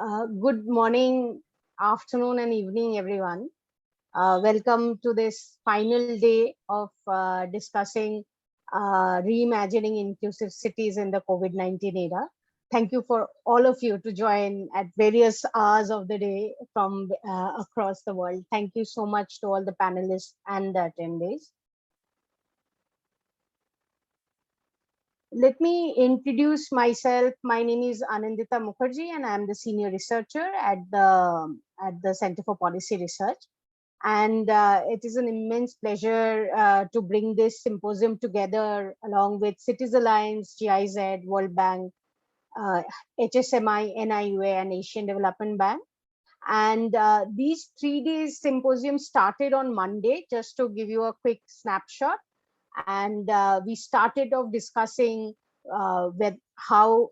Good morning, afternoon, and evening, everyone. Welcome to this final day of discussing reimagining inclusive cities in the COVID-19 era. Thank you for all of you to join at various hours of the day from across the world. Thank you so much to all the panelists and the attendees. Let me introduce myself. My name is Anandita Mukherjee, and I am the senior researcher at the Center for Policy Research. And it is an immense pleasure to bring this symposium together along with Cities Alliance, GIZ, World Bank, HSMI, NIUA, and Asian Development Bank. And these 3 days symposium started on Monday, just to give you a quick snapshot. And we started off discussing with how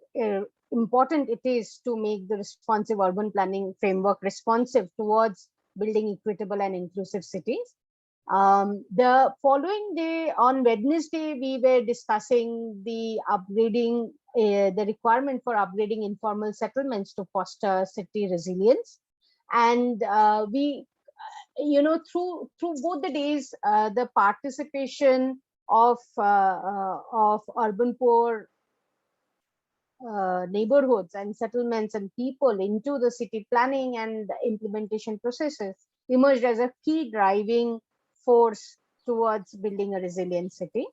important it is to make the responsive urban planning framework responsive towards building equitable and inclusive cities. The following day, on Wednesday, we were discussing the upgrading, the requirement for upgrading informal settlements to foster city resilience. And we, through both the days, the participation of urban poor neighborhoods and settlements and people into the city planning and implementation processes emerged as a key driving force towards building a resilient city.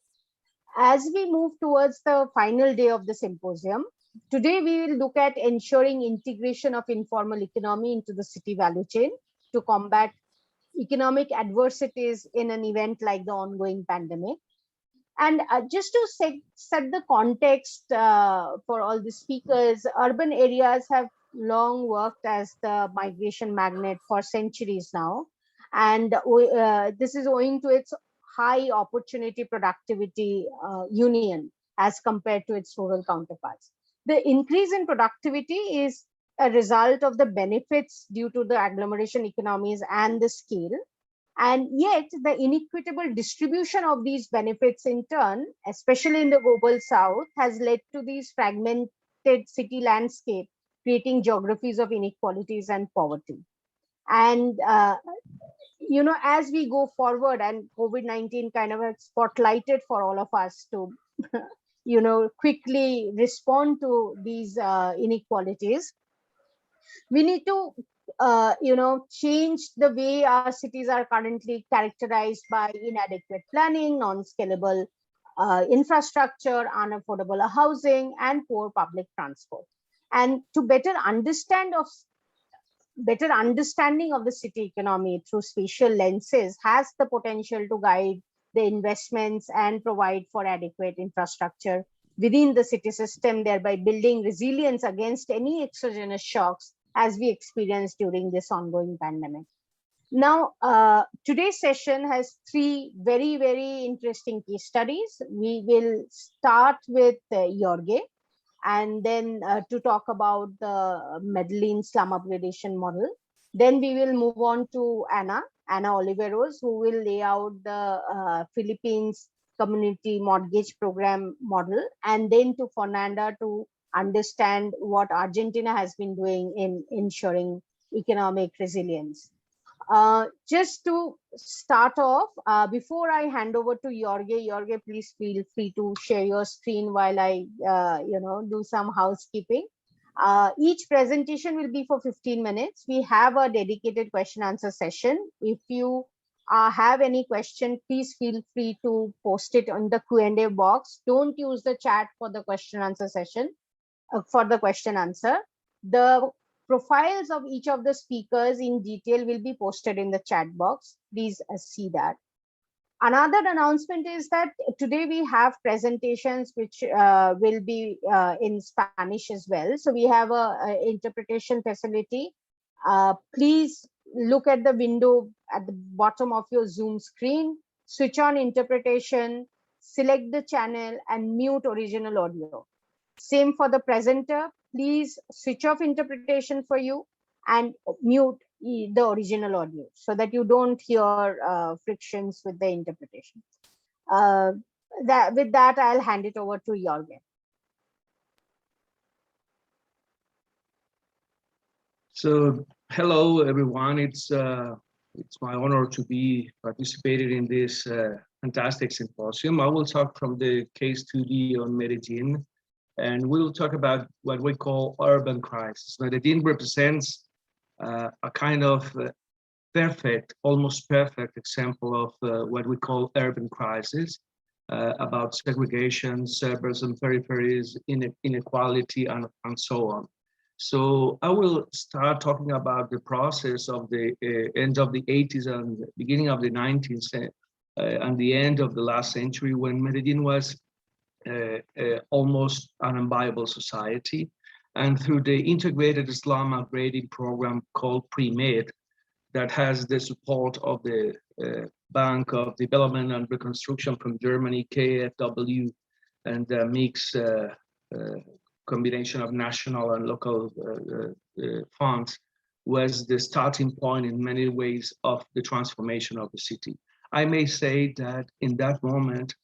As we move towards the final day of the symposium, today we will look at ensuring integration of informal economy into the city value chain to combat economic adversities in an event like the ongoing pandemic. And just to set the context for all the speakers, urban areas have long worked as the migration magnet for centuries now. And this is owing to its high opportunity productivity union as compared to its rural counterparts. The increase in productivity is a result of the benefits due to the agglomeration economies and the scale. And yet the inequitable distribution of these benefits in turn, especially in the global south, has led to these fragmented city landscape, creating geographies of inequalities and poverty. And, as we go forward, and COVID-19 kind of has spotlighted for all of us to, quickly respond to these inequalities, we need to change the way our cities are currently characterized by inadequate planning, non-scalable infrastructure, unaffordable housing, and poor public transport. And to better understanding of the city economy through spatial lenses has the potential to guide the investments and provide for adequate infrastructure within the city system, thereby building resilience against any exogenous shocks as we experienced during this ongoing pandemic. Now, today's session has 3 very, very interesting case studies. We will start with Jorge, and then to talk about the Medellin slum upgradation model. Then we will move on to Ana Oliveros, who will lay out the Philippines community mortgage program model, and then to Fernanda to understand what Argentina has been doing in ensuring economic resilience. Just to start off, before I hand over to Jorge, please feel free to share your screen while I, do some housekeeping. Each presentation will be for 15 minutes. We have a dedicated question answer session. If you have any question, please feel free to post it on the Q&A box. Don't use the chat for the question answer session. For the question answer, the profiles of each of the speakers in detail will be posted in the chat box. Please see that. Another announcement is that today we have presentations which will be in Spanish as well. So we have a interpretation facility. Please look at the window at the bottom of your Zoom screen, switch on interpretation, select the channel, and mute original audio. Same for the presenter. Please switch off interpretation for you and mute the original audio so that you don't hear frictions with the interpretation. With that, I'll hand it over to Jorge. So, hello everyone. It's my honor to be participating in this fantastic symposium. I will talk from the case study on Medellin, and we'll talk about what we call urban crisis. Medellin represents a kind of perfect, almost perfect example of what we call urban crisis, about segregation, suburbs and peripheries, inequality, and so on. So I will start talking about the process of the end of the 80s and beginning of the 19th and the end of the last century, when Medellin was almost an unviable society. And through the integrated Islam upgrading program called Pre-Med, that has the support of the Bank of Development and Reconstruction from Germany, KfW, and a mixed combination of national and local funds, was the starting point in many ways of the transformation of the city. I may say that in that moment,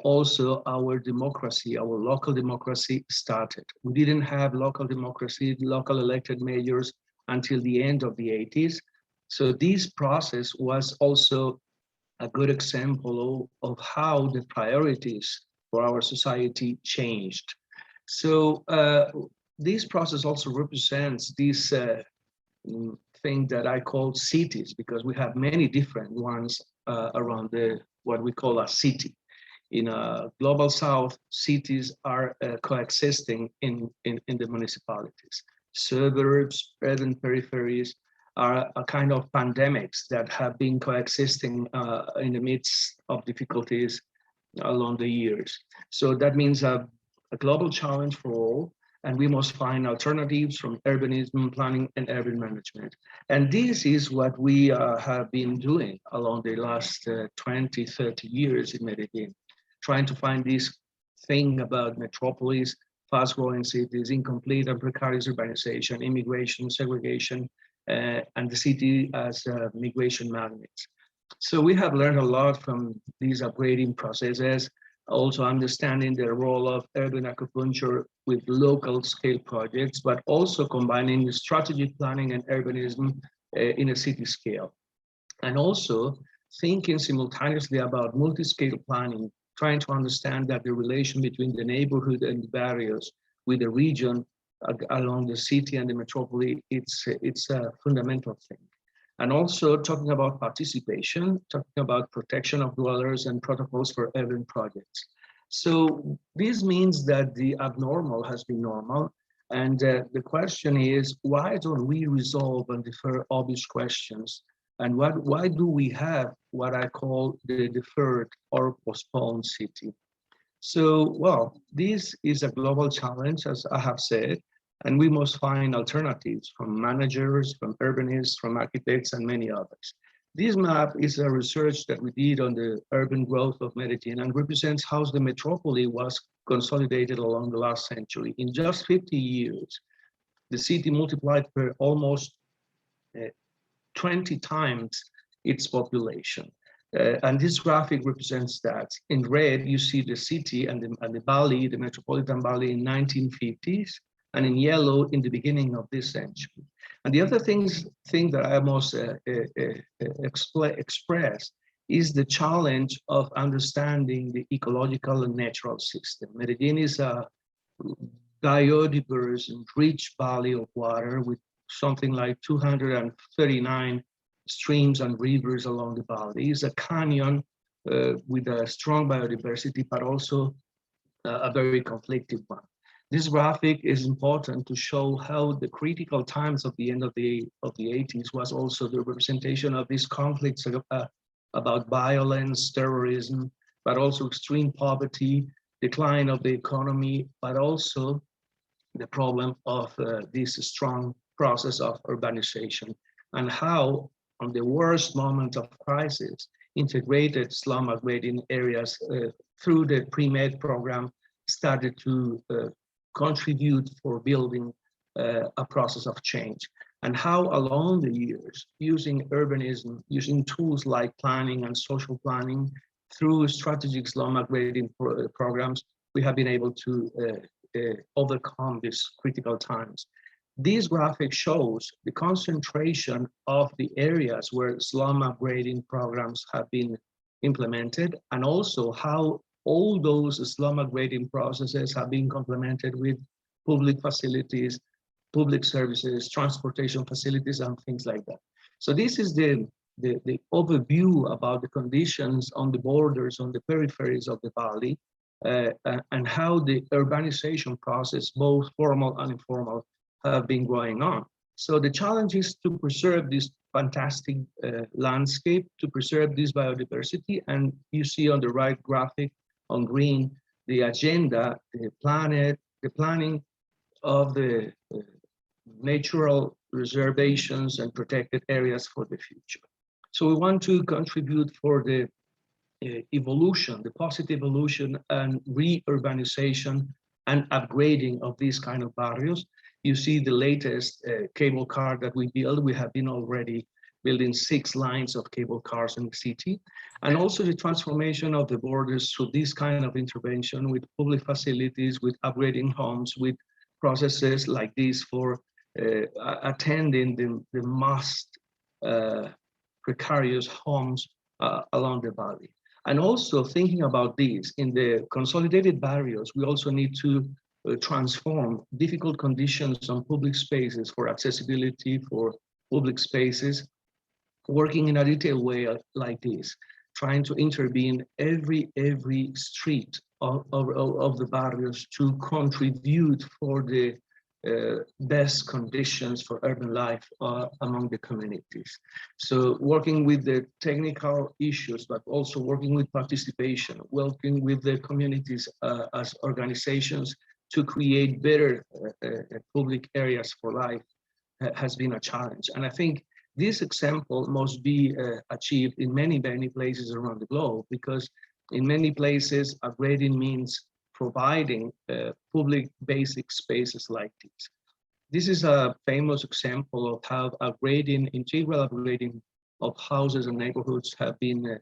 also our democracy, our local democracy started. We didn't have local democracy, local elected mayors until the end of the 80s. So this process was also a good example of how the priorities for our society changed. So this process also represents this thing that I call cities, because we have many different ones around what we call a city. In a global south, cities are coexisting in the municipalities. Suburbs, urban peripheries are a kind of pandemics that have been coexisting in the midst of difficulties along the years. So that means a global challenge for all, and we must find alternatives from urbanism, planning, and urban management. And this is what we have been doing along the last 20, 30 years in Medellin, trying to find this thing about metropolis, fast-growing cities, incomplete and precarious urbanization, immigration, segregation, and the city as migration magnets. So we have learned a lot from these upgrading processes, also understanding the role of urban acupuncture with local scale projects, but also combining strategic planning and urbanism in a city scale. And also thinking simultaneously about multi-scale planning, trying to understand that the relation between the neighborhood and the barriers with the region along the city and the metropolis, it's a fundamental thing. And also talking about participation, talking about protection of dwellers and protocols for urban projects. So this means that the abnormal has been normal. And the question is, why don't we resolve and defer obvious questions? And why do we have what I call the deferred or postponed city? So, well, this is a global challenge, as I have said, and we must find alternatives from managers, from urbanists, from architects, and many others. This map is a research that we did on the urban growth of Medellin and represents how the metropolis was consolidated along the last century. In just 50 years, the city multiplied per almost 20 times its population. And this graphic represents that. In red, you see the city and the valley, the metropolitan valley in 1950s, and in yellow in the beginning of this century. And the other thing that I must express is the challenge of understanding the ecological and natural system. Medellin is a biodiverse and rich valley of water with something like 239 streams and rivers along the valley. It's a canyon with a strong biodiversity, but also a very conflicted one. This graphic is important to show how the critical times of the end of the 80s was also the representation of these conflicts about violence, terrorism, but also extreme poverty, decline of the economy, but also the problem of this strong process of urbanization, and how on the worst moment of crisis, integrated slum upgrading areas through the pre-med program started to contribute for building a process of change, and how along the years, using urbanism, using tools like planning and social planning through strategic slum upgrading programs, we have been able to overcome these critical times. This graphic shows the concentration of the areas where slum upgrading programs have been implemented, and also how all those slum upgrading processes have been complemented with public facilities, public services, transportation facilities, and things like that. So this is the overview about the conditions on the borders, on the peripheries of the valley, and how the urbanization process, both formal and informal, have been going on. So the challenge is to preserve this fantastic landscape, to preserve this biodiversity. And you see on the right graphic on green, the agenda, the planning of the natural reservations and protected areas for the future. So we want to contribute for the evolution, the positive evolution and re-urbanization and upgrading of these kind of barrios. You see the latest cable car that we build. We have been already building 6 lines of cable cars in the city, and also the transformation of the borders through this kind of intervention with public facilities, with upgrading homes, with processes like this for attending the most precarious homes along the valley. And also thinking about this, in the consolidated barrios, we also need to transform difficult conditions on public spaces for accessibility, for public spaces, working in a detailed way like this, trying to intervene every street of the barrios to contribute for the best conditions for urban life among the communities. So working with the technical issues, but also working with participation, working with the communities as organizations to create better public areas for life has been a challenge. And I think this example must be achieved in many places around the globe, because in many places, upgrading means providing public basic spaces like this. This is a famous example of how upgrading, integral upgrading of houses and neighborhoods have been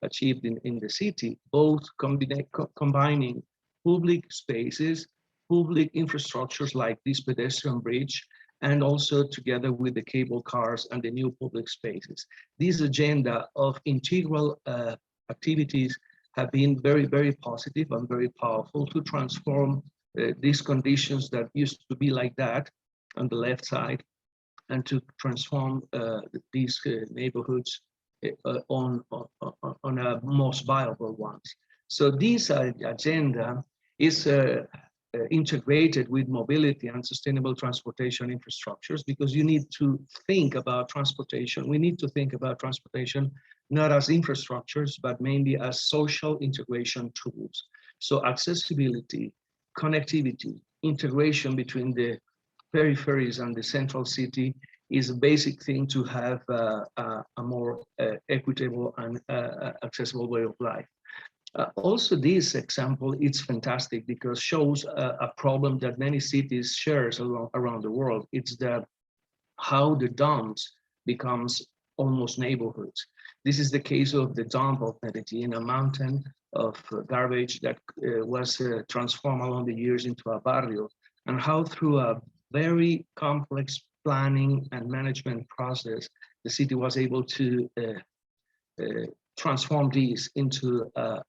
achieved in the city, both combining public spaces, public infrastructures like this pedestrian bridge, and also together with the cable cars and the new public spaces. This agenda of integral activities have been very positive and very powerful to transform these conditions that used to be like that on the left side, and to transform these neighborhoods on a most viable ones. So this agenda is integrated with mobility and sustainable transportation infrastructures, because you need to think about transportation. We need to think about transportation not as infrastructures, but mainly as social integration tools. So accessibility, connectivity, integration between the peripheries and the central city is a basic thing to have a more equitable and accessible way of life. Also, this example, it's fantastic because shows a problem that many cities shares around the world. It's that how the dumps becomes almost neighborhoods. This is the case of the dump of Medellin, a mountain of garbage that was transformed along the years into a barrio, and how through a very complex planning and management process, the city was able to transform these into a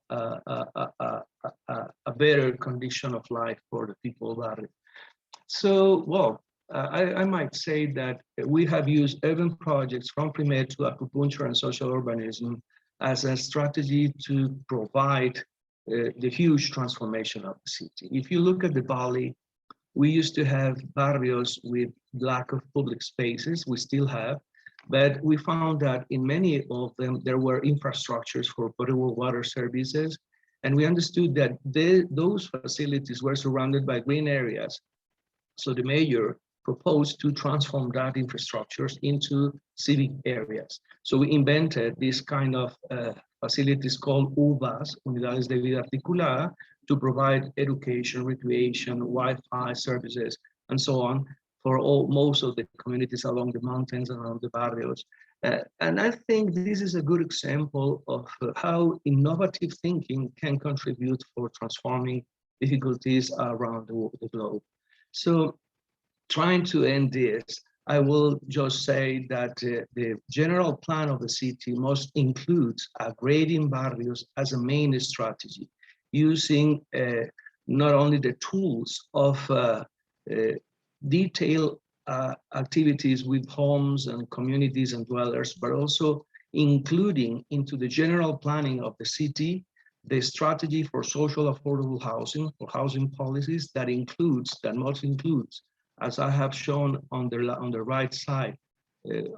better condition of life for the people there. So, well, I might say that we have used urban projects from pre-med to acupuncture and social urbanism as a strategy to provide the huge transformation of the city. If you look at the valley, we used to have barrios with lack of public spaces, we still have, but we found that in many of them, there were infrastructures for potable water services. And we understood that those facilities were surrounded by green areas. So the mayor proposed to transform that infrastructures into civic areas. So we invented this kind of facilities called UVAs, Unidades de Vida Articulada, to provide education, recreation, Wi-Fi services, and so on for most of the communities along the mountains and around the barrios. And I think this is a good example of how innovative thinking can contribute for transforming difficulties around the globe. So trying to end this, I will just say that the general plan of the city must include upgrading barrios as a main strategy, using not only the tools of detailed activities with homes and communities and dwellers, but also including into the general planning of the city the strategy for social affordable housing or housing policies that must include, as I have shown on the right side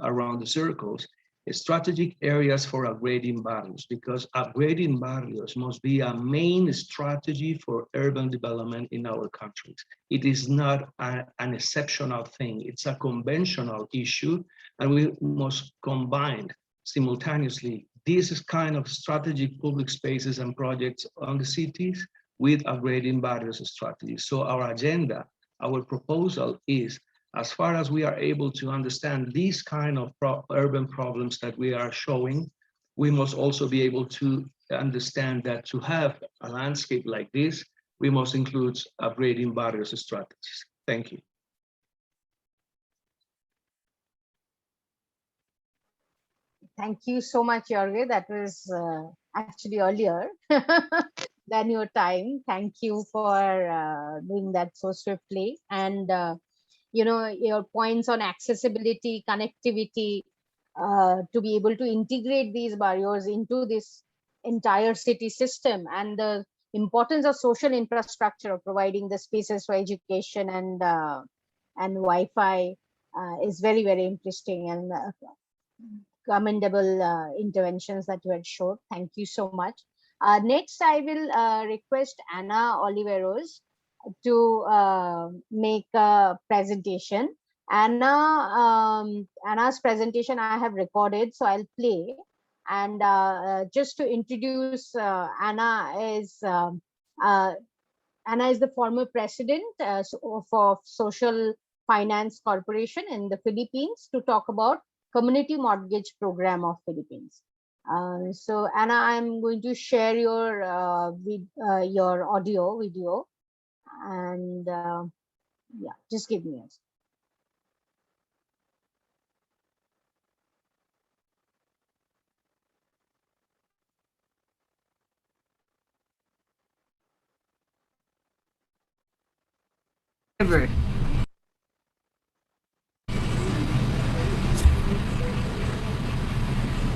around the circles, strategic areas for upgrading barrios, because upgrading barrios must be a main strategy for urban development in our countries. It is not an exceptional thing, it's a conventional issue, and we must combine simultaneously these kind of strategic public spaces and projects on the cities with upgrading barriers strategies. So our agenda, our proposal is, as far as we are able to understand these kind of urban problems that we are showing, we must also be able to understand that to have a landscape like this, we must include upgrading barriers strategies. Thank you. Thank you so much, Jorge. That was actually earlier than your time. Thank you for doing that so swiftly. And your points on accessibility, connectivity, to be able to integrate these barriers into this entire city system, and the importance of social infrastructure of providing the spaces for education and Wi-Fi is very, very interesting and commendable interventions that you had showed. Thank you so much. Next, I will request Ana Oliveros to make a presentation. Anna's presentation I have recorded, so I'll play. And just to introduce, Anna is the former president for Social Finance Corporation in the Philippines, to talk about Community Mortgage Program of Philippines. So Anna, I'm going to share your audio video, and yeah, just give me a second. Ever.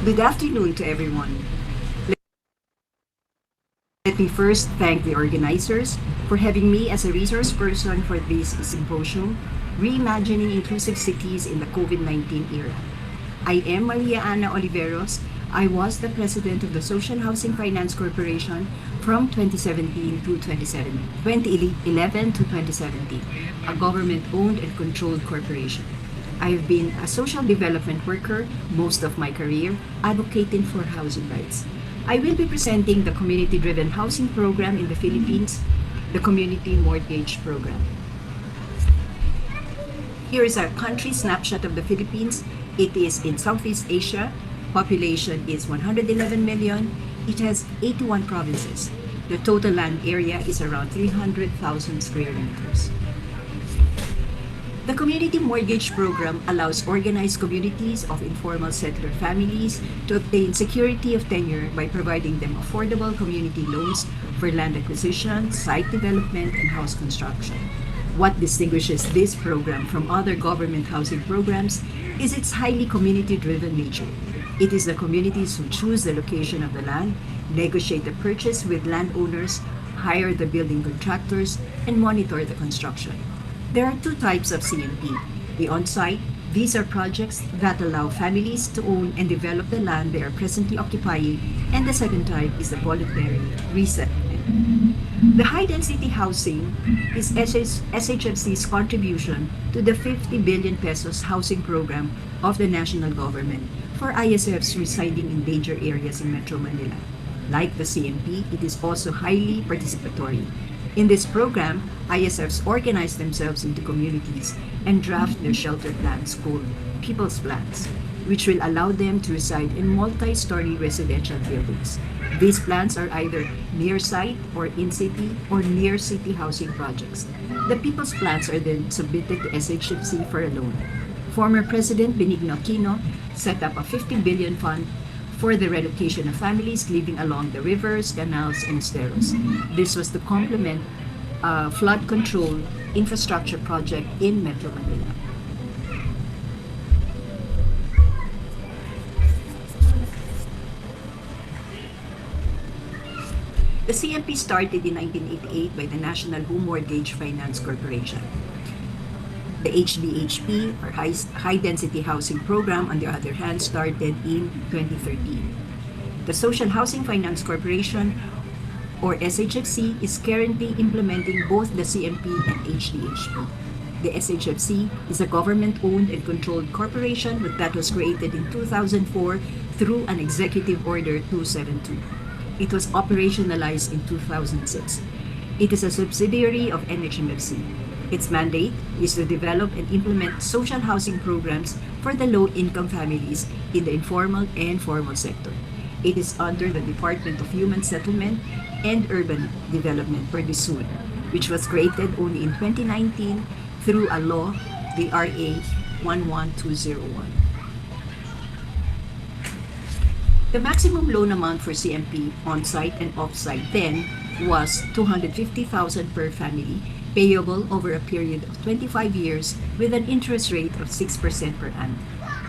Good afternoon to everyone. Let me first thank the organizers for having me as a resource person for this symposium, Reimagining Inclusive Cities in the COVID-19 Era. I am Maria Ana Oliveros. I was the president of the Social Housing Finance Corporation from 2011 to 2017, a government-owned and controlled corporation. I have been a social development worker most of my career, advocating for housing rights. I will be presenting the community-driven housing program in the Philippines, the Community Mortgage Program. Here is a country snapshot of the Philippines. It is in Southeast Asia. Population is 111 million. It has 81 provinces. The total land area is around 300,000 square meters. The Community Mortgage Program allows organized communities of informal settler families to obtain security of tenure by providing them affordable community loans for land acquisition, site development, and house construction. What distinguishes this program from other government housing programs is its highly community-driven nature. It is the communities who choose the location of the land, negotiate the purchase with landowners, hire the building contractors, and monitor the construction. There are two types of CMP. The on-site, these are projects that allow families to own and develop the land they are presently occupying, and the second type is the voluntary resettlement. The high-density housing is SHFC's contribution to the 50 billion pesos housing program of the national government for ISFs residing in danger areas in Metro Manila. Like the CMP, it is also highly participatory. In this program, ISFs organize themselves into communities and draft their shelter plans called People's Plans. which will allow them to reside in multi-story residential buildings. These plans are either near-site or in-city or near-city housing projects. The people's plans are then submitted to SHFC for a loan. Former President Benigno Aquino set up a 50 billion fund for the relocation of families living along the rivers, canals, and esteros. This was to complement a flood control infrastructure project in Metro Manila. The CMP started in 1988 by the National Home Mortgage Finance Corporation. The HDHP, or High Density Housing Program, on the other hand, started in 2013. The Social Housing Finance Corporation, or SHFC, is currently implementing both the CMP and HDHP. The SHFC is a government-owned and controlled corporation that was created in 2004 through an Executive Order 272. It was operationalized in 2006. It is a subsidiary of NHMFC. Its mandate is to develop and implement social housing programs for the low-income families in the informal and formal sector. It is under the Department of Human Settlement and Urban Development, or DSUD, which was created only in 2019 through a law, the RA 11201. The maximum loan amount for CMP on-site and off-site then was 250,000 per family, payable over a period of 25 years with an interest rate of 6% per annum.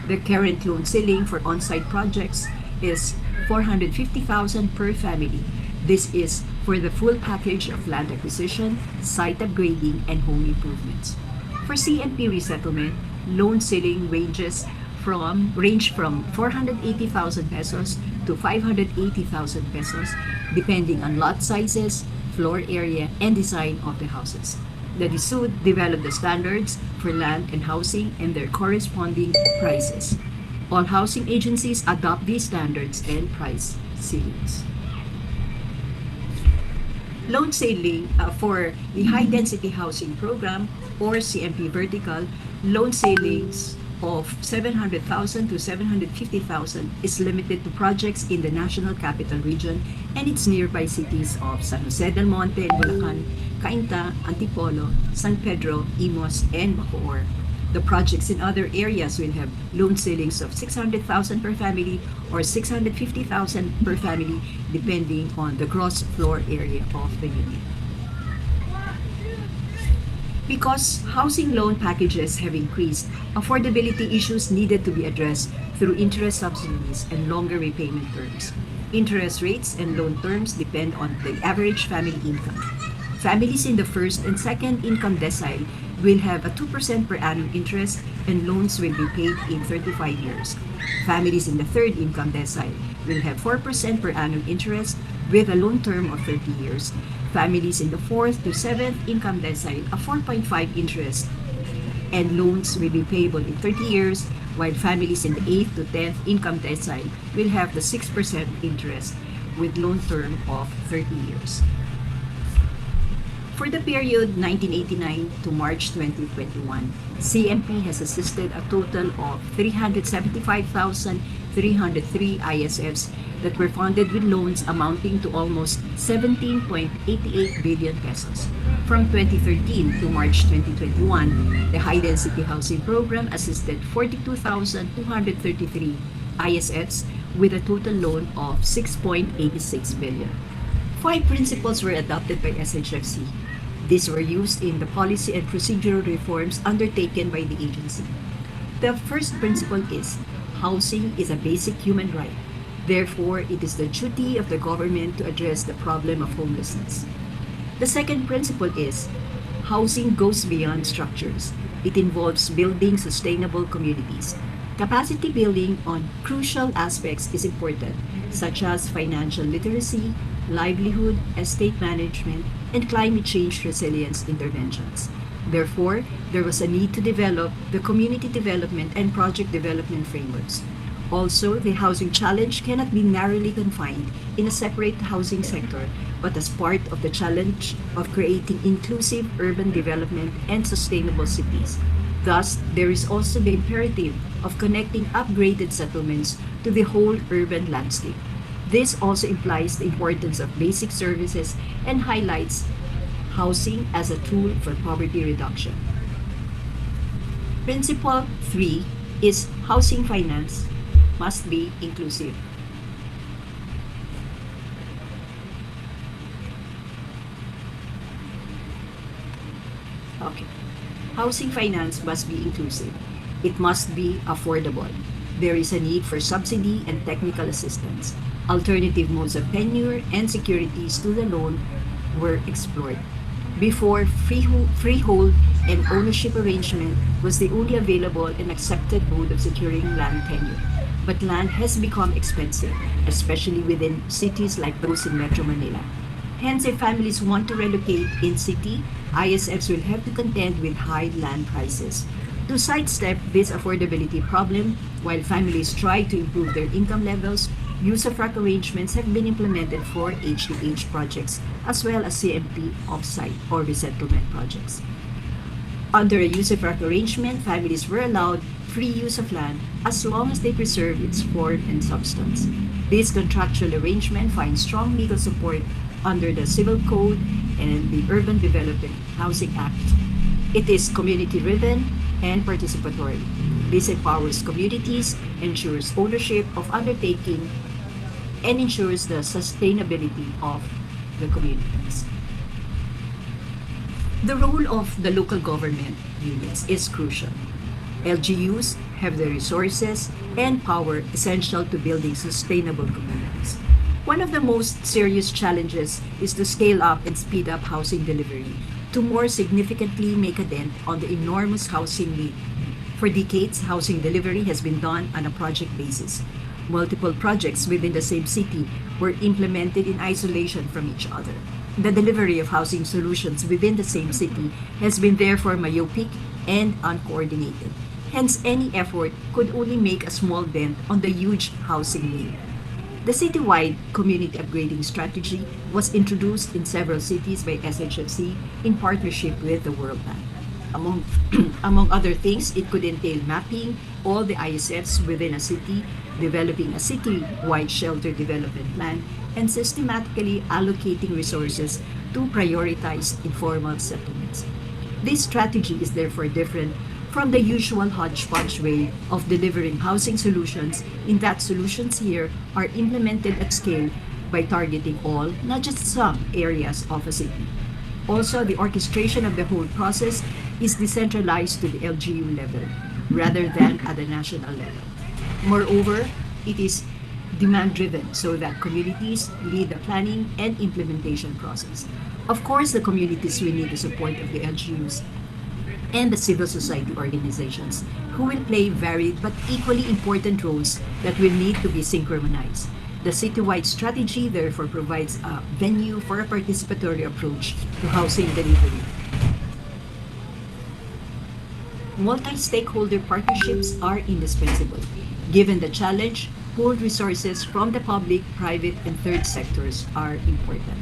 The current loan ceiling for on-site projects is 450,000 per family. This is for the full package of land acquisition, site upgrading, and home improvements. For CMP resettlement, loan ceiling range from 480,000 pesos to 580,000 pesos, depending on lot sizes, floor area, and design of the houses. The DSUD developed the standards for land and housing and their corresponding prices. All housing agencies adopt these standards and price ceilings. Loan ceiling for the High Density Housing Program, or CMP vertical, loan ceilings of 700,000 to 750,000 is limited to projects in the National Capital Region and its nearby cities of San Jose del Monte, Bulacan, Cainta, Antipolo, San Pedro, Imus, and Bacoor. The projects in other areas will have loan ceilings of 600,000 per family or 650,000 per family, depending on the gross floor area of the unit. Because housing loan packages have increased, affordability issues needed to be addressed through interest subsidies and longer repayment terms. Interest rates and loan terms depend on the average family income. Families in the first and second income decile will have a 2% per annum interest and loans will be paid in 35 years. Families in the third income decile will have 4% per annum interest with a loan term of 30 years. Families in the fourth to seventh income decile a 4.5 interest and loans will be payable in 30 years, while families in the 8th to 10th income decile will have the 6% interest with loan term of 30 years. For the period 1989 to March 2021, CMP has assisted a total of 375,303 ISFs that were funded with loans amounting to almost 17.88 billion pesos. From 2013 to March 2021, the High Density Housing Program assisted 42,233 ISFs with a total loan of 6.86 billion. 5 principles were adopted by SHFC. These were used in the policy and procedural reforms undertaken by the agency. The first principle is, housing is a basic human right. Therefore, it is the duty of the government to address the problem of homelessness. The second principle is, housing goes beyond structures. It involves building sustainable communities. Capacity building on crucial aspects is important, such as financial literacy, livelihood, estate management, and climate change resilience interventions. Therefore, there was a need to develop the community development and project development frameworks. Also, the housing challenge cannot be narrowly confined in a separate housing sector, but as part of the challenge of creating inclusive urban development and sustainable cities. Thus, there is also the imperative of connecting upgraded settlements to the whole urban landscape. This also implies the importance of basic services and highlights housing as a tool for poverty reduction. Principle 3 is housing finance must be inclusive. Okay. Housing finance must be inclusive. It must be affordable. There is a need for subsidy and technical assistance. Alternative modes of tenure and securities to the loan were explored. Before, freehold and ownership arrangement was the only available and accepted mode of securing land tenure. But land has become expensive, especially within cities like those in Metro Manila. Hence, if families want to relocate in city, ISFs will have to contend with high land prices. To sidestep this affordability problem, while families try to improve their income levels, use of rack arrangements have been implemented for H2H projects as well as CMP offsite or resettlement projects. Under a use of rack arrangement, families were allowed free use of land as long as they preserve its form and substance. This contractual arrangement finds strong legal support under the Civil Code and the Urban Development Housing Act. It is community-driven and participatory. This empowers communities, ensures ownership of undertaking, and ensures the sustainability of the communities. The role of the local government units is crucial. LGUs have the resources and power essential to building sustainable communities. One of the most serious challenges is to scale up and speed up housing delivery to more significantly make a dent on the enormous housing need. For decades, housing delivery has been done on a project basis. Multiple projects within the same city were implemented in isolation from each other. The delivery of housing solutions within the same city has been therefore myopic and uncoordinated. Hence, any effort could only make a small dent on the huge housing need. The citywide community upgrading strategy was introduced in several cities by SHFC in partnership with the World Bank. Among other things, it could entail mapping all the ISFs within a city, developing a city-wide shelter development plan, and systematically allocating resources to prioritize informal settlements. This strategy is therefore different from the usual hodgepodge way of delivering housing solutions, in that solutions here are implemented at scale by targeting all, not just some, areas of a city. Also, the orchestration of the whole process is decentralized to the LGU level rather than at the national level. Moreover, it is demand-driven so that communities lead the planning and implementation process. Of course, the communities will need the support of the LGUs and the civil society organizations, who will play varied but equally important roles that will need to be synchronized. The citywide strategy therefore provides a venue for a participatory approach to housing delivery. Multi-stakeholder partnerships are indispensable. Given the challenge, pooled resources from the public, private, and third sectors are important.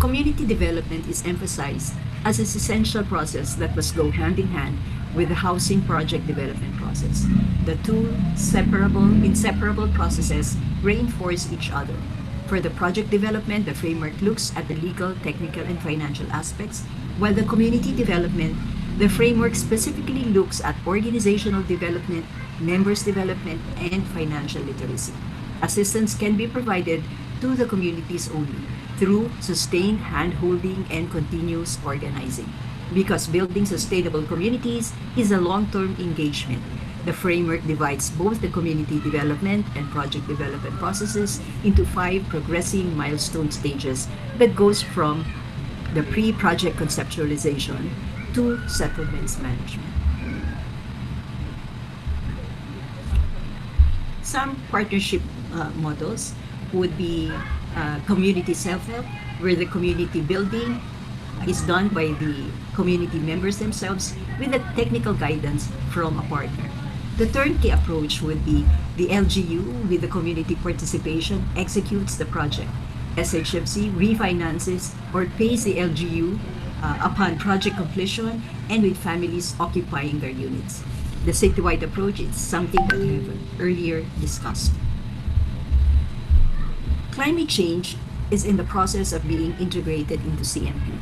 Community development is emphasized as an essential process that must go hand in hand with the housing project development process. The two inseparable processes reinforce each other. For the project development, the framework looks at the legal, technical, and financial aspects, while the community development, the framework specifically looks at organizational development, members development, and financial literacy. Assistance can be provided to the communities only through sustained hand-holding and continuous organizing. Because building sustainable communities is a long-term engagement, the framework divides both the community development and project development processes into 5 progressing milestone stages that goes from the pre-project conceptualization to settlements management. Some partnership models would be community self-help, where the community building is done by the community members themselves with the technical guidance from a partner. The turnkey approach would be the LGU with the community participation executes the project. SHFC refinances or pays the LGU upon project completion and with families occupying their units. The citywide approach is something that we have earlier discussed. Climate change is in the process of being integrated into CMP.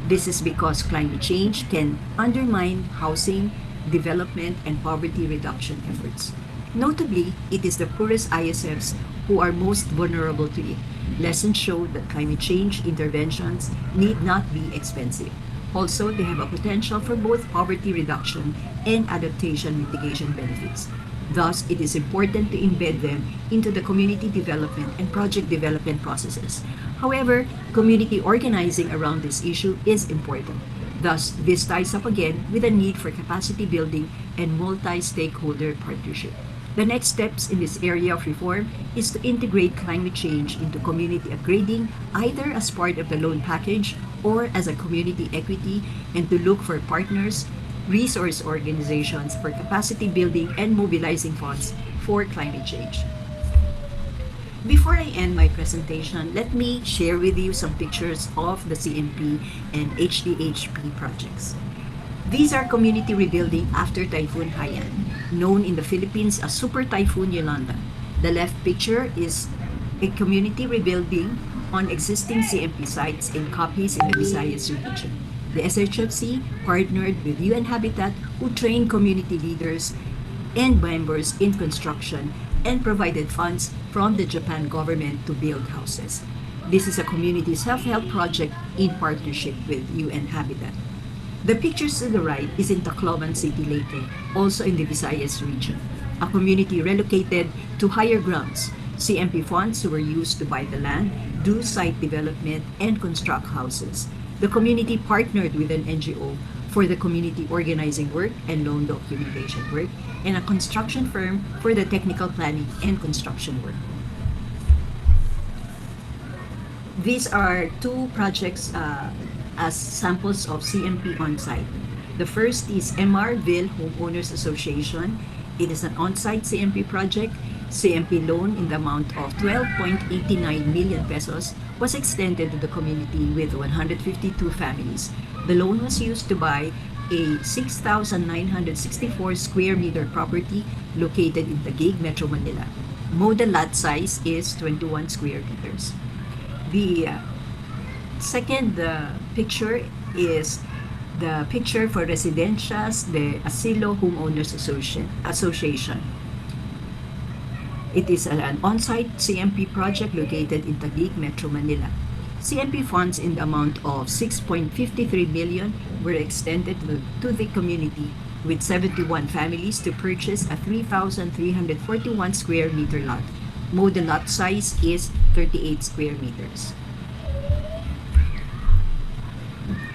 This is because climate change can undermine housing, development, and poverty reduction efforts. Notably, it is the poorest ISFs who are most vulnerable to it. Lessons show that climate change interventions need not be expensive. Also, they have a potential for both poverty reduction and adaptation mitigation benefits. Thus, it is important to embed them into the community development and project development processes. However, community organizing around this issue is important. Thus, this ties up again with the need for capacity building and multi-stakeholder partnership. The next steps in this area of reform is to integrate climate change into community upgrading, either as part of the loan package or as a community equity, and to look for partners, resource organizations for capacity building and mobilizing funds for climate change. Before I end my presentation, let me share with you some pictures of the CMP and HDHP projects. These are community rebuilding after Typhoon Haiyan, known in the Philippines as Super Typhoon Yolanda. The left picture is a community rebuilding on existing CMP sites in Capiz in the Visayas region. The SHFC partnered with UN Habitat, who trained community leaders and members in construction and provided funds from the Japan government to build houses. This is a community self-help project in partnership with UN Habitat. The pictures to the right is in Tacloban City Leyte, also in the Visayas region, a community relocated to higher grounds. CMP funds were used to buy the land, do site development, and construct houses. The community partnered with an NGO for the community organizing work and loan documentation work, and a construction firm for the technical planning and construction work. These are two projects as samples of CMP on-site. The first is Mrville Homeowners Association. It is an on-site CMP project. CMP loan in the amount of 12.89 million pesos was extended to the community with 152 families. The loan was used to buy a 6,964 square meter property located in Taguig, Metro Manila. Model lot size is 21 square meters. The second picture is the picture for Residencias de Asilo Homeowners Association. It is an on-site CMP project located in Taguig, Metro Manila. CMP funds in the amount of 6.53 million were extended to the community with 71 families to purchase a 3,341 square meter lot. Model lot size is 38 square meters.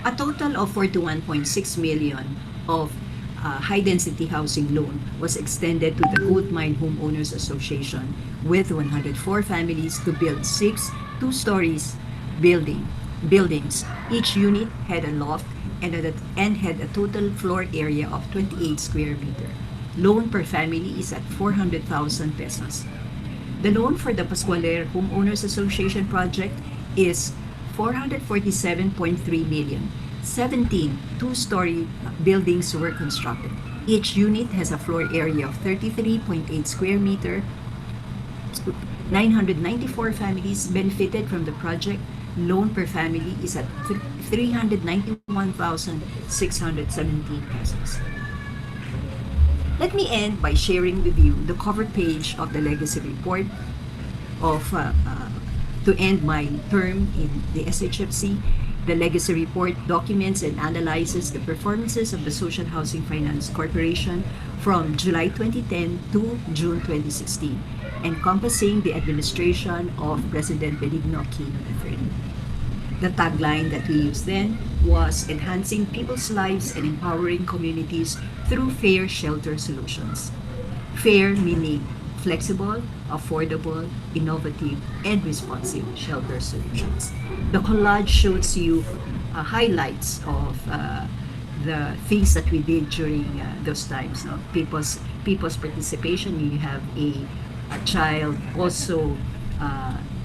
A total of 41.6 million of high-density housing loan was extended to the Gold Mine Homeowners Association with 104 families to build 6 two-stories buildings. Each unit had a loft and had a total floor area of 28 square meter. Loan per family is at 400,000 pesos. The loan for the Pascualer Homeowners Association project is 447.3 million. 17 two-story buildings were constructed. Each unit has a floor area of 33.8 square meter. 994 families benefited from the project. Loan per family is at 391,617 pesos. Let me end by sharing with you the cover page of the legacy report of to end my term in the SHFC. The legacy report documents and analyzes the performances of the Social Housing Finance Corporation from July 2010 to June 2016, encompassing the administration of President Benigno Aquino III. The tagline that we used then was enhancing people's lives and empowering communities through fair shelter solutions. Fair meaning flexible, affordable, innovative, and responsive shelter solutions. The collage shows you highlights of the things that we did during those times. People's participation. You have a child also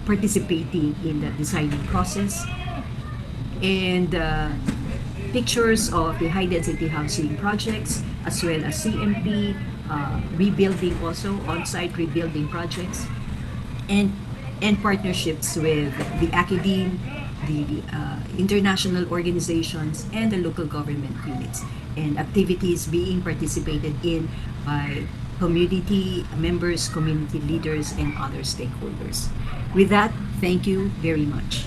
participating in the designing process, and pictures of the high-density housing projects, as well as CMP, rebuilding also, on-site rebuilding projects, and partnerships with the academe, the international organizations, and the local government units, and activities being participated in by community members, community leaders, and other stakeholders. With that, thank you very much.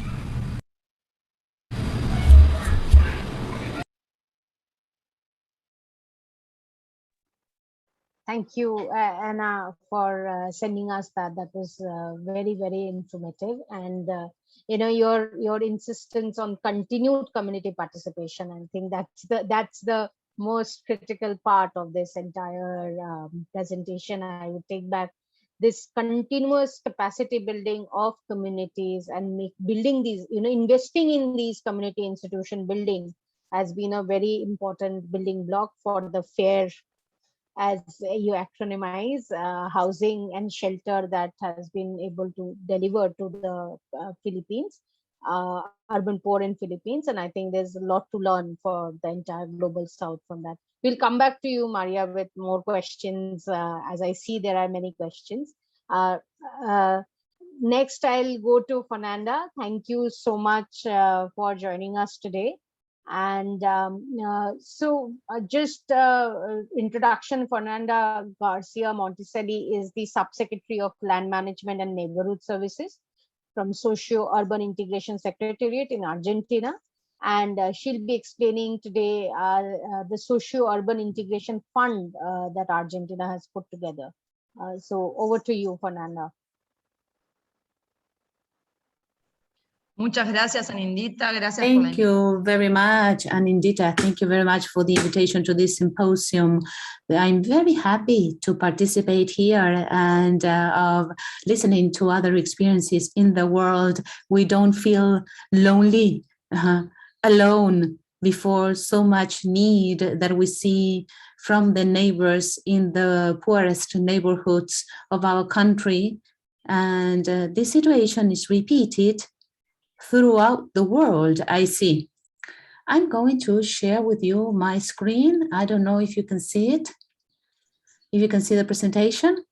Thank you, Anna, for sending us that. That was very, very informative. And your insistence on continued community participation. I think that's the most critical part of this entire presentation. I would take back this continuous capacity building of communities and building these, investing in these community institution building has been a very important building block for the fair, as you acronymize, housing and shelter that has been able to deliver to the Philippines, urban poor in Philippines. And I think there's a lot to learn for the entire global south from that. We'll come back to you, Maria, with more questions. As I see, there are many questions. Next, I'll go to Fernanda. Thank you so much for joining us today. And just introduction, Fernanda Garcia Monticelli is the Subsecretary of Land Management and Neighborhood Services from Socio-Urban Integration Secretariat in Argentina. And she'll be explaining today the Socio-Urban Integration Fund that Argentina has put together. So over to you, Fernanda. Muchas gracias, Anandita. Gracias. Thank you very much, Anandita. Thank you very much for the invitation to this symposium. I'm very happy to participate here and of listening to other experiences in the world. We don't feel lonely, alone before so much need that we see from the neighbors in the poorest neighborhoods of our country. And this situation is repeated throughout the world, I see. I'm going to share with you my screen. I don't know if you can see it. If you can see the presentation.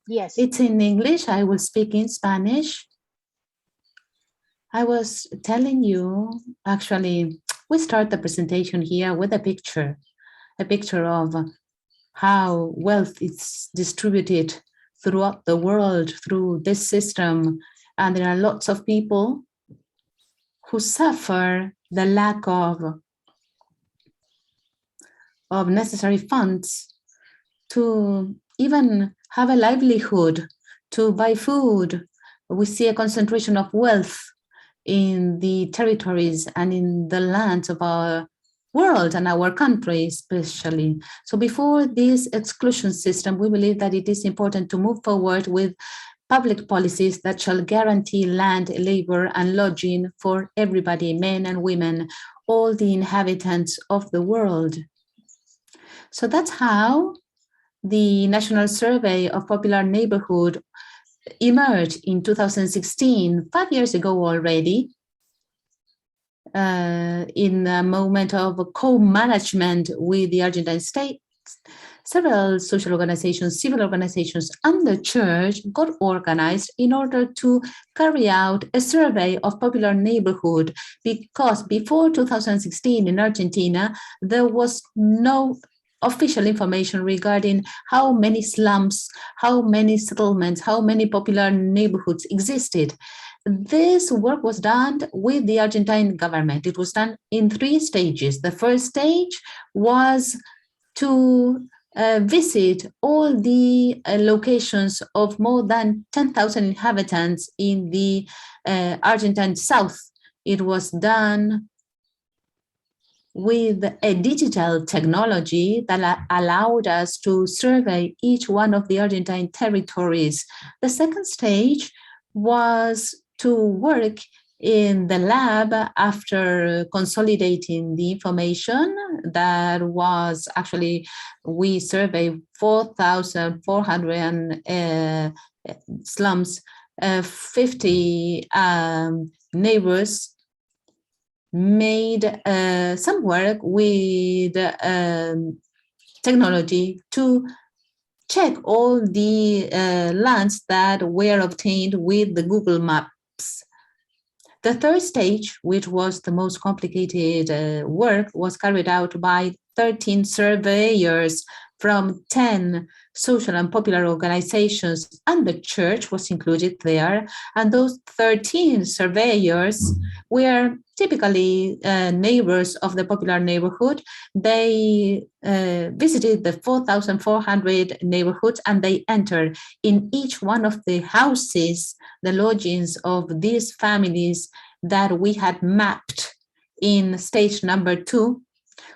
Yes. It's in English. I will speak in Spanish. I was telling you, actually, we start the presentation here with a picture of how wealth is distributed throughout the world through this system. And there are lots of people who suffer the lack of necessary funds to even have a livelihood, to buy food. We see a concentration of wealth in the territories and in the lands of our world and our country especially. So before this exclusion system, we believe that it is important to move forward with public policies that shall guarantee land, labor, and lodging for everybody, men and women, all the inhabitants of the world. So that's how the National Survey of Popular Neighborhood emerged in 2016, 5 years ago already, in a moment of co-management with the Argentine state. Several social organizations, civil organizations, and the church got organized in order to carry out a survey of popular neighborhood, because before 2016 in Argentina, there was no official information regarding how many slums, how many settlements, how many popular neighborhoods existed. This work was done with the Argentine government. It was done in 3 stages. The first stage was to visit all the locations of more than 10,000 inhabitants in the Argentine South. It was done with a digital technology that allowed us to survey each one of the Argentine territories. The second stage was to work in the lab after consolidating the information. That was actually, we surveyed 4,400 slums, 50 neighbors, made some work with technology to check all the lands that were obtained with the Google Maps. The third stage, which was the most complicated work, was carried out by 13 surveyors from 10 social and popular organizations, and the church was included there. And those 13 surveyors were typically neighbors of the popular neighborhood. They visited the 4,400 neighborhoods, and they entered in each one of the houses, the lodgings of these families that we had mapped in stage number 2,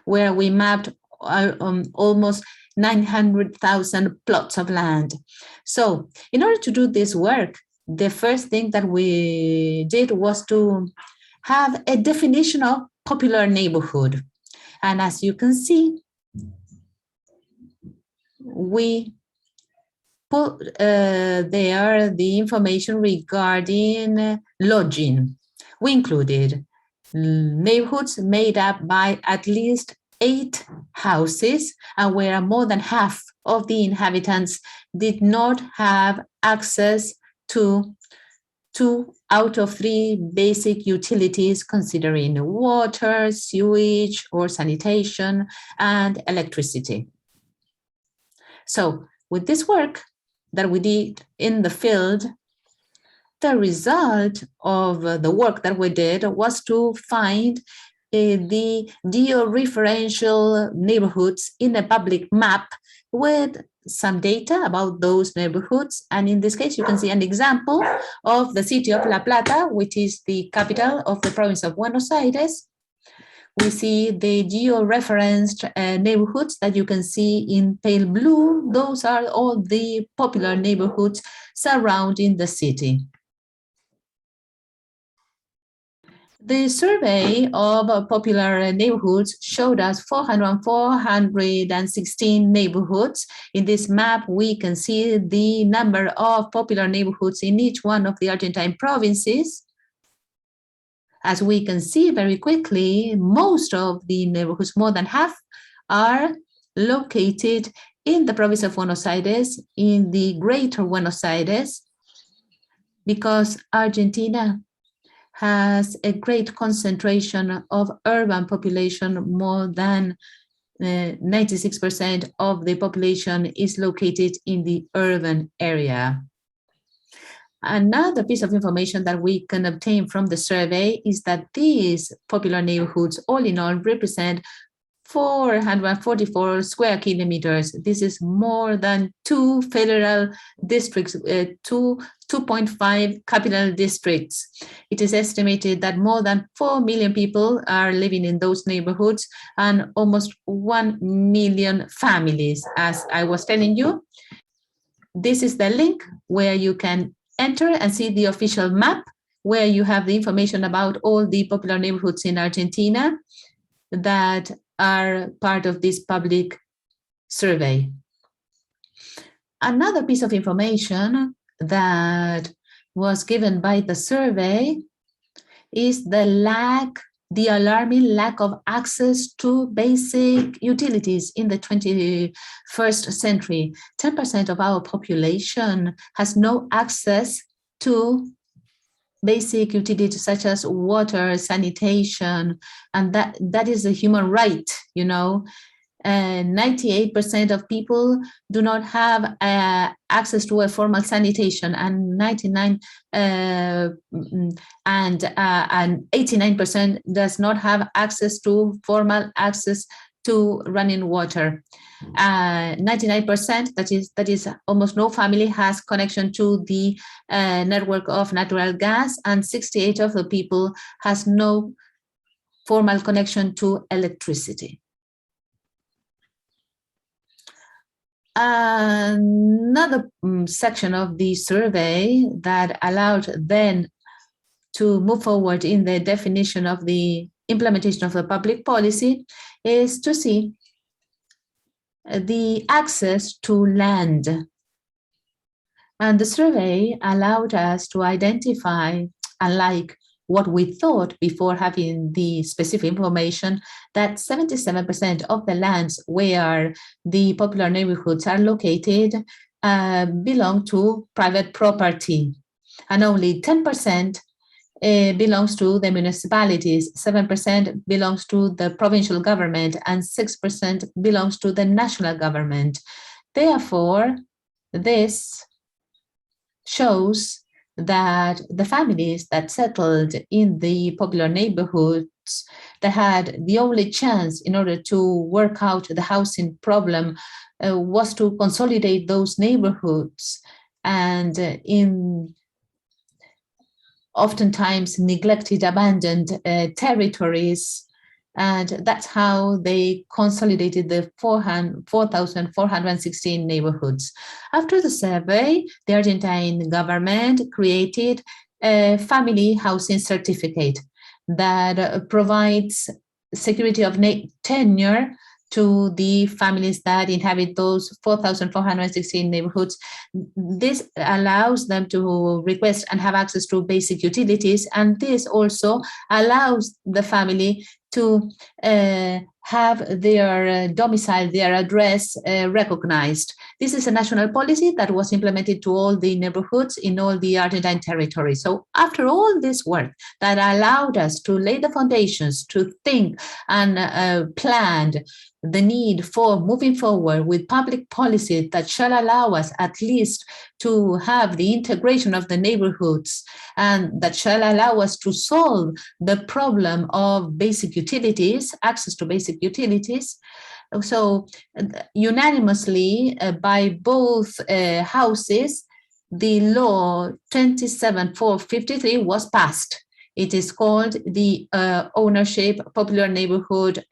where we mapped almost 900,000 plots of land. So in order to do this work, the first thing that we did was to have a definition of popular neighborhood. And as you can see, we put there the information regarding lodging. We included neighborhoods made up by at least 8 houses, and where more than half of the inhabitants did not have access to 2 out of 3 basic utilities, considering water, sewage, or sanitation, and electricity. So with this work that we did in the field, the result of the work that we did was to find the georeferential neighborhoods in a public map with some data about those neighborhoods. And in this case, you can see an example of the city of La Plata, which is the capital of the province of Buenos Aires. We see the geo-referenced neighborhoods that you can see in pale blue. Those are all the popular neighborhoods surrounding the city. The survey of popular neighborhoods showed us 416 neighborhoods. In this map, we can see the number of popular neighborhoods in each one of the Argentine provinces. As we can see very quickly, most of the neighborhoods, more than half, are located in the province of Buenos Aires, in the greater Buenos Aires, because Argentina has a great concentration of urban population. More than 96% of the population is located in the urban area. Another piece of information that we can obtain from the survey is that these popular neighborhoods, all in all, represent 444 square kilometers. This is more than 2 federal districts, 2.5 capital districts. It is estimated that more than 4 million people are living in those neighborhoods, and almost 1 million families. As I was telling you, this is the link where you can enter and see the official map, where you have the information about all the popular neighborhoods in Argentina that are part of this public survey. Another piece of information that was given by the survey is the alarming lack of access to basic utilities in the 21st century. 10% of our population has no access to basic utilities such as water, sanitation, and that is a human right, you know. 98% of people do not have access to a formal sanitation, and 89% does not have access to formal access to running water. 99%, that is almost no family, has connection to the network of natural gas, and 68% of the people has no formal connection to electricity. Another section of the survey that allowed then to move forward in the definition of the implementation of the public policy is to see the access to land. And the survey allowed us to identify, unlike what we thought before having the specific information, that 77% of the lands where the popular neighborhoods are located belong to private property, and only 10% belongs to the municipalities, 7% belongs to the provincial government, and 6% belongs to the national government. Therefore, this shows that the families that settled in the popular neighborhoods, that had the only chance in order to work out the housing problem was to consolidate those neighborhoods, and in oftentimes neglected, abandoned territories. And that's how they consolidated the 4,416 neighborhoods. After the survey, the Argentine government created a family housing certificate that provides security of tenure to the families that inhabit those 4,416 neighborhoods. This allows them to request and have access to basic utilities, and this also allows the family to have their domicile, their address recognized. This is a national policy that was implemented to all the neighborhoods in all the Argentine territory. So after all this work that allowed us to lay the foundations, to think and plan the need for moving forward with public policy that shall allow us at least to have the integration of the neighborhoods, and that shall allow us to solve the problem of basic utilities, access to basic utilities. So unanimously by both houses, the law 27453 was passed. It is called the Ownership Popular Neighborhood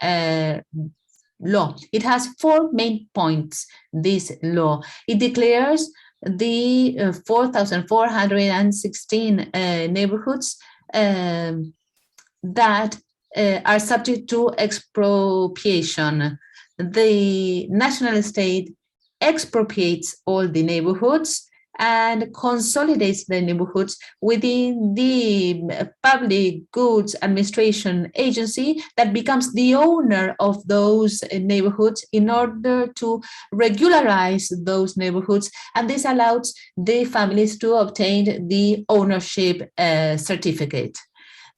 Law. It has 4 main points, this law. It declares the 4,416 neighborhoods that are subject to expropriation. The national state expropriates all the neighborhoods and consolidates the neighborhoods within the Public Goods Administration Agency that becomes the owner of those neighborhoods in order to regularize those neighborhoods. And this allows the families to obtain the ownership certificate.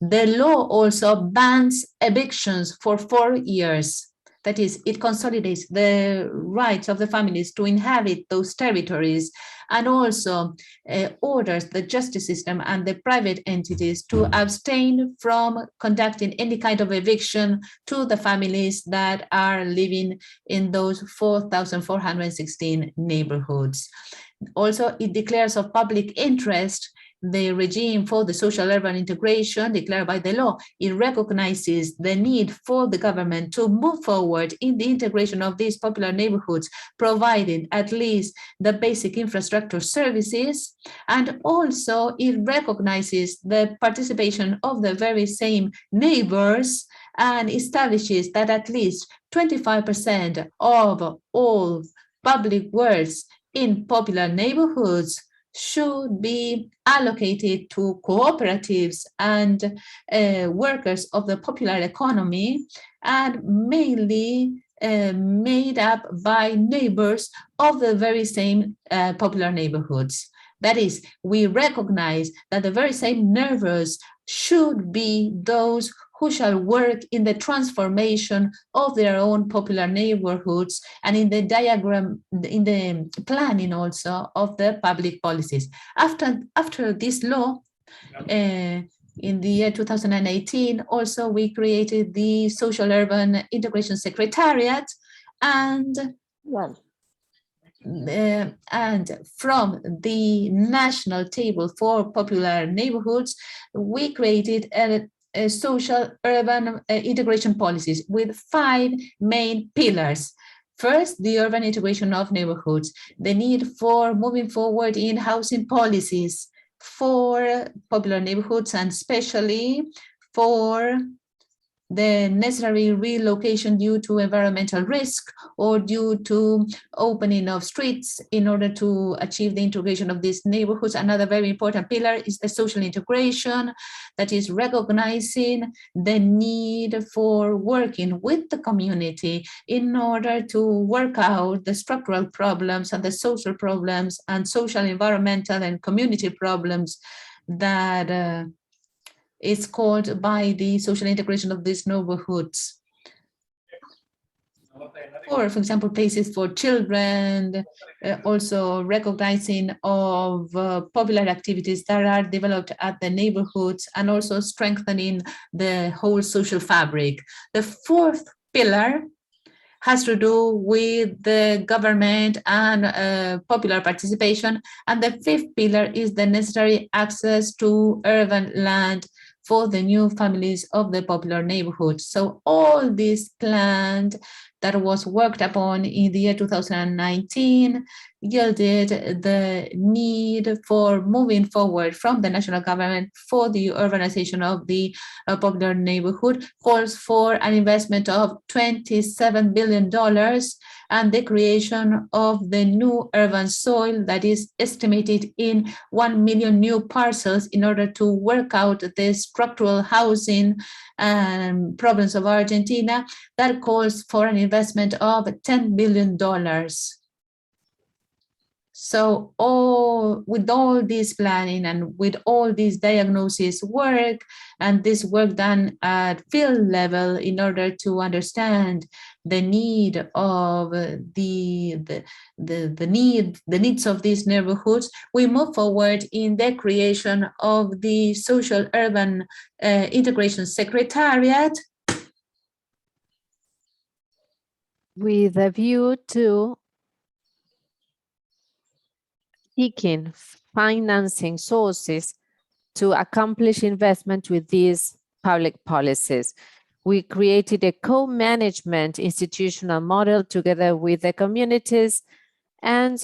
The law also bans evictions for 4 years. That is, it consolidates the rights of the families to inhabit those territories, and also orders the justice system and the private entities to abstain from conducting any kind of eviction to the families that are living in those 4,416 neighborhoods. Also, it declares of public interest the regime for the social urban integration declared by the law. It recognizes the need for the government to move forward in the integration of these popular neighborhoods, providing at least the basic infrastructure services, and also it recognizes the participation of the very same neighbors and establishes that at least 25% of all public works in popular neighborhoods should be allocated to cooperatives and workers of the popular economy, and mainly made up by neighbors of the very same popular neighborhoods. That is, we recognize that the very same neighbors should be those who shall work in the transformation of their own popular neighborhoods and in the diagram, in the planning also of the public policies. After this law, in the year 2018, also we created the Social Urban Integration Secretariat, and from the National Table for Popular Neighborhoods, we created a social urban integration policies with 5 main pillars. First, the urban integration of neighborhoods, the need for moving forward in housing policies for popular neighborhoods, and especially for the necessary relocation due to environmental risk or due to opening of streets in order to achieve the integration of these neighborhoods. Another very important pillar is the social integration, that is recognizing the need for working with the community in order to work out the structural problems and the social problems and social, environmental, and community problems that is caused by the social integration of these neighborhoods. For example, places for children, also recognizing of popular activities that are developed at the neighborhoods, and also strengthening the whole social fabric. The fourth pillar has to do with the government and popular participation. And the fifth pillar is the necessary access to urban land for the new families of the popular neighborhood. So all this plan that was worked upon in the year 2019 yielded the need for moving forward from the national government for the urbanization of the popular neighborhood, calls for an investment of $27 billion and the creation of the new urban soil that is estimated in 1 million new parcels in order to work out the structural housing problems of Argentina. That calls for an investment of $10 billion. So with all this planning and with all this diagnosis work and this work done at field level in order to understand the need of the needs of these neighborhoods, we move forward in the creation of the Social Urban Integration Secretariat, with a view to seeking financing sources to accomplish investment with these public policies. We created a co-management institutional model together with the communities and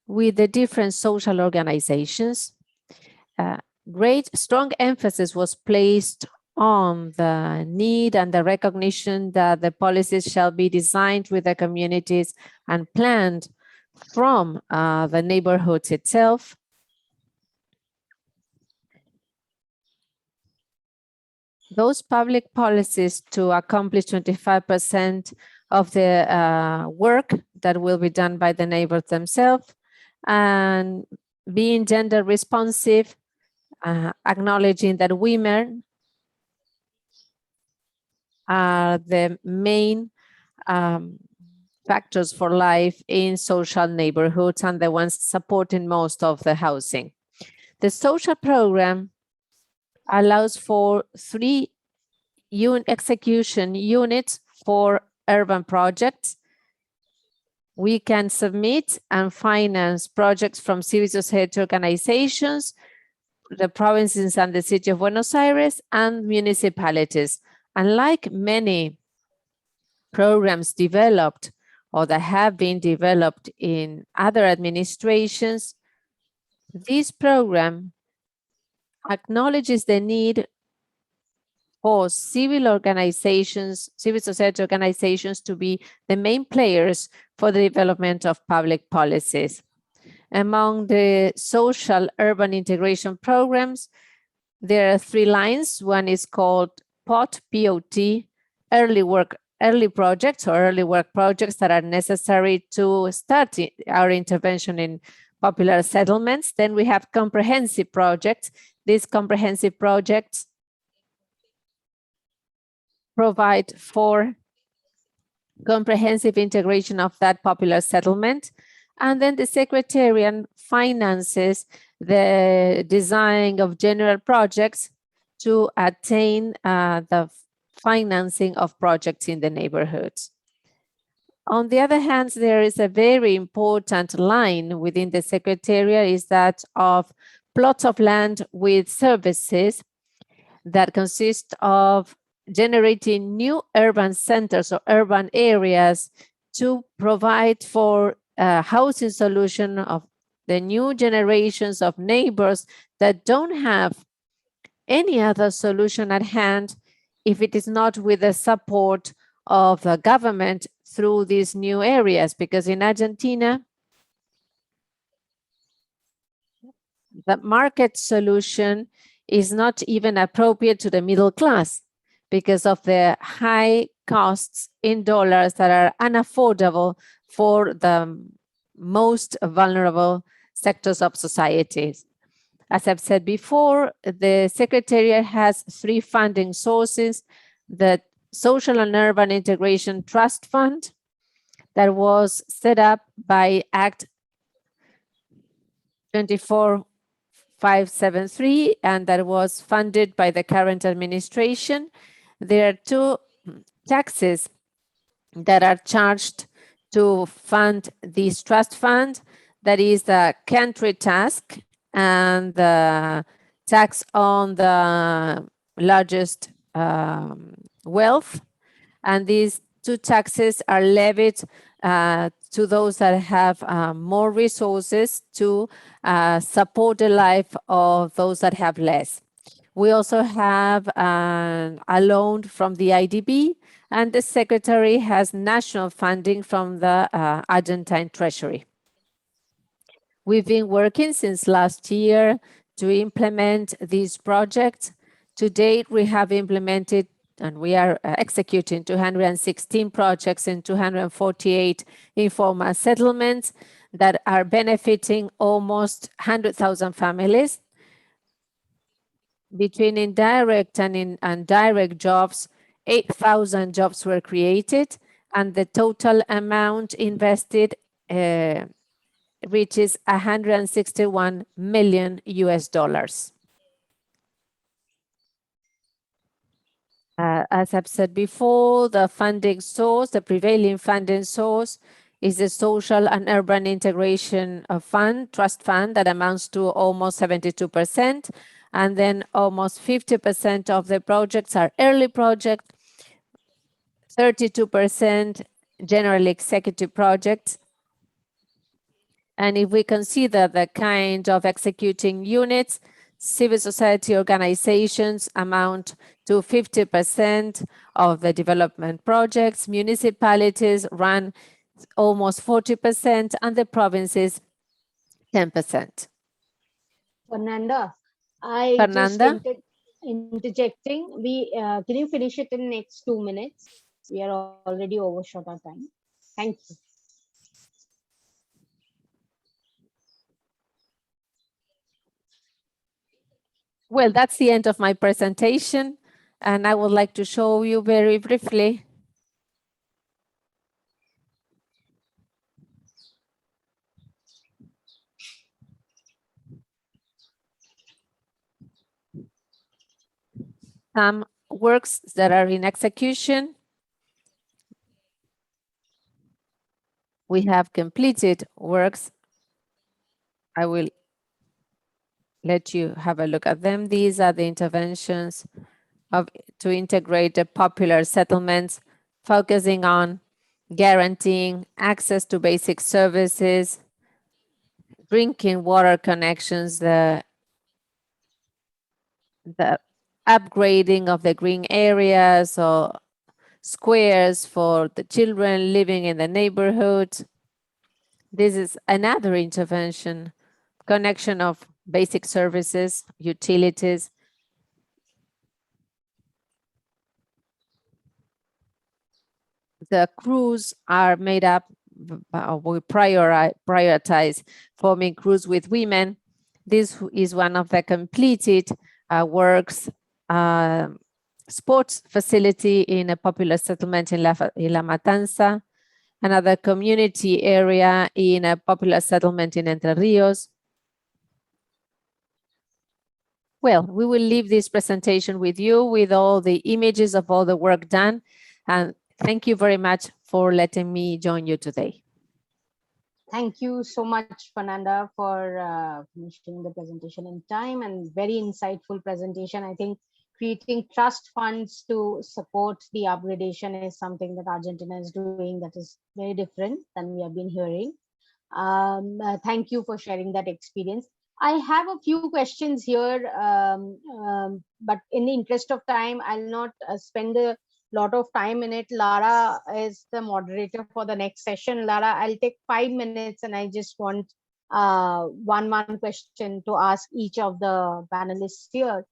with the different social organizations. Strong emphasis was placed on the need and the recognition that the policies shall be designed with the communities and planned from the neighborhoods itself. Those public policies to accomplish 25% of the work that will be done by the neighbors themselves, and being gender responsive, acknowledging that women are the main factors for life in social neighborhoods and the ones supporting most of the housing. The social program allows for 3 execution units for urban projects. We can submit and finance projects from civil society organizations, the provinces and the city of Buenos Aires, and municipalities. Unlike many programs developed or that have been developed in other administrations, this program acknowledges the need for civil organizations, civil society organizations to be the main players for the development of public policies. Among the social urban integration programs, there are 3 lines. One is called POT, P-O-T, early projects or early work projects that are necessary to start our intervention in popular settlements. Then we have comprehensive projects. These comprehensive projects provide for comprehensive integration of that popular settlement. And then the Secretariat finances the design of general projects to attain the financing of projects in the neighborhoods. On the other hand, there is a very important line within the Secretariat, is that of plots of land with services that consist of generating new urban centers or urban areas to provide for a housing solution of the new generations of neighbors that don't have any other solution at hand if it is not with the support of the government through these new areas, because in Argentina, the market solution is not even appropriate to the middle class because of the high costs in dollars that are unaffordable for the most vulnerable sectors of societies. As I've said before, the Secretariat has 3 funding sources: the Social and Urban Integration Trust Fund that was set up by Act 24573 and that was funded by the current administration. There are 2 taxes that are charged to fund this trust fund. That is the country tax and the tax on the largest wealth. And these 2 taxes are levied to those that have more resources to support the life of those that have less. We also have a loan from the IDB, and the Secretary has national funding from the Argentine Treasury. We've been working since last year to implement these projects. To date, we have implemented and we are executing 216 projects in 248 informal settlements that are benefiting almost 100,000 families. Between indirect and direct jobs, 8,000 jobs were created, and the total amount invested reaches $161 million. As I've said before, the funding source, the prevailing funding source, is the Social and Urban Integration Fund, Trust Fund, that amounts to almost 72%. And then almost 50% of the projects are early projects, 32% general executive projects. And if we consider the kind of executing units, civil society organizations amount to 50% of the development projects, municipalities run almost 40%, and the provinces 10%. Fernanda, Fernanda? just interjecting. Can you finish it in next 2 minutes? We are already overshot our time. Thank you. Well, that's the end of my presentation, and I would like to show you very briefly some works that are in execution. We have completed works. I will let you have a look at them. These are the interventions to integrate the popular settlements, focusing on guaranteeing access to basic services, drinking water connections, the upgrading of the green areas or squares for the children living in the neighborhood. This is another intervention, connection of basic services, utilities. The crews are made up, we prioritize forming crews with women. This is one of the completed works, sports facility in a popular settlement in La Matanza, another community area in a popular settlement in Entre Rios. Well, we will leave this presentation with you with all the images of all the work done. And thank you very much for letting me join you today. Thank you so much, Fernanda, for finishing the presentation in time, and very insightful presentation. I think creating trust funds to support the upgradation is something that Argentina is doing that is very different than we have been hearing. Thank you for sharing that experience. I have a few questions here, but in the interest of time, I'll not spend a lot of time in it. Lara is the moderator for the next session. Lara, I'll take 5 minutes, and I just want one question to ask each of the panelists here.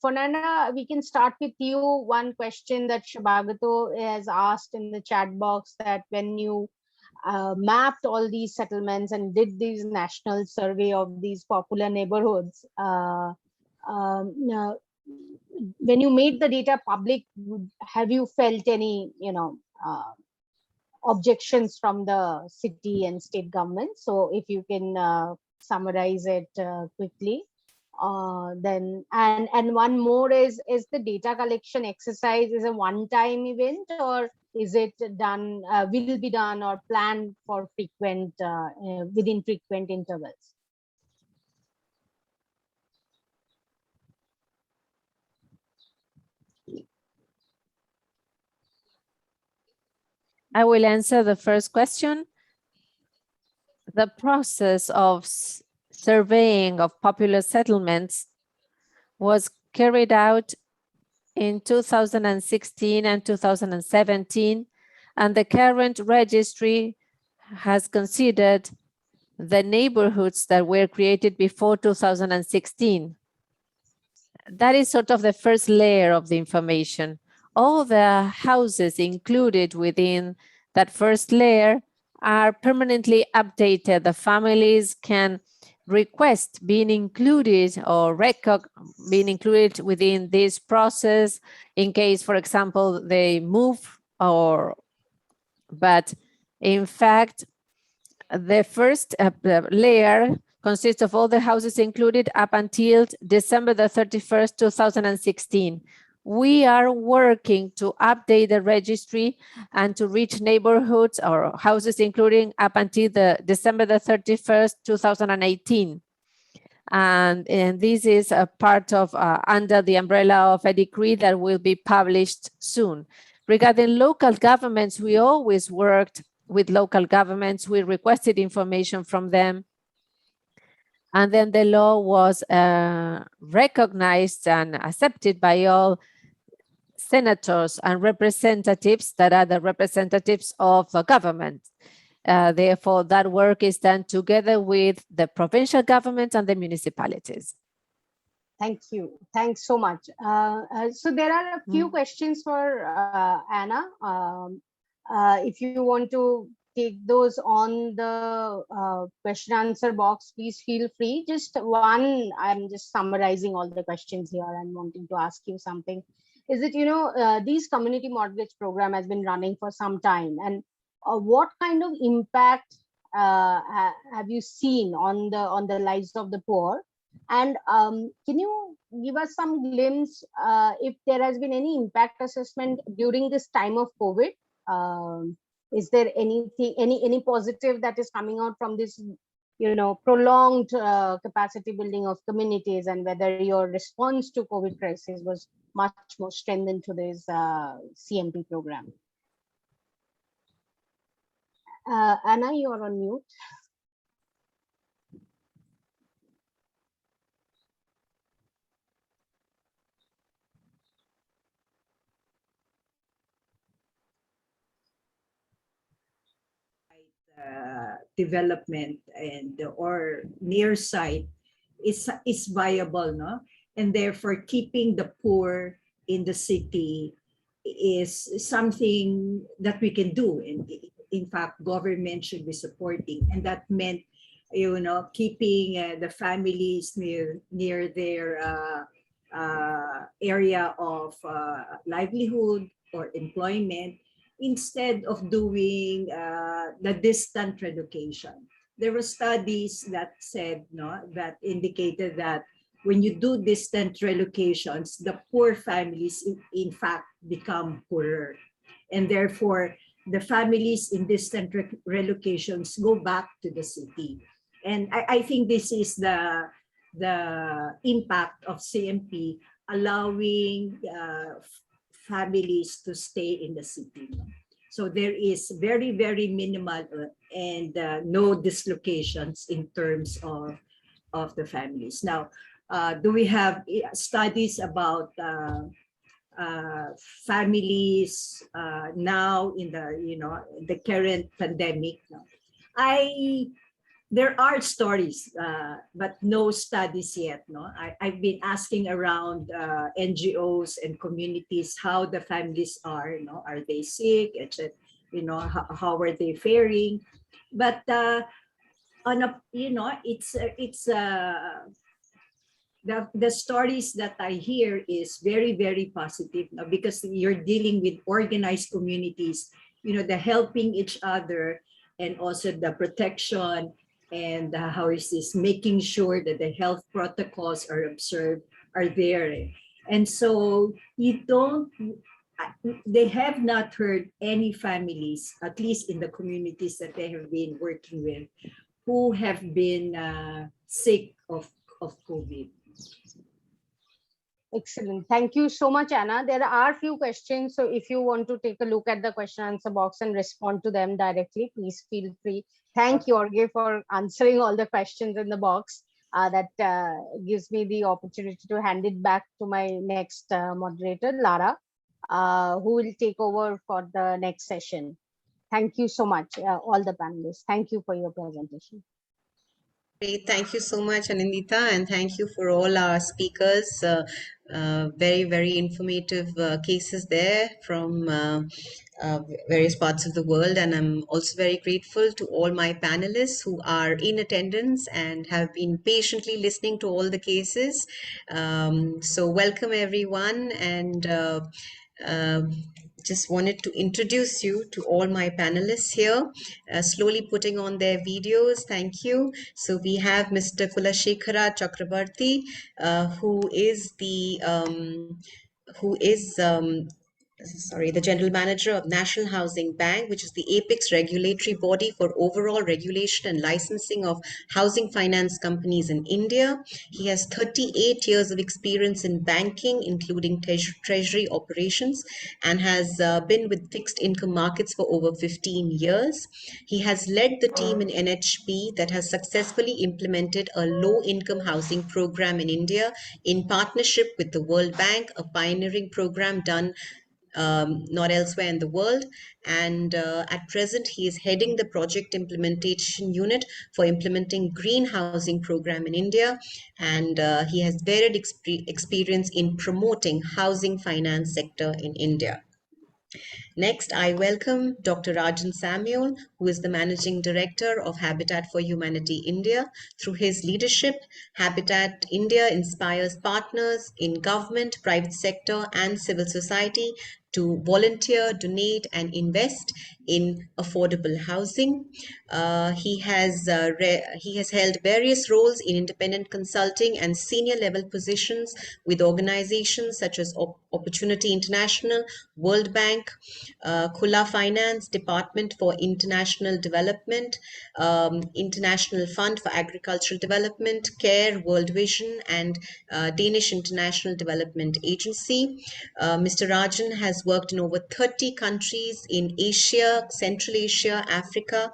Fernanda, we can start with you. One question that Shabagato has asked in the chat box, that when you mapped all these settlements and did these national survey of these popular neighborhoods, now, when you made the data public, have you felt any, objections from the city and state government? So if you can summarize it quickly. Then and one more is the data collection exercise is a one-time event, or is it done, will be done or planned for frequent, within frequent intervals? I will answer the first question. The process of surveying of popular settlements was carried out in 2016 and 2017, and the current registry has considered the neighborhoods that were created before 2016. That is sort of the first layer of the information. All the houses included within that first layer are permanently updated. The families can request being included or being included within this process in case, for example, they move but in fact, the first layer consists of all the houses included up until December the 31st, 2016. We are working to update the registry and to reach neighborhoods or houses including up until the December the 31st, 2018. And this is a part of under the umbrella of a decree that will be published soon. Regarding local governments, we always worked with local governments. We requested information from them. And then the law was recognized and accepted by all senators and representatives that are the representatives of the government. Therefore, that work is done together with the provincial government and the municipalities. Thank you. Thanks so much. So there are a few questions for Anna. If you want to take those on the question answer box, please feel free. Just one, I'm just summarizing all the questions here and wanting to ask you something. Is it, these community mortgage program has been running for some time, and what kind of impact have you seen on the lives of the poor? And can you give us some glimpse if there has been any impact assessment during this time of COVID? Is there anything, any positive that is coming out from this, prolonged capacity building of communities, and whether your response to COVID crisis was much more strengthened to this CMP program? Anna, you are on mute. Development and or near site is viable, no? And therefore keeping the poor in the city is something that we can do. And in fact, government should be supporting, and that meant, keeping the families near their area of livelihood or employment, instead of doing the distant relocation. There were studies that said, that indicated that when you do distant relocations, the poor families in fact become poorer. And therefore, the families in distant relocations go back to the city. And I think this is the impact of CMP, allowing families to stay in the city. So there is very, very minimal and no dislocations in terms of the families. Now, do we have studies about families now in the current pandemic? No. There are stories, but no studies yet. No, I've been asking around NGOs and communities how the families are. Are they sick? Etc. How are they faring? But on a, it's the stories that I hear is very, very positive now, because you're dealing with organized communities. The helping each other, and also the protection, and how is this, making sure that the health protocols are observed, are there. And so they have not heard any families, at least in the communities that they have been working with, who have been sick of COVID. Excellent. Thank you so much, Anna. There are a few questions. So if you want to take a look at the question answer box and respond to them directly, please feel free. Thank you, Jorge, for answering all the questions in the box. That gives me the opportunity to hand it back to my next moderator, Lara, who will take over for the next session. Thank you so much, all the panelists. Thank you for your presentation. Great. Thank you so much, Anandita, and thank you for all our speakers. Very, very informative cases there from various parts of the world. And I'm also very grateful to all my panelists who are in attendance and have been patiently listening to all the cases. So welcome, everyone. And just wanted to introduce you to all my panelists here, slowly putting on their videos. Thank you. So we have Mr. Kulashekara Chakrabarti, who is the General Manager of National Housing Bank, which is the apex regulatory body for overall regulation and licensing of housing finance companies in India. He has 38 years of experience in banking, including treasury operations, and has been with fixed income markets for over 15 years. He has led the team in NHB that has successfully implemented a low-income housing program in India in partnership with the World Bank, a pioneering program done not elsewhere in the world. And at present, he is heading the project implementation unit for implementing green housing program in India. And he has varied experience in promoting housing finance sector in India. Next, I welcome Dr. Arjan Samuel, who is the Managing Director of Habitat for Humanity India. Through his leadership, Habitat India inspires partners in government, private sector, and civil society to volunteer, donate, and invest in affordable housing. He has held various roles in independent consulting and senior level positions with organizations such as Opportunity International, World Bank, Khula Finance, Department for International Development, International Fund for Agricultural Development, CARE, World Vision, and Danish International Development Agency. Mr. Rajan has worked in over 30 countries in Asia, Central Asia, Africa,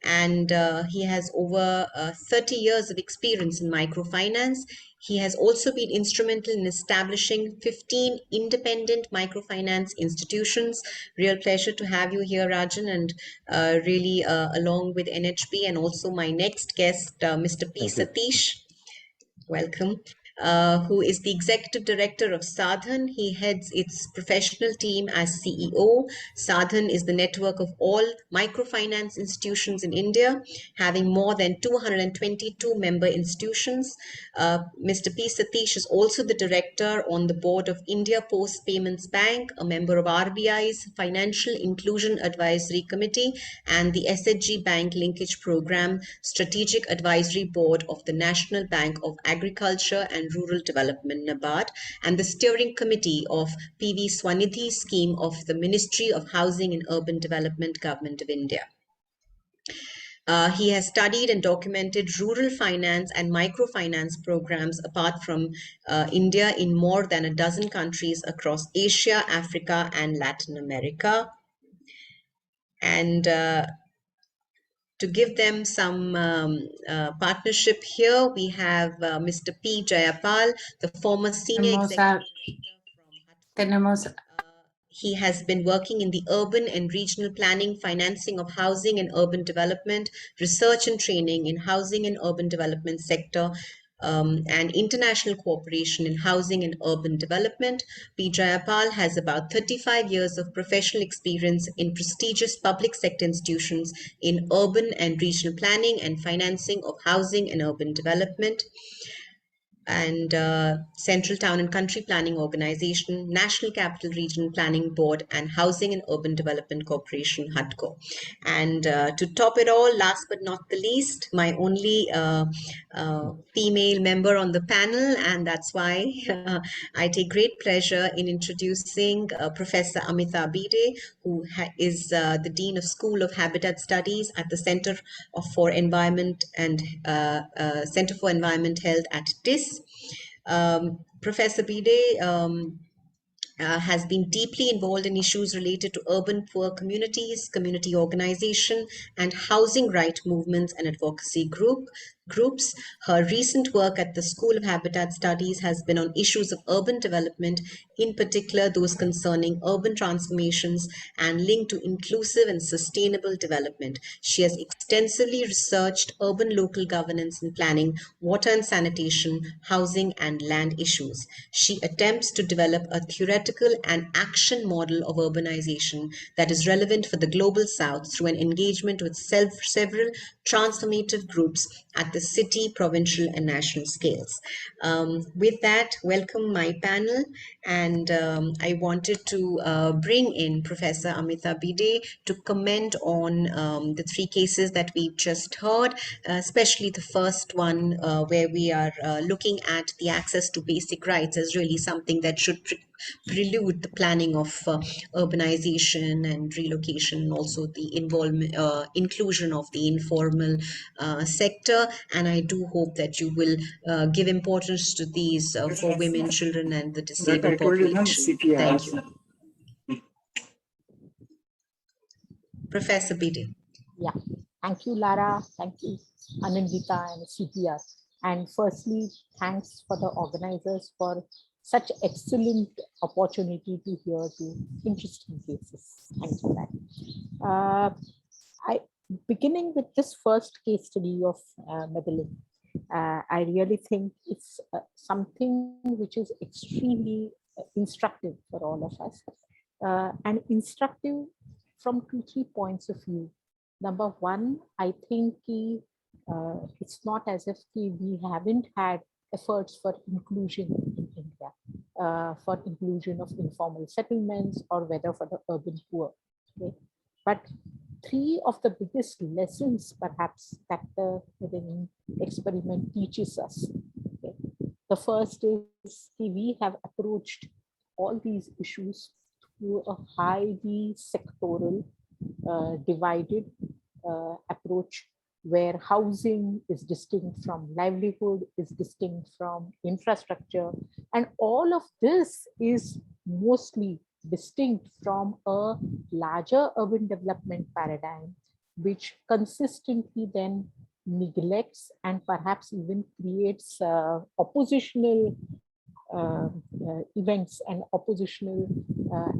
and he has over 30 years of experience in microfinance. He has also been instrumental in establishing 15 independent microfinance institutions. Real pleasure to have you here, Rajan, and really along with NHB, and also my next guest, Mr. P. Satish. Welcome. Who is the Executive Director of Sadhan. He heads its professional team as CEO. Sadhan is the network of all microfinance institutions in India, having more than 222 member institutions. Mr. P. Satish is also the Director on the board of India Post Payments Bank, a member of RBI's Financial Inclusion Advisory Committee, and the SHG Bank Linkage Program Strategic Advisory Board of the National Bank of Agriculture and Rural Development, NABARD, and the steering committee of PV Swanidhi scheme of the Ministry of Housing and Urban Development, Government of India. He has studied and documented rural finance and microfinance programs apart from India in more than a dozen countries across Asia, Africa, and Latin America. And to give them some partnership here, we have Mr. P. Jayapal, the former senior executive director from he has been working in the urban and regional planning, financing of housing and urban development, research and training in housing and urban development sector, and international cooperation in housing and urban development. P. Jayapal has about 35 years of professional experience in prestigious public sector institutions in urban and regional planning and financing of housing and urban development, and Central Town and Country Planning Organization, National Capital Region Planning Board, and Housing and Urban Development Corporation, HUDCO. And to top it all, last but not the least, my only female member on the panel, and that's why I take great pleasure in introducing Professor Amita Bide, who is the Dean of School of Habitat Studies at the Center for Environment and Center for Environment Health at TIS. Professor Bide has been deeply involved in issues related to urban poor communities, community organization, and housing right movements and advocacy groups. Her recent work at the School of Habitat Studies has been on issues of urban development, in particular those concerning urban transformations and linked to inclusive and sustainable development. She has extensively researched urban local governance and planning, water and sanitation, housing, and land issues. She attempts to develop a theoretical and action model of urbanization that is relevant for the global South through an engagement with several transformative groups at the city, provincial, and national scales. With that, welcome my panel, and I wanted to bring in Professor Amita Bide to comment on the three cases that we've just heard, especially the first one where we are looking at the access to basic rights as really something that should prelude the planning of urbanization and relocation, and also the involvement, inclusion of the informal sector. And I do hope that you will give importance to these for women, children, and the disabled population. Thank you. Professor Bide. Yeah, thank you, Lara. Thank you, Anandita and CPR. And firstly, thanks for the organizers for such excellent opportunity to hear the interesting cases. Thanks for that. Beginning with this first case study of Mrville, I really think it's something which is extremely instructive for all of us, and instructive from 2-3 points of view. Number one, I think it's not as if we haven't had efforts for inclusion in India, for inclusion of informal settlements or whether for the urban poor. Okay? But three of the biggest lessons perhaps that the experiment teaches us. Okay? The first is we have approached all these issues through a highly sectoral, divided approach, where housing is distinct from livelihood, is distinct from infrastructure, and all of this is mostly distinct from a larger urban development paradigm, which consistently then neglects and perhaps even creates oppositional events and oppositional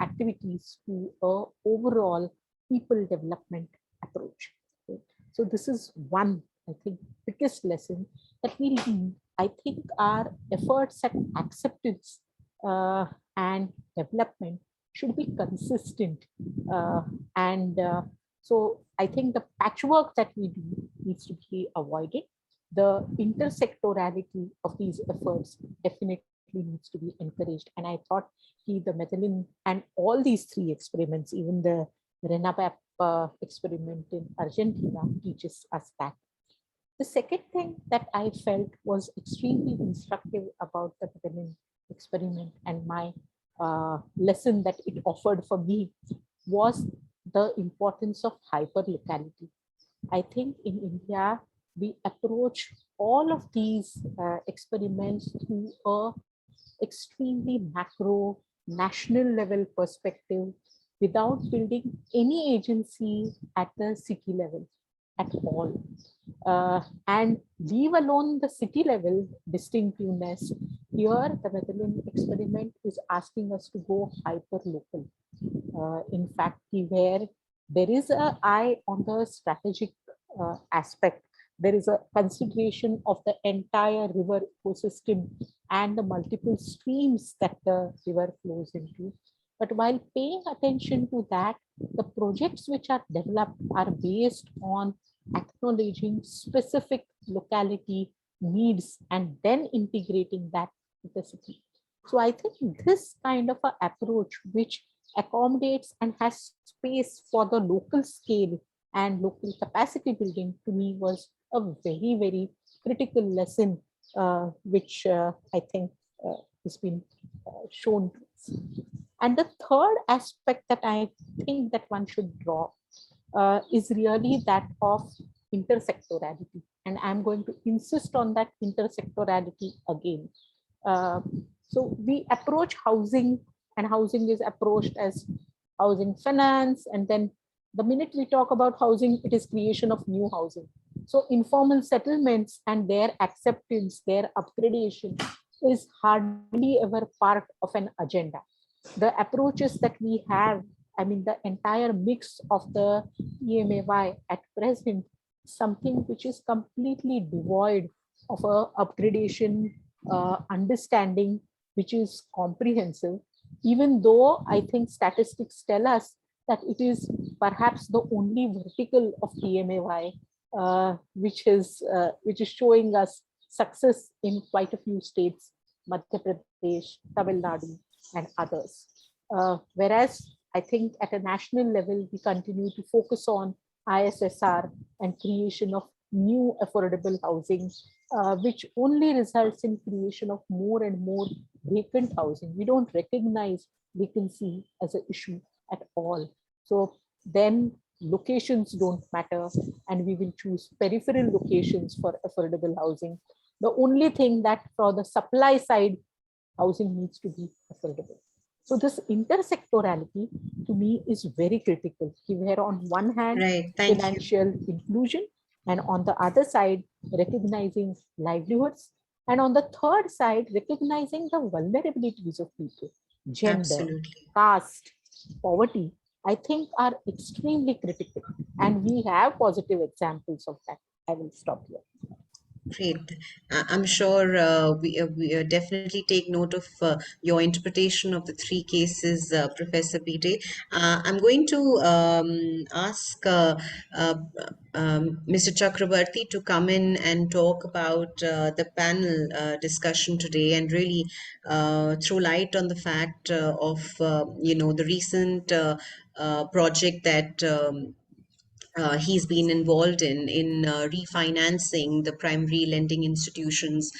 activities to a overall people development approach. Okay? So this is one, I think, biggest lesson that I think our efforts at acceptance and development should be consistent. So I think the patchwork that we do needs to be avoided. The intersectorality of these efforts definitely needs to be encouraged. And I thought the Mrville and all these three experiments, even the Reimagining experiment in Argentina, teaches us that. The second thing that I felt was extremely instructive about the Mrville experiment and my lesson that it offered for me was the importance of hyperlocality. I think in India, we approach all of these experiments through a extremely macro, national level perspective, without building any agency at the city level at all. And leave alone the city level distinctiveness. Here, the Mrville experiment is asking us to go hyper local. In fact, where there is an eye on the strategic aspect, there is a consideration of the entire river ecosystem and the multiple streams that the river flows into. But while paying attention to that, the projects which are developed are based on acknowledging specific locality needs and then integrating that with the city. So I think this kind of an approach, which accommodates and has space for the local scale and local capacity building, to me was a very, very critical lesson, which I think has been shown to us. And the third aspect that I think that one should draw is really that of intersectorality. And I'm going to insist on that intersectorality again. So we approach housing, and housing is approached as housing finance. And then the minute we talk about housing, it is creation of new housing. So informal settlements and their acceptance, their upgradation is hardly ever part of an agenda. The approaches that we have, I mean, the entire mix of the EMAY at present, something which is completely devoid of a upgradation understanding, which is comprehensive, even though I think statistics tell us that it is perhaps the only vertical of EMAY, which is showing us success in quite a few states, Madhya Pradesh, Tamil Nadu, and others. Whereas I think at a national level, we continue to focus on ISSR and creation of new affordable housing, which only results in creation of more and more vacant housing. We don't recognize vacancy as an issue at all. So then locations don't matter, and we will choose peripheral locations for affordable housing. The only thing that for the supply side, housing needs to be affordable. So this intersectorality to me is very critical. Where on one hand, financial inclusion, and on the other side, recognizing livelihoods, and on the third side, recognizing the vulnerabilities of people, gender, caste, poverty, I think are extremely critical. And we have positive examples of that. I will stop here. Great. I'm sure we definitely take note of your interpretation of the three cases, Professor Bide. I'm going to ask Mr. Chakrabarti to come in and talk about the panel discussion today, and really throw light on the fact of the recent project that he's been involved in refinancing the primary lending institutions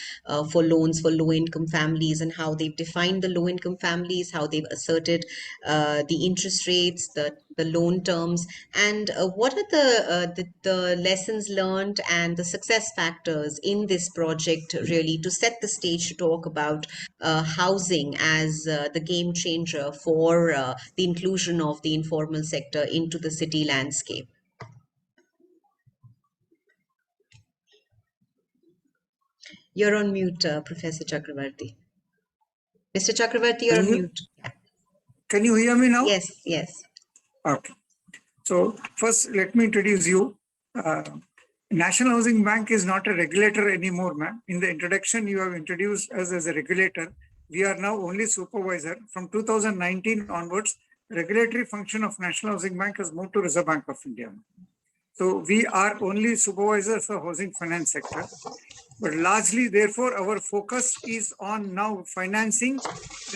for loans for low-income families, and how they've defined the low-income families, how they've asserted the interest rates, the loan terms, and what are the lessons learned and the success factors in this project, really to set the stage to talk about housing as the game changer for the inclusion of the informal sector into the city landscape. You're on mute, Professor Chakrabarti. Mr. Chakrabarti, you're on mute. Can you hear me now? Yes, yes. Okay. So first, let me introduce you. National Housing Bank is not a regulator anymore, ma'am. In the introduction, you have introduced us as a regulator. We are now only supervisor. From 2019 onwards, regulatory function of National Housing Bank has moved to Reserve Bank of India. So we are only supervisors for housing finance sector. But largely, therefore, our focus is on now financing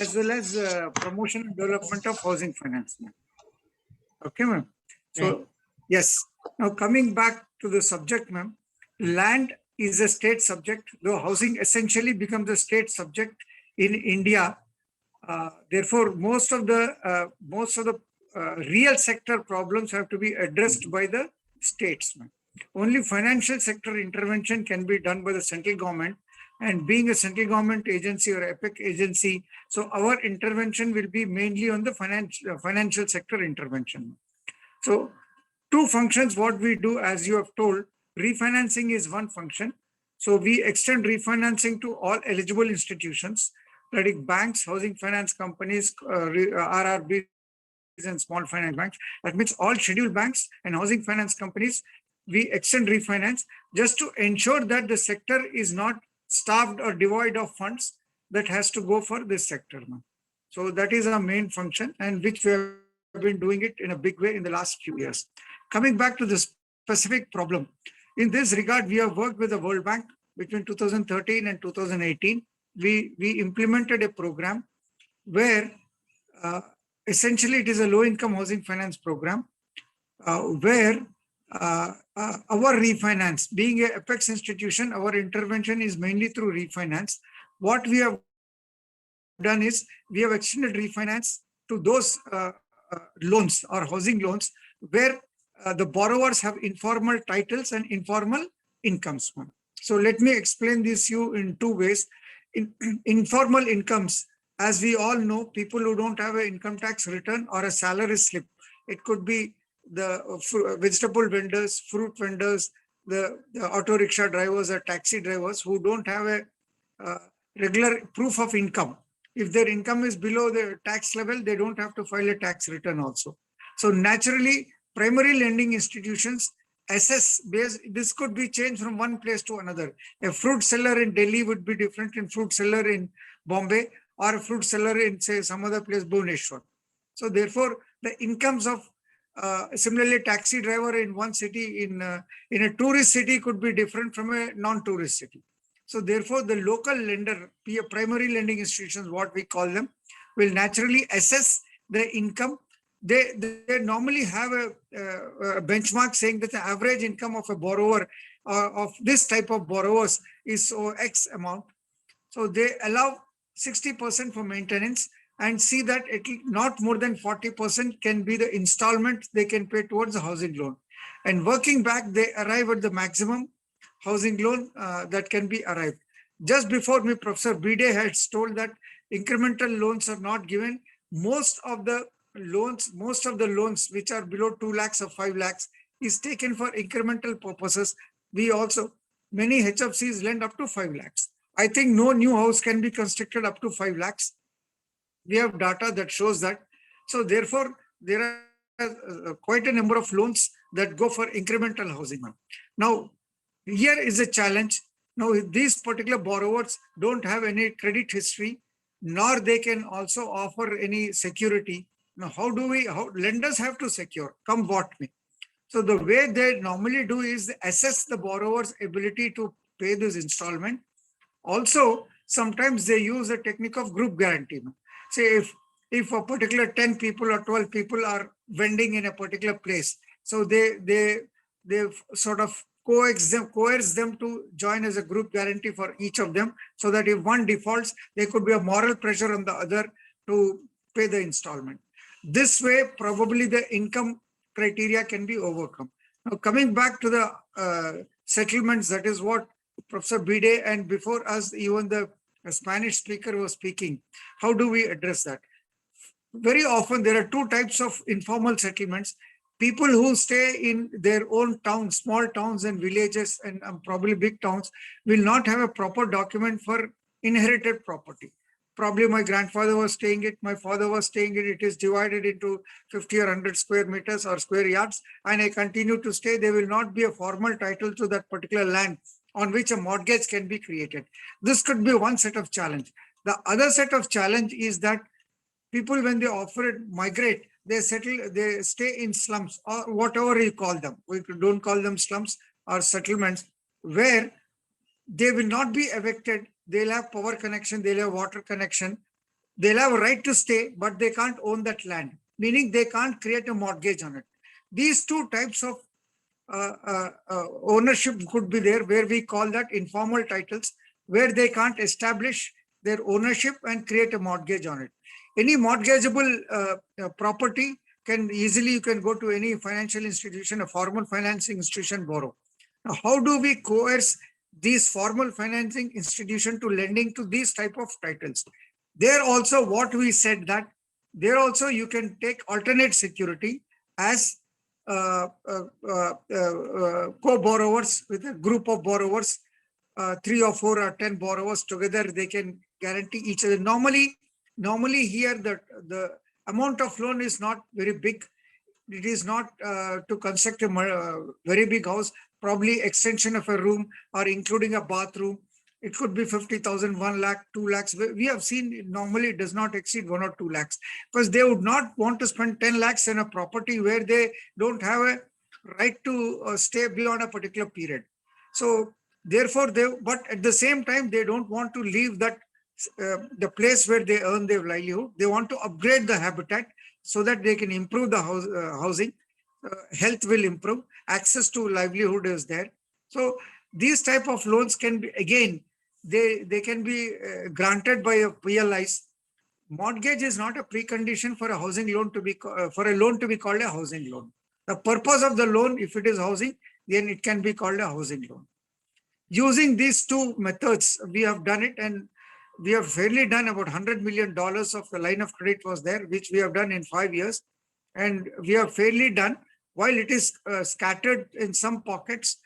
as well as promotion and development of housing finance. Okay, ma'am. So, yes. Now, coming back to the subject, ma'am, land is a state subject, though housing essentially becomes a state subject in India. Therefore, most of the real sector problems have to be addressed by the states, ma'am. Only financial sector intervention can be done by the central government And being a central government agency or EPIC agency, so our intervention will be mainly on the financial sector intervention. So two functions, what we do, as you have told, refinancing is one function. So we extend refinancing to all eligible institutions, like banks, housing finance companies, RRBs and small finance banks. That means all scheduled banks and housing finance companies, we extend refinance just to ensure that the sector is not starved or devoid of funds that has to go for this sector. So that is our main function, and which we have been doing it in a big way in the last few years. Coming back to the specific problem, in this regard, we have worked with the World Bank between 2013 and 2018. We implemented a program where essentially it is a low-income housing finance program where our refinance, being a Apex institution, our intervention is mainly through refinance. What we have done is we have extended refinance to those loans or housing loans where the borrowers have informal titles and informal incomes. So let me explain this to you in two ways. Informal incomes, as we all know, people who don't have an income tax return or a salary slip. It could be the vegetable vendors, fruit vendors, the auto rickshaw drivers or taxi drivers who don't have a regular proof of income. If their income is below the tax level, they don't have to file a tax return also. So naturally, primary lending institutions assess based, this could be changed from one place to another. A fruit seller in Delhi would be different in fruit seller in Bombay, or a fruit seller in, say, some other place, Bhubaneswar. So therefore, the incomes of similarly, taxi driver in one city, in a tourist city, could be different from a non-tourist city. So therefore, the local lender, primary lending institutions, what we call them, will naturally assess the income. They normally have a benchmark saying that the average income of a borrower of this type of borrowers is so X amount. So they allow 60% for maintenance and see that not more than 40% can be the installment they can pay towards the housing loan. And working back, they arrive at the maximum housing loan that can be arrived. Just before me, Professor Bide had told that incremental loans are not given. Most of the loans which are below 2 lakhs or 5 lakhs is taken for incremental purposes. We also, many HFCs lend up to 5 lakhs. I think no new house can be constructed up to 5 lakhs. We have data that shows that. So therefore, there are quite a number of loans that go for incremental housing. Now, here is a challenge. Now, these particular borrowers don't have any credit history, nor they can also offer any security. Now, how lenders have to secure, come what may. So the way they normally do is assess the borrower's ability to pay this installment. Also, sometimes they use a technique of group guarantee. Say if a particular 10 people or 12 people are vending in a particular place, so they sort of coerce them to join as a group guarantee for each of them, so that if one defaults, there could be a moral pressure on the other to pay the installment. This way, probably the income criteria can be overcome. Now, coming back to the settlements, that is what Professor Bide and before us, even the Spanish speaker was speaking. How do we address that? Very often, there are two types of informal settlements. People who stay in their own towns, small towns and villages, and probably big towns, will not have a proper document for inherited property. Probably my grandfather was staying it, my father was staying it, it is divided into 50 or 100 square meters or square yards, and I continue to stay. There will not be a formal title to that particular land on which a mortgage can be created. This could be one set of challenge. The other set of challenge is that people, when they offer it, migrate, they stay in slums or whatever you call them. We don't call them slums or settlements, where they will not be evicted. They'll have power connection, they'll have water connection, they'll have a right to stay, but they can't own that land, meaning they can't create a mortgage on it. These two types of ownership could be there, where we call that informal titles, where they can't establish their ownership and create a mortgage on it. Any mortgageable property can easily, you can go to any financial institution, a formal financing institution, borrow. Now, how do we coerce these formal financing institution to lending to these type of titles. There also what we said that there also you can take alternate security as co-borrowers with a group of borrowers, 3 or 4 or 10 borrowers together, they can guarantee each other. Normally here the amount of loan is not very big. It is not to construct a very big house, probably extension of a room or including a bathroom. It could be 50,000, 1 lakh, 2 lakhs. We have seen normally it does not exceed 1 or 2 lakhs because they would not want to spend 10 lakhs in a property where they don't have a right to stay beyond a particular period. So therefore, but at the same time, they don't want to leave that the place where they earn their livelihood. They want to upgrade the habitat so that they can improve the housing. Health will improve. Access to livelihood is there. So these type of loans can be, again, they can be granted by a PLIs. Mortgage is not a precondition for a housing loan to be for a loan to be called a housing loan. The purpose of the loan, if it is housing, then it can be called a housing loan. Using these two methods, we have done it, and we have fairly done about $100 million of the line of credit was there, which we have done in 5 years. And we have fairly done, while it is scattered in some pockets,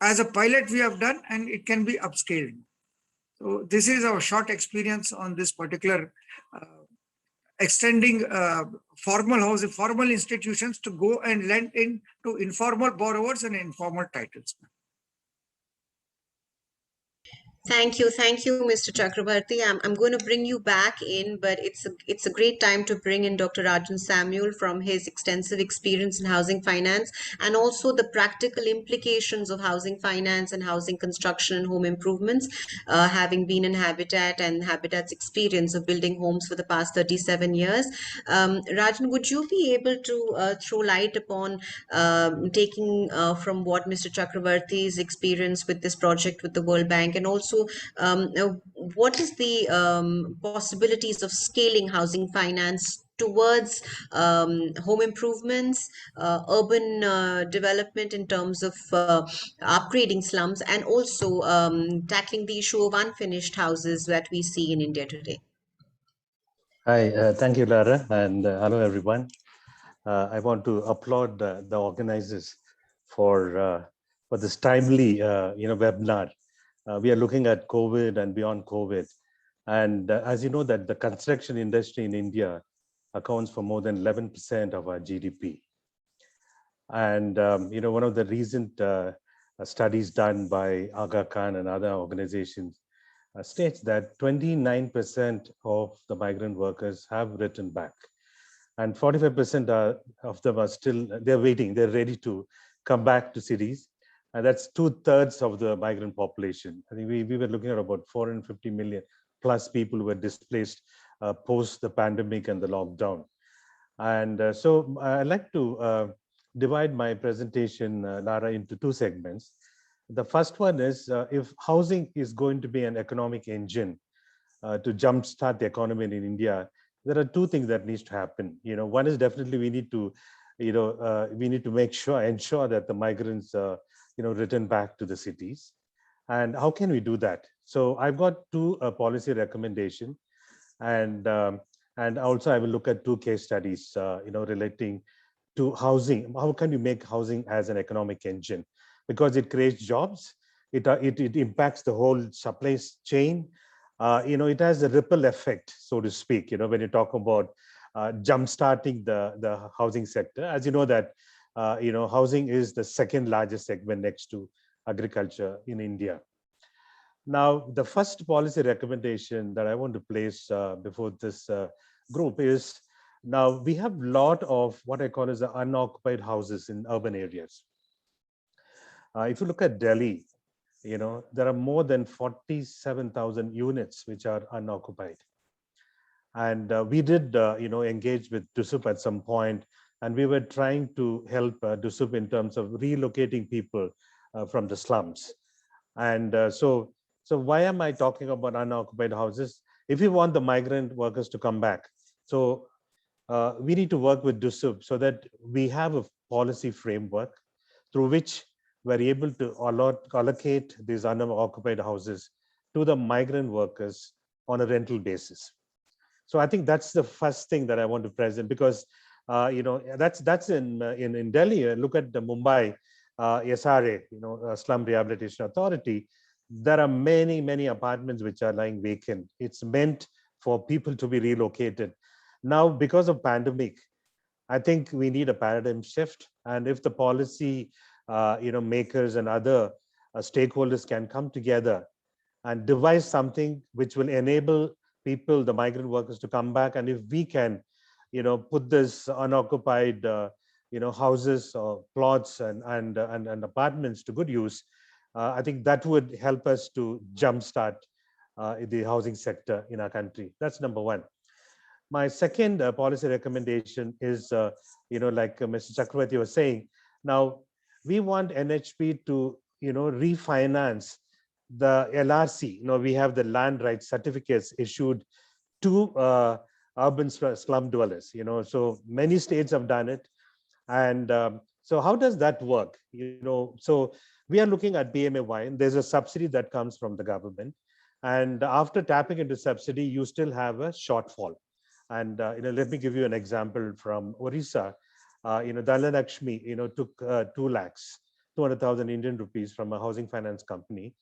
as a pilot we have done, and it can be upscaled. So this is our short experience on this particular extending formal institutions to go and lend in to informal borrowers and informal titles. Thank you, Mr. Chakrabarty. I'm going to bring you back in, but it's a great time to bring in Dr. Arjan Samuel from his extensive experience in housing finance and also the practical implications of housing finance and housing construction and home improvements, having been in Habitat and Habitat's experience of building homes for the past 37 years. Rajan, would you be able to throw light upon taking from what Mr. Chakrabarty's experience with this project with the World Bank, and also what is the possibilities of scaling housing finance towards home improvements, urban development in terms of upgrading slums, and also tackling the issue of unfinished houses that we see in India today? Hi, thank you, Lara, and hello, everyone. I want to applaud the organizers for this timely, webinar. We are looking at COVID and beyond COVID. And as you know, that the construction industry in India accounts for more than 11% of our GDP. And, one of the recent studies done by Aga Khan and other organizations states that 29% of the migrant workers have returned back. And 45% of them are still, they're waiting, they're ready to come back to cities. And that's 2/3 of the migrant population. I think we were looking at about 450 million plus people who were displaced post the pandemic and the lockdown. And so I'd like to divide my presentation, Lara, into 2 segments. The first one is if housing is going to be an economic engine to jumpstart the economy in India, there are 2 things that needs to happen. One is definitely we need to, ensure that the migrants return back to the cities. And how can we do that? So I've got 2 policy recommendations, and also I will look at 2 case studies, relating to housing. How can we make housing as an economic engine? Because it creates jobs, it impacts the whole supply chain. It has a ripple effect, so to speak. When you talk about jump-starting the housing sector, as you know that housing is the 2nd largest segment next to agriculture in India. Now, the first policy recommendation that I want to place before this group is, now we have a lot of what I call as the unoccupied houses in urban areas. If you look at Delhi, there are more than 47,000 units which are unoccupied. And we did, engage with DUSUP at some point, and we were trying to help DUSUP in terms of relocating people from the slums. And so why am I talking about unoccupied houses? If we want the migrant workers to come back, so we need to work with DUSUP so that we have a policy framework through which were able to allocate these unoccupied houses to the migrant workers on a rental basis. So I think that's the first thing that I want to present, because that's in Delhi. Look at the Mumbai SRA, Slum Rehabilitation Authority. There are many apartments which are lying vacant. It's meant for people to be relocated. Now, because of pandemic, I think we need a paradigm shift. And if the policy makers and other stakeholders can come together and devise something which will enable people, the migrant workers, to come back, and if we can put this unoccupied houses or plots and apartments to good use, I think that would help us to jumpstart the housing sector in our country. That's number one. My second policy recommendation is, like Mr. Chakravarti was saying, now we want NHB to, refinance the LRC. We have the land rights certificates issued to urban slum dwellers. So many states have done it. And so how does that work? So we are looking at BMAY. There's a subsidy that comes from the government. And after tapping into subsidy, you still have a shortfall. And let me give you an example from Orissa. Dhanalakshmi, took 200,000 Indian rupees from a housing finance company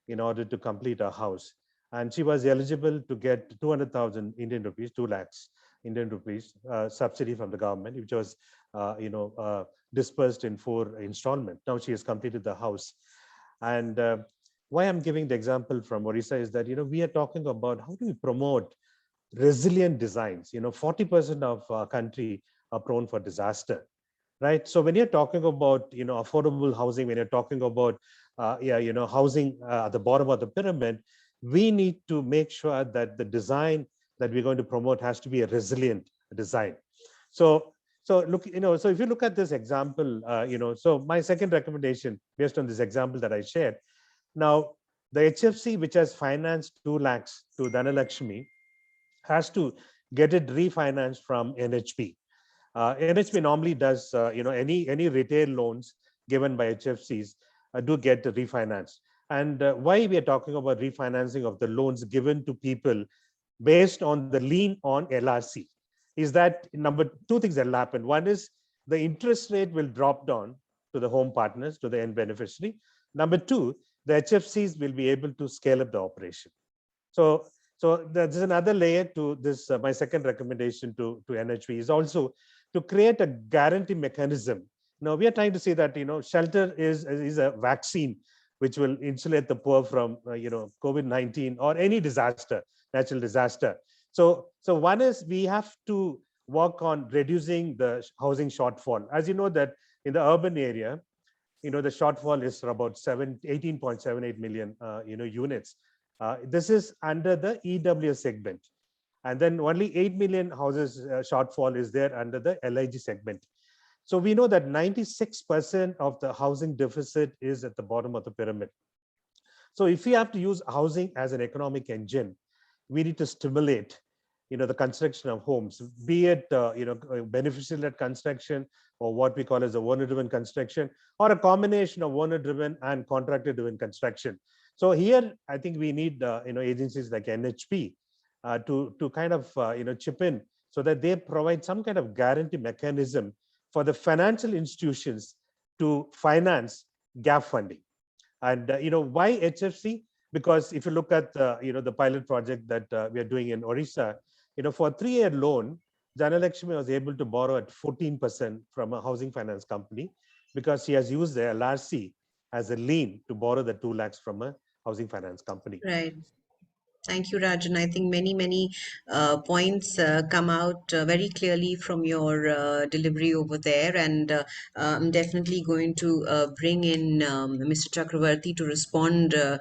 in order to complete a house. And she was eligible to get 200,000 Indian rupees, 2 lakhs Indian rupees subsidy from the government, which was, dispersed in 4 installments. Now she has completed the house. And why I'm giving the example from Orissa is that, we are talking about how do we promote resilient designs. 40% of our country are prone for disaster, right? So when you're talking about, affordable housing, when you're talking about, housing at the bottom of the pyramid, we need to make sure that the design that we're going to promote has to be a resilient design. So look, so if you look at this example, so my second recommendation based on this example that I shared, now the HFC which has financed 2 lakhs to Dhanalakshmi has to get it refinanced from NHB. NHB normally does, any retail loans given by HFCs do get refinanced. And why we are talking about refinancing of the loans given to people based on the lien on LRC is that two things that will happen. One is the interest rate will drop down to the home partners, to the end beneficiary. Number two, the HFCs will be able to scale up the operation. So there's another layer to this. My second recommendation to NHB is also to create a guarantee mechanism. Now we are trying to say that shelter is a vaccine which will insulate the poor from COVID-19 or any disaster, natural disaster. So one is we have to work on reducing the housing shortfall. As you know that in the urban area, the shortfall is about 18.78 million units. This is under the EW segment. And then only 8 million houses shortfall is there under the LIG segment. So we know that 96% of the housing deficit is at the bottom of the pyramid. So if we have to use housing as an economic engine, we need to stimulate the construction of homes, be it beneficiary-led construction or what we call as a owner-driven construction, or a combination of owner-driven and contractor-driven construction. So here, I think we need agencies like NHB to kind of chip in so that they provide some kind of guarantee mechanism for the financial institutions to finance gap funding. And why HFC? Because if you look at the pilot project that we are doing in Orissa, for a 3-year loan, Dhanalakshmi was able to borrow at 14% from a housing finance company because she has used the LRC as a lien to borrow the 2 lakhs from a housing finance company. Right. Thank you, Rajan. I think many points come out very clearly from your delivery over there, and I'm definitely going to bring in Mr. Chakravarti to respond to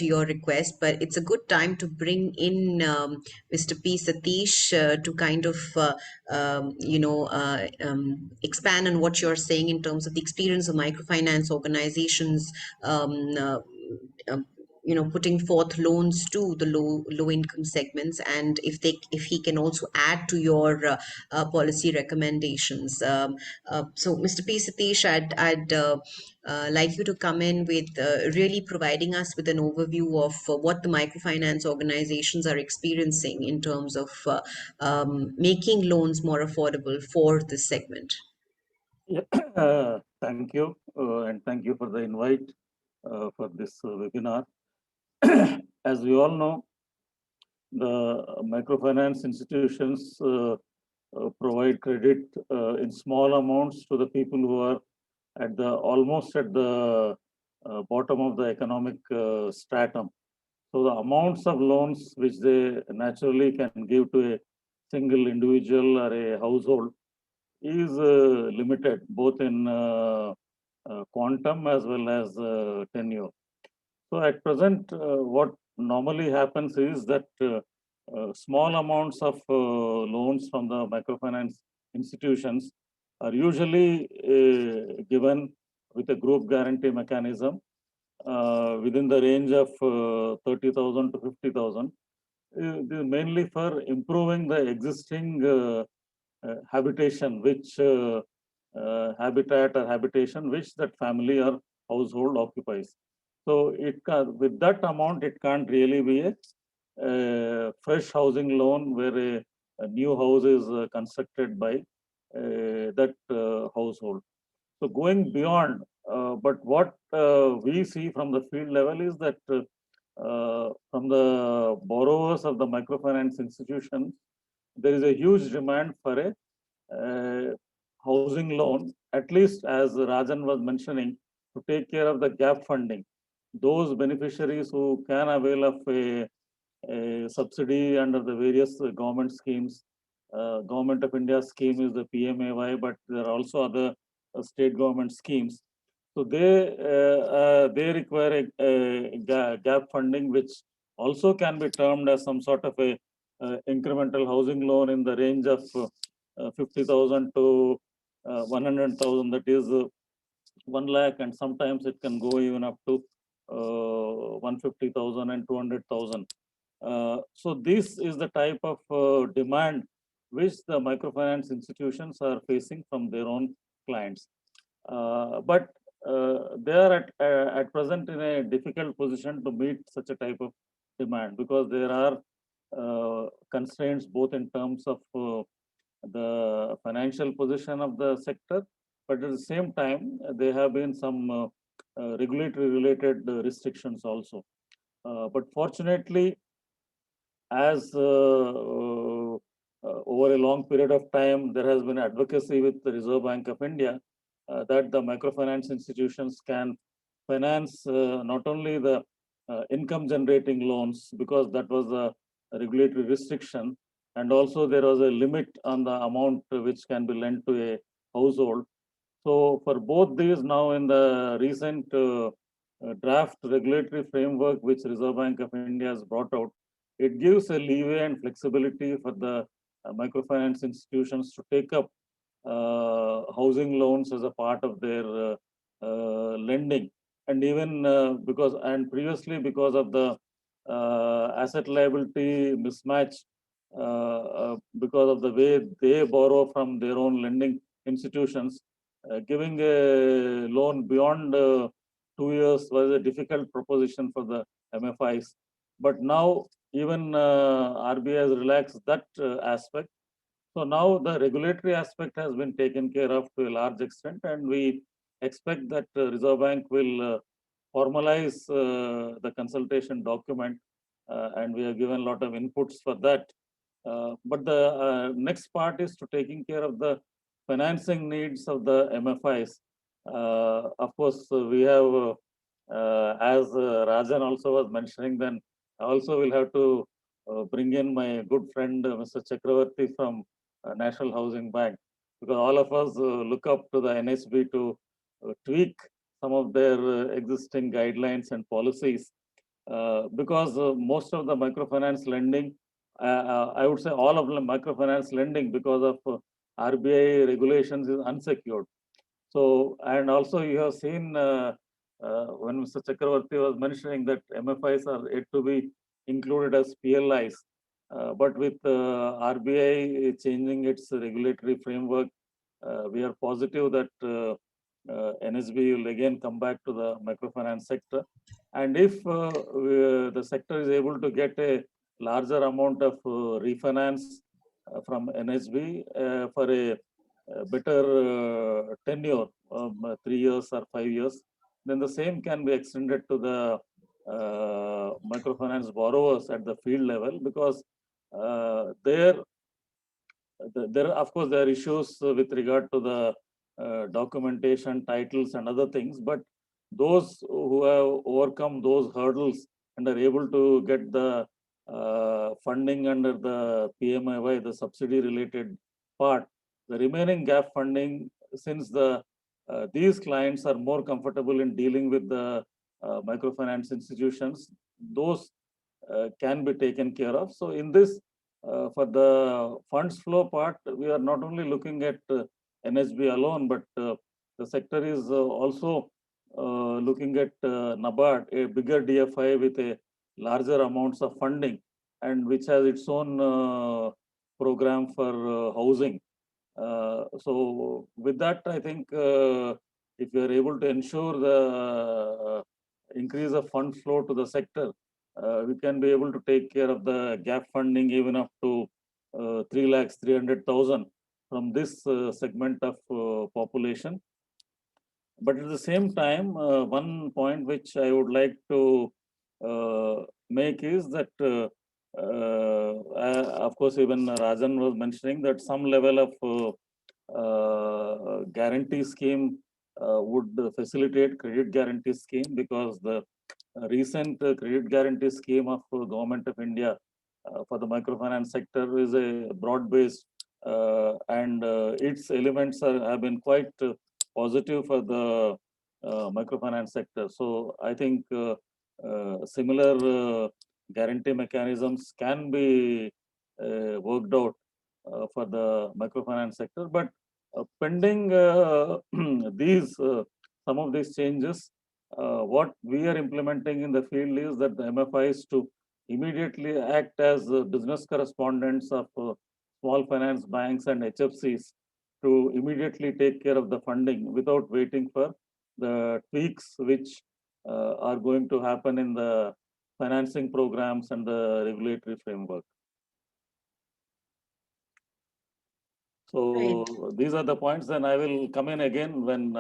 your request. But it's a good time to bring in Mr. P. Satish to kind of expand on what you're saying in terms of the experience of microfinance organizations. putting forth loans to the low income segments, and if he can also add to your policy recommendations. So Mr. P. Satish, I'd like you to come in with really providing us with an overview of what the microfinance organizations are experiencing in terms of making loans more affordable for this segment. Yeah, thank you, and thank you for the invite for this webinar. As we all know, the microfinance institutions provide credit in small amounts to the people who are almost at the bottom of the economic stratum. So the amounts of loans which they naturally can give to a single individual or a household is limited, both in quantum as well as tenure. So at present, what normally happens is that small amounts of loans from the microfinance institutions are usually given with a group guarantee mechanism within the range of 30,000 to 50,000, mainly for improving the existing habitation, habitation which that family or household occupies. So with that amount, it can't really be a fresh housing loan where a new house is constructed by that household. So going beyond, but what we see from the field level is that from the borrowers of the microfinance institutions, there is a huge demand for a housing loan, at least as Rajan was mentioning, to take care of the gap funding. Those beneficiaries who can avail of a subsidy under the various government schemes. Government of India scheme is the PMAY, but there are also other state government schemes. So they require a gap funding, which also can be termed as some sort of a incremental housing loan in the range of 50,000 to 100,000. That is 1 lakh, and sometimes it can go even up to 150,000 and 200,000. So this is the type of demand which the microfinance institutions are facing from their own clients. But they are at present in a difficult position to meet such a type of demand, because there are constraints both in terms of the financial position of the sector, but at the same time, there have been some regulatory related restrictions also. But fortunately, as over a long period of time, there has been advocacy with the Reserve Bank of India that the microfinance institutions can finance not only the income generating loans, because that was a regulatory restriction, and also there was a limit on the amount which can be lent to a household. So for both these, now in the recent draft regulatory framework which Reserve Bank of India has brought out, it gives a leeway and flexibility for the microfinance institutions to take up housing loans as a part of their lending. And even previously, because of the asset liability mismatch, because of the way they borrow from their own lending institutions, giving a loan beyond 2 years was a difficult proposition for the MFIs. But now even RBI has relaxed that aspect. So now the regulatory aspect has been taken care of to a large extent, and we expect that Reserve Bank will formalize the consultation document, and we have given a lot of inputs for that. But the next part is to taking care of the financing needs of the MFIs. Of course, we have, as Rajan also was mentioning, then I also will have to bring in my good friend, Mr. Chakravarti from National Housing Bank, because all of us look up to the NHB to tweak some of their existing guidelines and policies, because most of the microfinance lending, I would say all of the microfinance lending, because of RBI regulations, is unsecured. So, and also you have seen when Mr. Chakravarti was mentioning that MFIs are yet to be included as PLIs, but with RBI changing its regulatory framework, we are positive that NSB will again come back to the microfinance sector. And if the sector is able to get a larger amount of refinance from NSB for a better tenure, 3 years or 5 years, then the same can be extended to the microfinance borrowers at the field level, because there of course there are issues with regard to the documentation, titles and other things, but those who have overcome those hurdles and are able to get the funding under the PMIY, the subsidy related part, the remaining gap funding, since these clients are more comfortable in dealing with the microfinance institutions, those can be taken care of. So in this, for the funds flow part, we are not only looking at NSB alone, but the sector is also looking at NABARD, a bigger DFI with a larger amounts of funding, and which has its own program for housing. So with that, I think if we are able to ensure the increase of fund flow to the sector, we can be able to take care of the gap funding even up to 3,300,000 from this segment of population. But at the same time, one point which I would like to make is that, of course, even Rajan was mentioning that some level of guarantee scheme would facilitate credit guarantee scheme, because the recent credit guarantee scheme of Government of India for the microfinance sector is a broad-based and its elements have been quite positive for the microfinance sector. So I think similar guarantee mechanisms can be worked out for the microfinance sector. But pending these some of these changes, what we are implementing in the field is that the MFIs to immediately act as business correspondents of small finance banks and HFCs to immediately take care of the funding without waiting for the tweaks which are going to happen in the financing programs and the regulatory framework. So these are the points. Then I will come in again when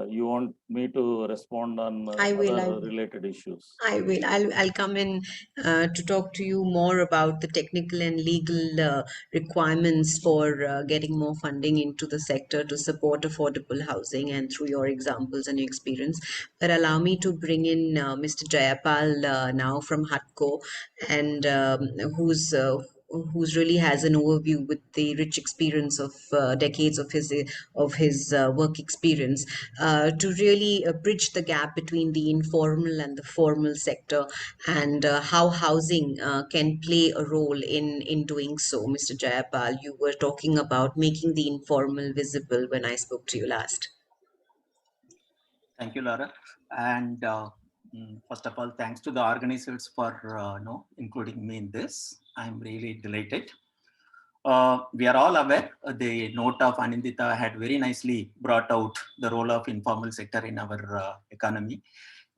you want me to respond on other related issues. I will. I'll come in to talk to you more about the technical and legal requirements for getting more funding into the sector to support affordable housing, and through your examples and your experience. But allow me to bring in Mr. Jayapal now from HUTCO, and who's really has an overview with the rich experience of decades of his work experience to really bridge the gap between the informal and the formal sector, and how housing can play a role in doing so. Mr. Jayapal, you were talking about making the informal visible when I spoke to you last. Thank you, Laura. And first of all, thanks to the organizers for including me in this. I'm really delighted. We are all aware, the note of Anandita had very nicely brought out the role of informal sector in our economy.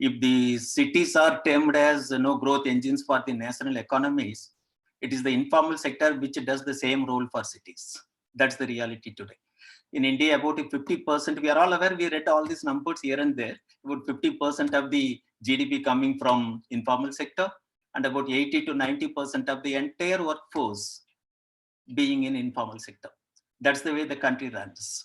If the cities are termed as growth engines for the national economies, it is the informal sector which does the same role for cities. That's the reality today. In India, about 50%, we are all aware, we read all these numbers here and there, about 50% of the GDP coming from informal sector, and about 80 to 90% of the entire workforce being in informal sector. That's the way the country runs.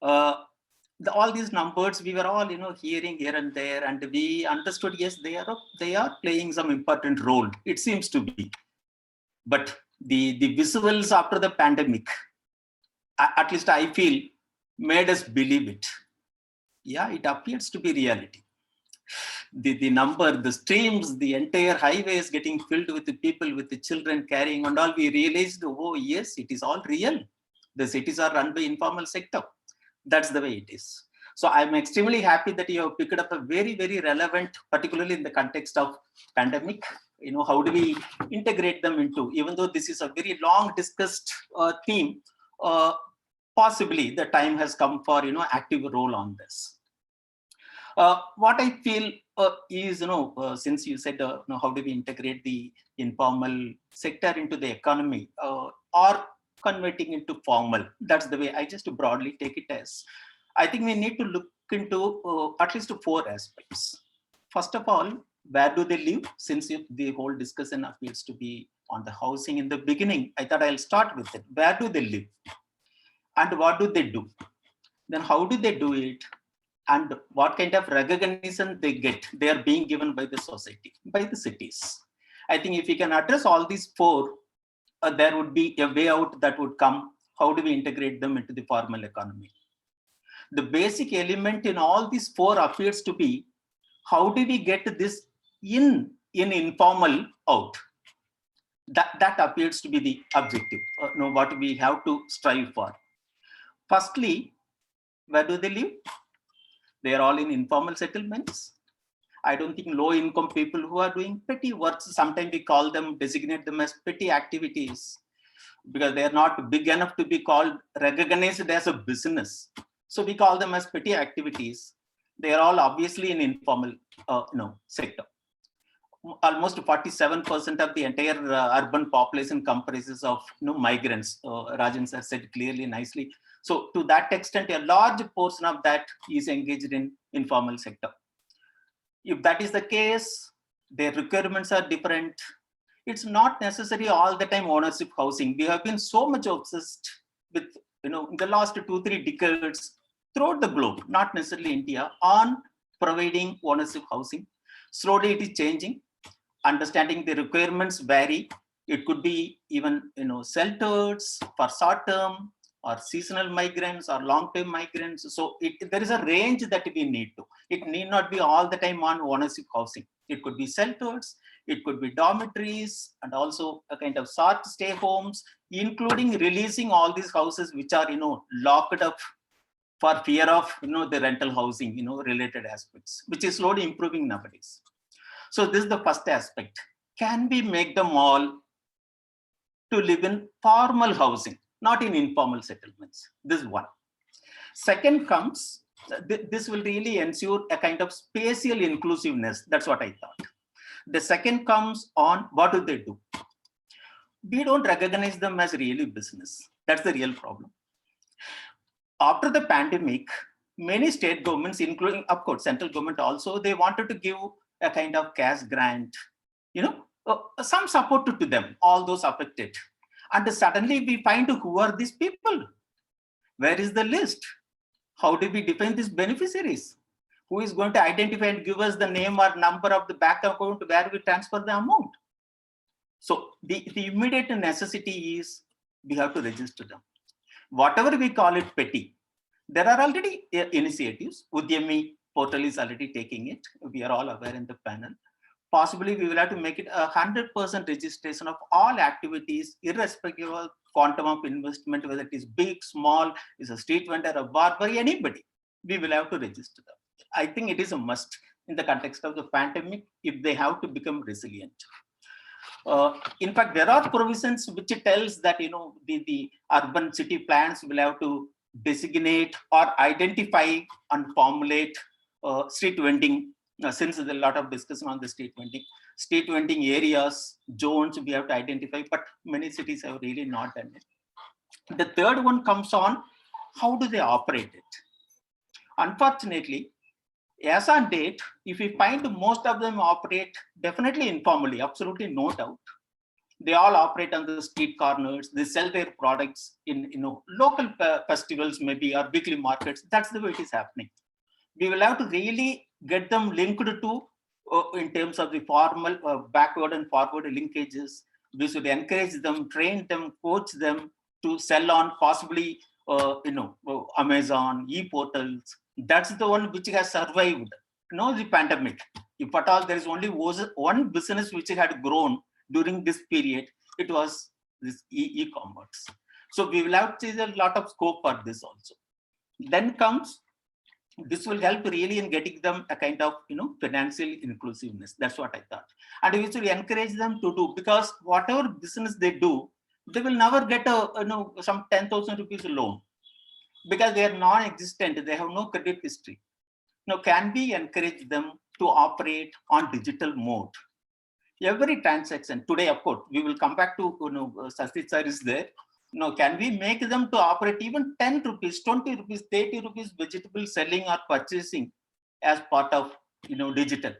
All these numbers we were all hearing here and there, and we understood, yes, they are playing some important role, it seems to be. But the visuals after the pandemic, at least I feel, made us believe it. Yeah, it appears to be reality. The number, the streams, the entire highways getting filled with the people, with the children carrying and all, we realized, oh yes, it is all real. The cities are run by informal sector. That's the way it is. So I'm extremely happy that you have picked up a very, very relevant, particularly in the context of pandemic. How do we integrate them into, even though this is a very long discussed theme, possibly the time has come for, active role on this. What I feel is, since you said, how do we integrate the informal sector into the economy or converting into formal? That's the way I just broadly take it as. I think we need to look into at least 4 aspects. First of all, where do they live? Since the whole discussion appears to be on the housing in the beginning, I thought I'll start with it. Where do they live? And what do they do? Then how do they do it? And what kind of recognition they get, they are being given by the society, by the cities. I think if we can address all these 4, there would be a way out that would come. How do we integrate them into the formal economy? The basic element in all these 4 appears to be, how do we get this in informal out? That appears to be the objective, what we have to strive for. Firstly, where do they live? They are all in informal settlements. I don't think low-income people who are doing petty works, sometimes we designate them as petty activities, because they are not big enough to be recognized as a business. So we call them as petty activities. They are all obviously in informal sector. Almost 47% of the entire urban population comprises of migrants. Rajan sir said clearly, nicely. So to that extent, a large portion of that is engaged in informal sector. If that is the case, their requirements are different. It's not necessary all the time ownership housing. We have been so much obsessed with, in the last 2-3 decades throughout the globe, not necessarily India, on providing ownership housing. Slowly it is changing. Understanding the requirements vary. It could be even, shelters for short term, or seasonal migrants, or long-term migrants. So there is a range that we need to. It need not be all the time on ownership housing. It could be shelters, it could be dormitories, and also a kind of short stay homes, including releasing all these houses which are, locked up for fear of, the rental housing, related aspects, which is slowly improving nowadays. So this is the first aspect. Can we make them all to live in formal housing, not in informal settlements? This is one. Second comes, this will really ensure a kind of spatial inclusiveness. That's what I thought. The second comes on, what do they do? We don't recognize them as really business. That's the real problem. After the pandemic, many state governments, including, of course, central government also, they wanted to give a kind of cash grant, some support to them, all those affected. And suddenly we find who are these people? Where is the list? How do we define these beneficiaries? Who is going to identify and give us the name or number of the bank account where we transfer the amount? So the immediate necessity is we have to register them. Whatever we call it petty, there are already initiatives. Udyami portal is already taking it. We are all aware in the panel. Possibly we will have to make it 100% registration of all activities, irrespective of quantum of investment, whether it is big, small, is a street vendor, a barber, anybody. We will have to register them. I think it is a must in the context of the pandemic if they have to become resilient. In fact, there are provisions which tells that the urban city plans will have to designate or identify and formulate street vending. Since there's a lot of discussion on the street vending areas, zones we have to identify, but many cities have really not done it. The third one comes on, how do they operate it? Unfortunately, as on date, if we find most of them operate definitely informally, absolutely no doubt. They all operate on the street corners. They sell their products in local festivals maybe, or weekly markets. That's the way it is happening. We will have to really get them linked to in terms of the formal backward and forward linkages. We should encourage them, train them, coach them to sell on possibly Amazon, e-portals. That's the one which has survived the pandemic. If at all there is only one business which had grown during this period, it was this e-commerce. So we will have to see a lot of scope for this also. Then comes This will help really in getting them a kind of, financial inclusiveness. That's what I thought. And we should encourage them to do, because whatever business they do, they will never get some 10,000 rupees loan because they are non-existent. They have no credit history. Now, can we encourage them to operate on digital mode? Every transaction today, of course, we will come back to, Sasi sir is there. Now, can we make them to operate even 10 rupees, 20 rupees, 30 rupees vegetable selling or purchasing as part of, digital?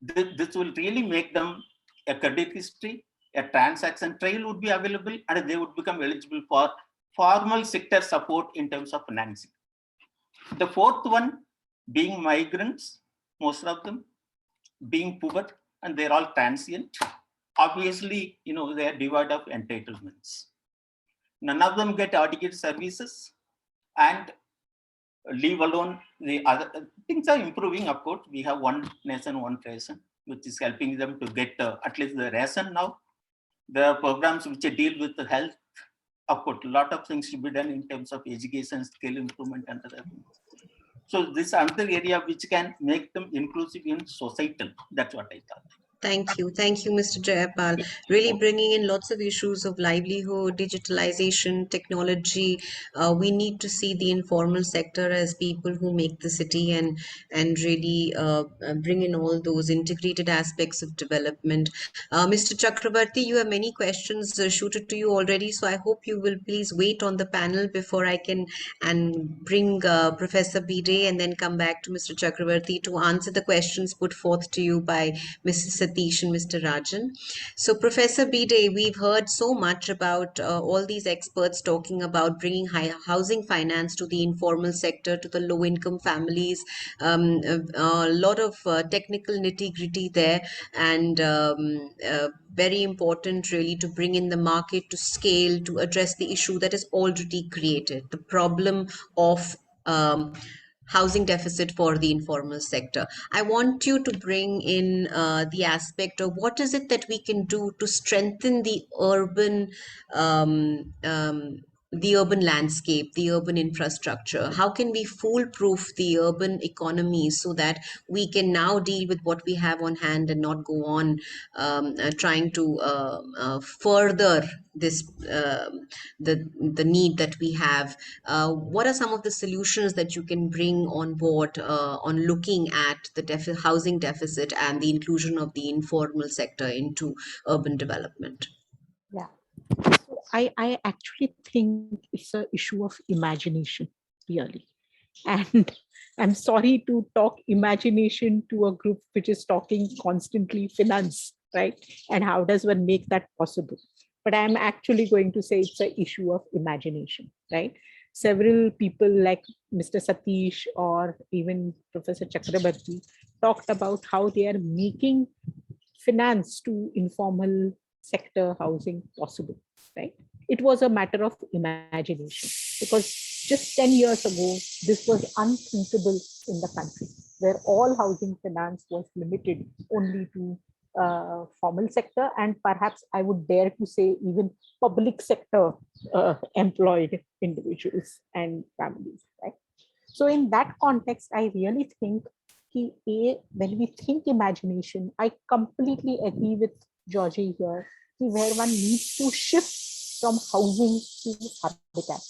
This will really make them a credit history, a transaction trail would be available, and they would become eligible for formal sector support in terms of financing. The fourth one being migrants, most of them being poor, and they're all transient. Obviously, they are devoid of entitlements. None of them get adequate services, and leave alone the other things are improving. Of course, we have one nation, one ration, which is helping them to get at least the ration now. There are programs which deal with the health. Of course, a lot of things should be done in terms of education, skill improvement, and other things. So this is another area which can make them inclusive in societal. That's what I thought. Thank you, Mr. Jayapal. Really bringing in lots of issues of livelihood, digitalization, technology. We need to see the informal sector as people who make the city and really bring in all those integrated aspects of development. Mr. Chakrabarti, you have many questions shooted to you already, so I hope you will please wait on the panel before I can bring Professor Bide and then come back to Mr. Chakrabarti to answer the questions put forth to you by Mrs. Satish and Mr. Rajan. So Professor Bide, we've heard so much about all these experts talking about bringing housing finance to the informal sector, to the low-income families, a lot of technical nitty-gritty there, and very important really to bring in the market to scale, to address the issue that is already created, the problem of housing deficit for the informal sector. I want you to bring in the aspect of what is it that we can do to strengthen the urban landscape, the urban infrastructure. How can we foolproof the urban economy so that we can now deal with what we have on hand and not go on trying to further this the need that we have? What are some of the solutions that you can bring on board on looking at the housing deficit and the inclusion of the informal sector into urban development? Yeah. So I actually think it's an issue of imagination, really. And I'm sorry to talk imagination to a group which is talking constantly finance, right? And how does one make that possible? But I'm actually going to say it's an issue of imagination, right? Several people like Mr. Satish or even Professor Chakrabarti talked about how they are making finance to informal sector housing possible, right? It was a matter of imagination, because just 10 years ago, this was unthinkable in the country, where all housing finance was limited only to formal sector, and perhaps I would dare to say even public sector employed individuals and families, right? So in that context, I really think when we think imagination, I completely agree with Georgie here, where one needs to shift from housing to habitat.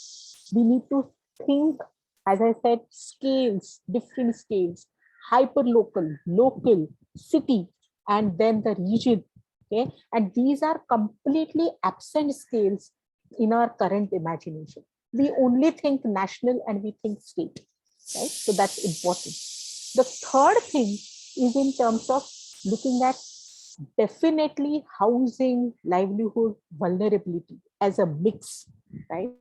We need to think, as I said, scales, different scales, hyper-local, local, city, and then the region. Okay, and these are completely absent scales in our current imagination. We only think national and we think state, right? So that's important. The third thing is in terms of looking at definitely housing, livelihood, vulnerability as a mix, right?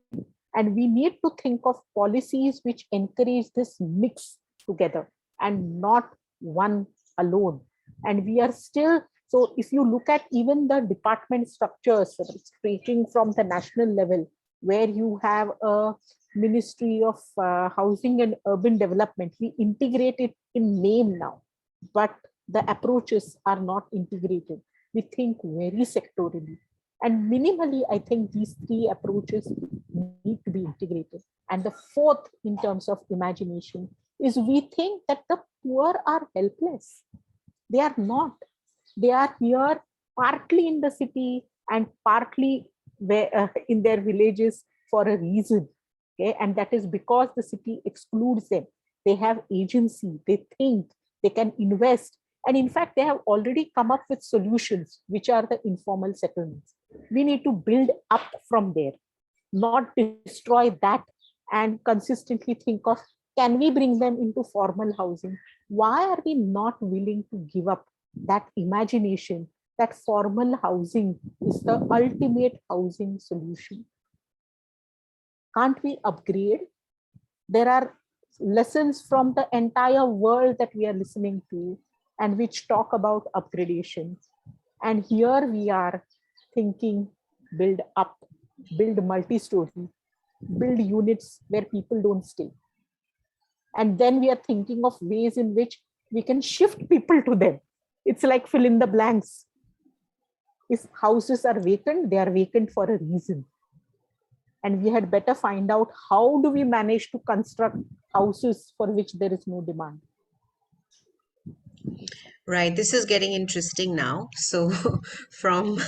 And we need to think of policies which encourage this mix together and not one alone. And we are still, so if you look at even the department structures, ranging from the national level, where you have a Ministry of Housing and Urban Development, we integrate it in name now, but the approaches are not integrated. We think very sectorally. And minimally, I think these three approaches need to be integrated. And the fourth, in terms of imagination, is we think that the poor are helpless. They are not. They are here partly in the city and partly in their villages for a reason. Okay, and that is because the city excludes them. They have agency, they think, they can invest. And in fact, they have already come up with solutions, which are the informal settlements. We need to build up from there, not destroy that and consistently think of, can we bring them into formal housing? Why are we not willing to give up that imagination that formal housing is the ultimate housing solution? Can't we upgrade? There are lessons from the entire world that we are listening to and which talk about upgradation. And here we are thinking, build up, build multi-story, build units where people don't stay. And then we are thinking of ways in which we can shift people to them. It's like fill in the blanks. If houses are vacant, they are vacant for a reason. And we had better find out how do we manage to construct houses for which there is no demand. Right, this is getting interesting now. So from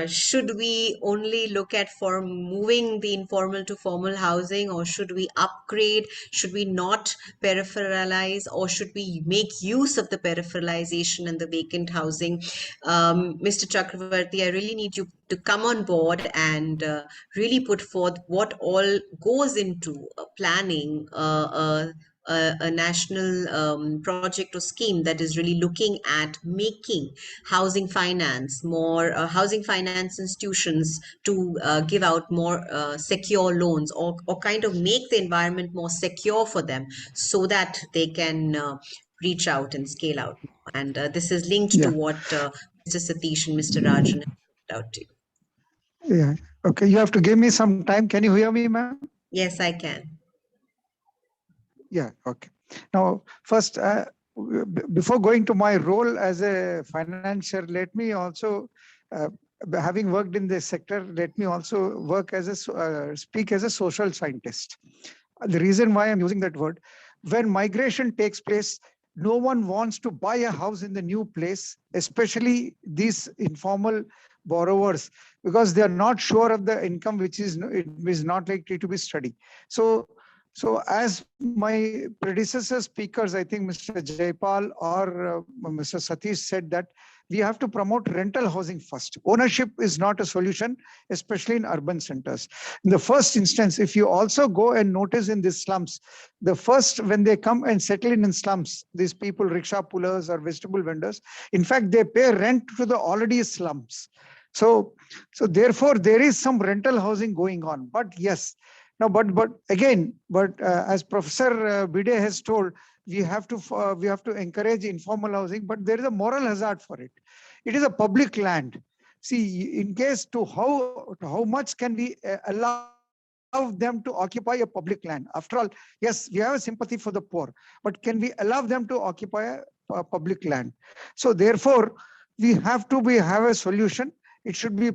should we only look at for moving the informal to formal housing, or should we upgrade? Should we not peripheralize, or should we make use of the peripheralization and the vacant housing? Mr. Chakravarti, I really need you to come on board and really put forth what all goes into planning a national project or scheme that is really looking at making housing finance more, housing finance institutions to give out more secure loans, or kind of make the environment more secure for them so that they can reach out and scale out. And this is linked to what Mr. Satish and Mr. Rajan have put out to you. Yeah. Okay. You have to give me some time. Can you hear me, ma'am? Yes, I can. Yeah. Okay. Now, first, before going to my role as a financier, let me also, having worked in this sector, let me also work as a speak as a social scientist. The reason why I'm using that word, when migration takes place, no one wants to buy a house in the new place, especially these informal borrowers, because they are not sure of the income, which is not likely to be steady. So as my predecessor speakers, I think Mr. Jaipal or Mr. Satish said that we have to promote rental housing first. Ownership is not a solution, especially in urban centers. In the first instance, if you also go and notice in these slums, when they come and settle in slums, these people, rickshaw pullers or vegetable vendors, in fact, they pay rent to the already slums. So therefore, there is some rental housing going on. But yes, now, but as Professor Bide has told, we have to encourage informal housing, but there is a moral hazard for it. It is a public land. See, in case to how much can we allow them to occupy a public land? After all, yes, we have a sympathy for the poor, but can we allow them to occupy a public land? So therefore, we have to have a solution. It should be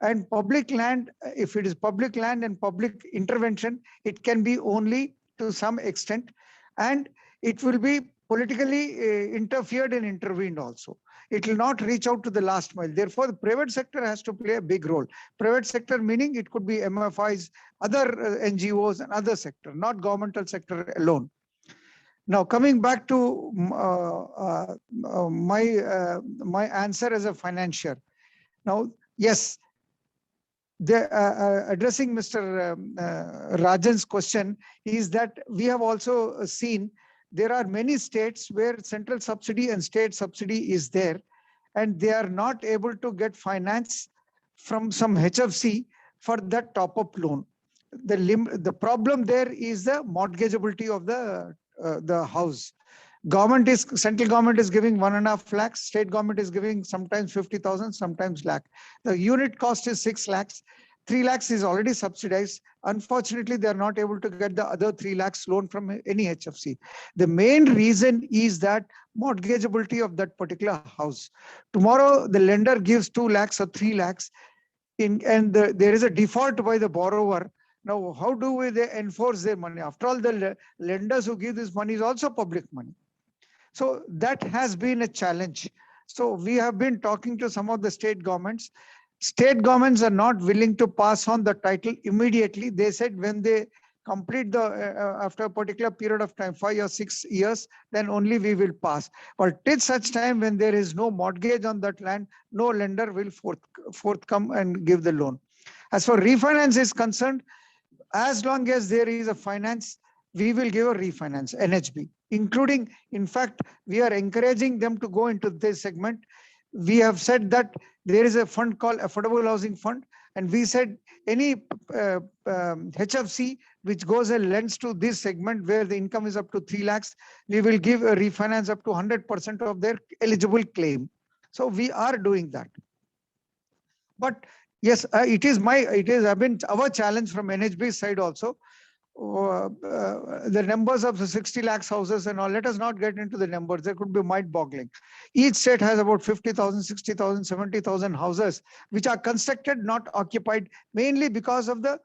and public land. If it is public land and public intervention, it can be only to some extent, and it will be politically interfered and intervened also. It will not reach out to the last mile. Therefore, the private sector has to play a big role. Private sector meaning it could be MFIs, other NGOs and other sector, not governmental sector alone. Now, coming back to my answer as a financier. Now, yes, addressing Mr. Rajan's question is that we have also seen there are many states where central subsidy and state subsidy is there, and they are not able to get finance from some HFC for that top-up loan. The problem there is the mortgageability of the house. Central government is giving 1.5 lakhs, state government is giving sometimes 50,000, sometimes lakh. The unit cost is 6 lakhs. 3 lakhs is already subsidized. Unfortunately, they are not able to get the other 3 lakhs loan from any HFC. The main reason is that mortgageability of that particular house. Tomorrow, the lender gives 2 lakhs or 3 lakhs, and there is a default by the borrower. Now, how do they enforce their money? After all, the lenders who give this money is also public money. So that has been a challenge. So we have been talking to some of the state governments. State governments are not willing to pass on the title immediately. They said when they complete the after a particular period of time, 5 or 6 years, then only we will pass. But till such time when there is no mortgage on that land, no lender will forthcome and give the loan. As far refinance is concerned, as long as there is a finance, we will give a refinance, NHB, including, in fact, we are encouraging them to go into this segment. We have said that there is a fund called Affordable Housing Fund, and we said any HFC which goes and lends to this segment where the income is up to 3 lakhs, we will give a refinance up to 100% of their eligible claim. So we are doing that. But yes, it has been our challenge from NHB side also. The numbers of the 60 lakhs houses and all, let us not get into the numbers. There could be mind-boggling. Each state has about 50,000, 60,000, 70,000 houses which are constructed, not occupied, mainly because of the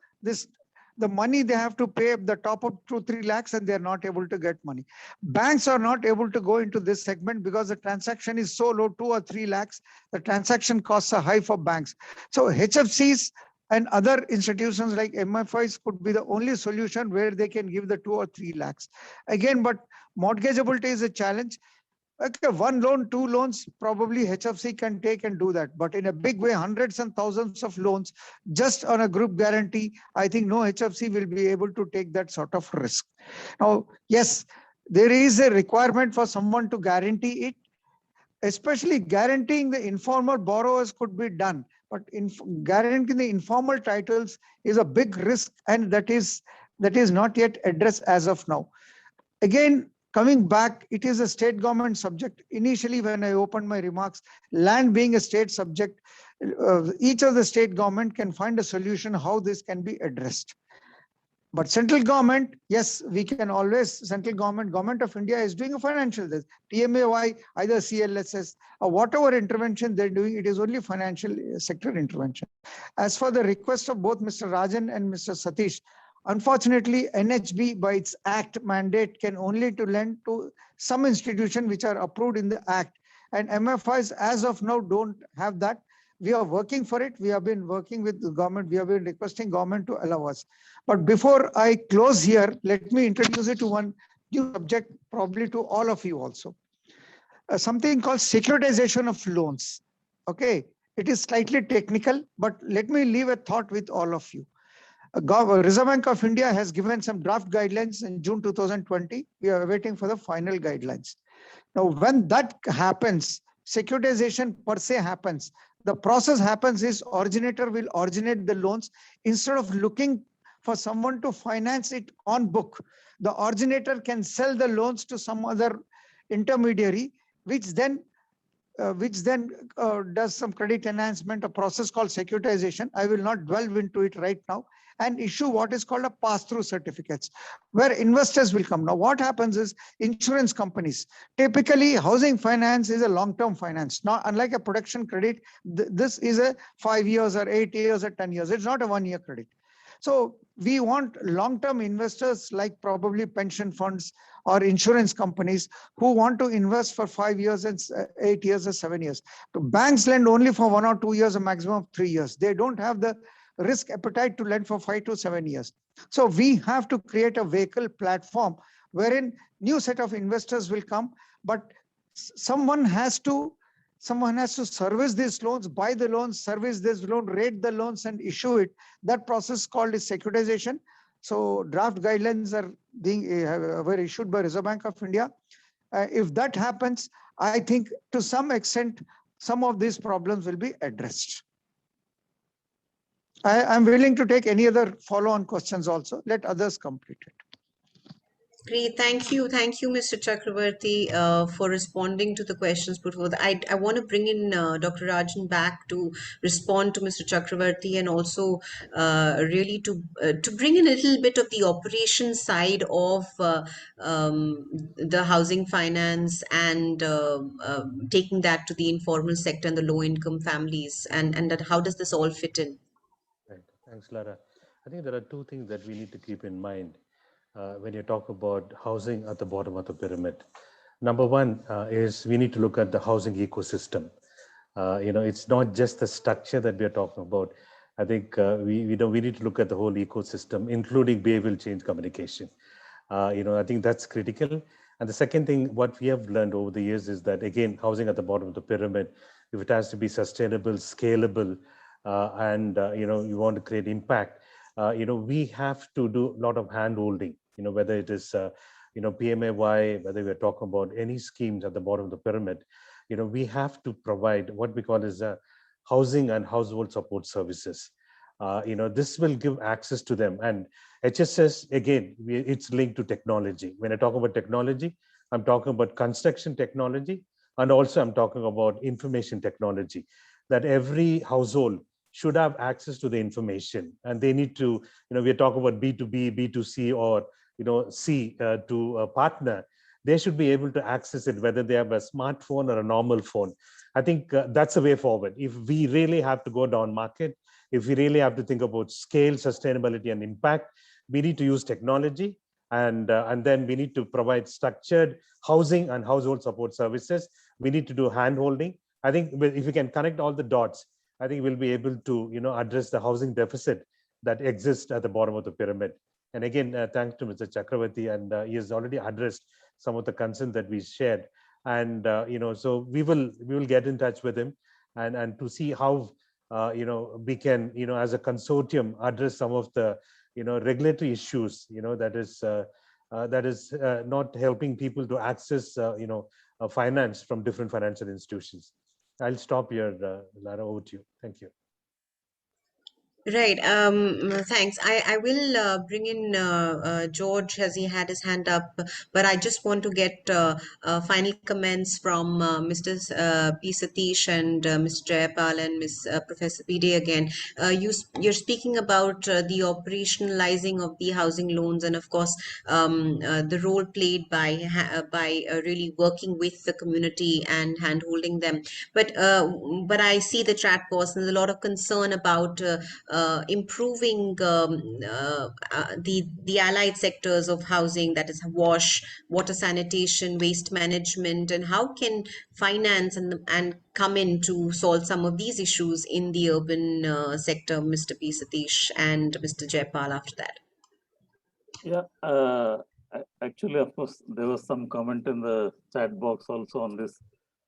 money they have to pay the top up to 3 lakhs and they're not able to get money. Banks are not able to go into this segment because the transaction is so low, 2 or 3 lakhs. The transaction costs are high for banks. So HFCs and other institutions like MFIs could be the only solution where they can give the 2 or 3 lakhs. Again, but mortgageability is a challenge. Okay, 1 loan, 2 loans, probably HFC can take and do that. But in a big way, hundreds and thousands of loans, just on a group guarantee, I think no HFC will be able to take that sort of risk. Now, yes, there is a requirement for someone to guarantee it. Especially guaranteeing the informal borrowers could be done. But guaranteeing the informal titles is a big risk, and that is not yet addressed as of now. Again, coming back, it is a state government subject. Initially, when I opened my remarks, land being a state subject, each of the state government can find a solution how this can be addressed. But central government, yes, we can always, central government of India is doing a financial, TMAY, either CLSS or whatever intervention they're doing, it is only financial sector intervention. As for the request of both Mr. Rajan and Mr. Satish, unfortunately, NHB by its act mandate can only to lend to some institution which are approved in the act. And MFIs as of now don't have that. We are working for it. We have been working with the government. We have been requesting government to allow us. But before I close here, let me introduce it to one new subject, probably to all of you also. Something called securitization of loans. Okay, it is slightly technical, but let me leave a thought with all of you. Reserve Bank of India has given some draft guidelines in June 2020. We are waiting for the final guidelines. Now, when that happens, securitization per se happens. The process happens is originator will originate the loans instead of looking for someone to finance it on book. The originator can sell the loans to some other intermediary, which then does some credit enhancement, a process called securitization. I will not delve into it right now, and issue what is called a pass-through certificates, where investors will come. Now, what happens is insurance companies, typically housing finance is a long-term finance. Not unlike a production credit, this is a 5 years or 8 years or 10 years. It's not a 1-year credit. So we want long-term investors like probably pension funds or insurance companies who want to invest for 5 years and 8 years or 7 years. So banks lend only for 1 or 2 years, a maximum of 3 years. They don't have the risk appetite to lend for 5 to 7 years. So we have to create a vehicle platform wherein new set of investors will come, but someone has to service these loans, buy the loans, service this loan, rate the loans and issue it. That process called is securitization. So draft guidelines are were issued by Reserve Bank of India. If that happens, I think to some extent, some of these problems will be addressed. I'm willing to take any other follow-on questions also. Let others complete it. Great, thank you, Mr. Chakravarti, for responding to the questions put forward. I want to bring in Dr. Rajan back to respond to Mr. Chakravarti, and also really to bring in a little bit of the operation side of the housing finance and taking that to the informal sector and the low-income families, and that how does this all fit in? Right. Thanks, Lara. I think there are two things that we need to keep in mind when you talk about housing at the bottom of the pyramid. Number one is we need to look at the housing ecosystem. It's not just the structure that we are talking about. I think we need to look at the whole ecosystem, including behavioral change communication. I think that's critical. And the second thing, what we have learned over the years is that, again, housing at the bottom of the pyramid, if it has to be sustainable, scalable, and you want to create impact, we have to do a lot of hand holding, whether it is, PMAY, whether we're talking about any schemes at the bottom of the pyramid, we have to provide what we call as housing and household support services. This will give access to them. And HSS, again, it's linked to technology. When I talk about technology, I'm talking about construction technology, and also I'm talking about information technology, that every household should have access to the information, and they need to, we're talking about B2B, B2C, or, C to a partner. They should be able to access it, whether they have a smartphone or a normal phone. I think that's a way forward. If we really have to go down market, if we really have to think about scale, sustainability, and impact, we need to use technology, and then we need to provide structured housing and household support services. We need to do hand-holding. I think if we can connect all the dots, I think we'll be able to, address the housing deficit that exists at the bottom of the pyramid. And again, thanks to Mr. Chakravarti, and he has already addressed some of the concerns that we shared. And so we will get in touch with him and to see how we can, as a consortium, address some of the regulatory issues that is not helping people to access finance from different financial institutions. I'll stop here, Lara. Over to you. Thank you. Right. Thanks. I will bring in George as he had his hand up, but I just want to get final comments from Mr. P. Satish and Mr. Jayapal and Professor Pide again. You're speaking about the operationalizing of the housing loans, and of course the role played by really working with the community and handholding them. But I see the chat box, and there's a lot of concern about improving the allied sectors of housing, that is water sanitation, waste management, and how can finance and come in to solve some of these issues in the urban sector, Mr. P. Satish and Mr. Jayapal after that. Yeah, actually, of course, there was some comment in the chat box also on this.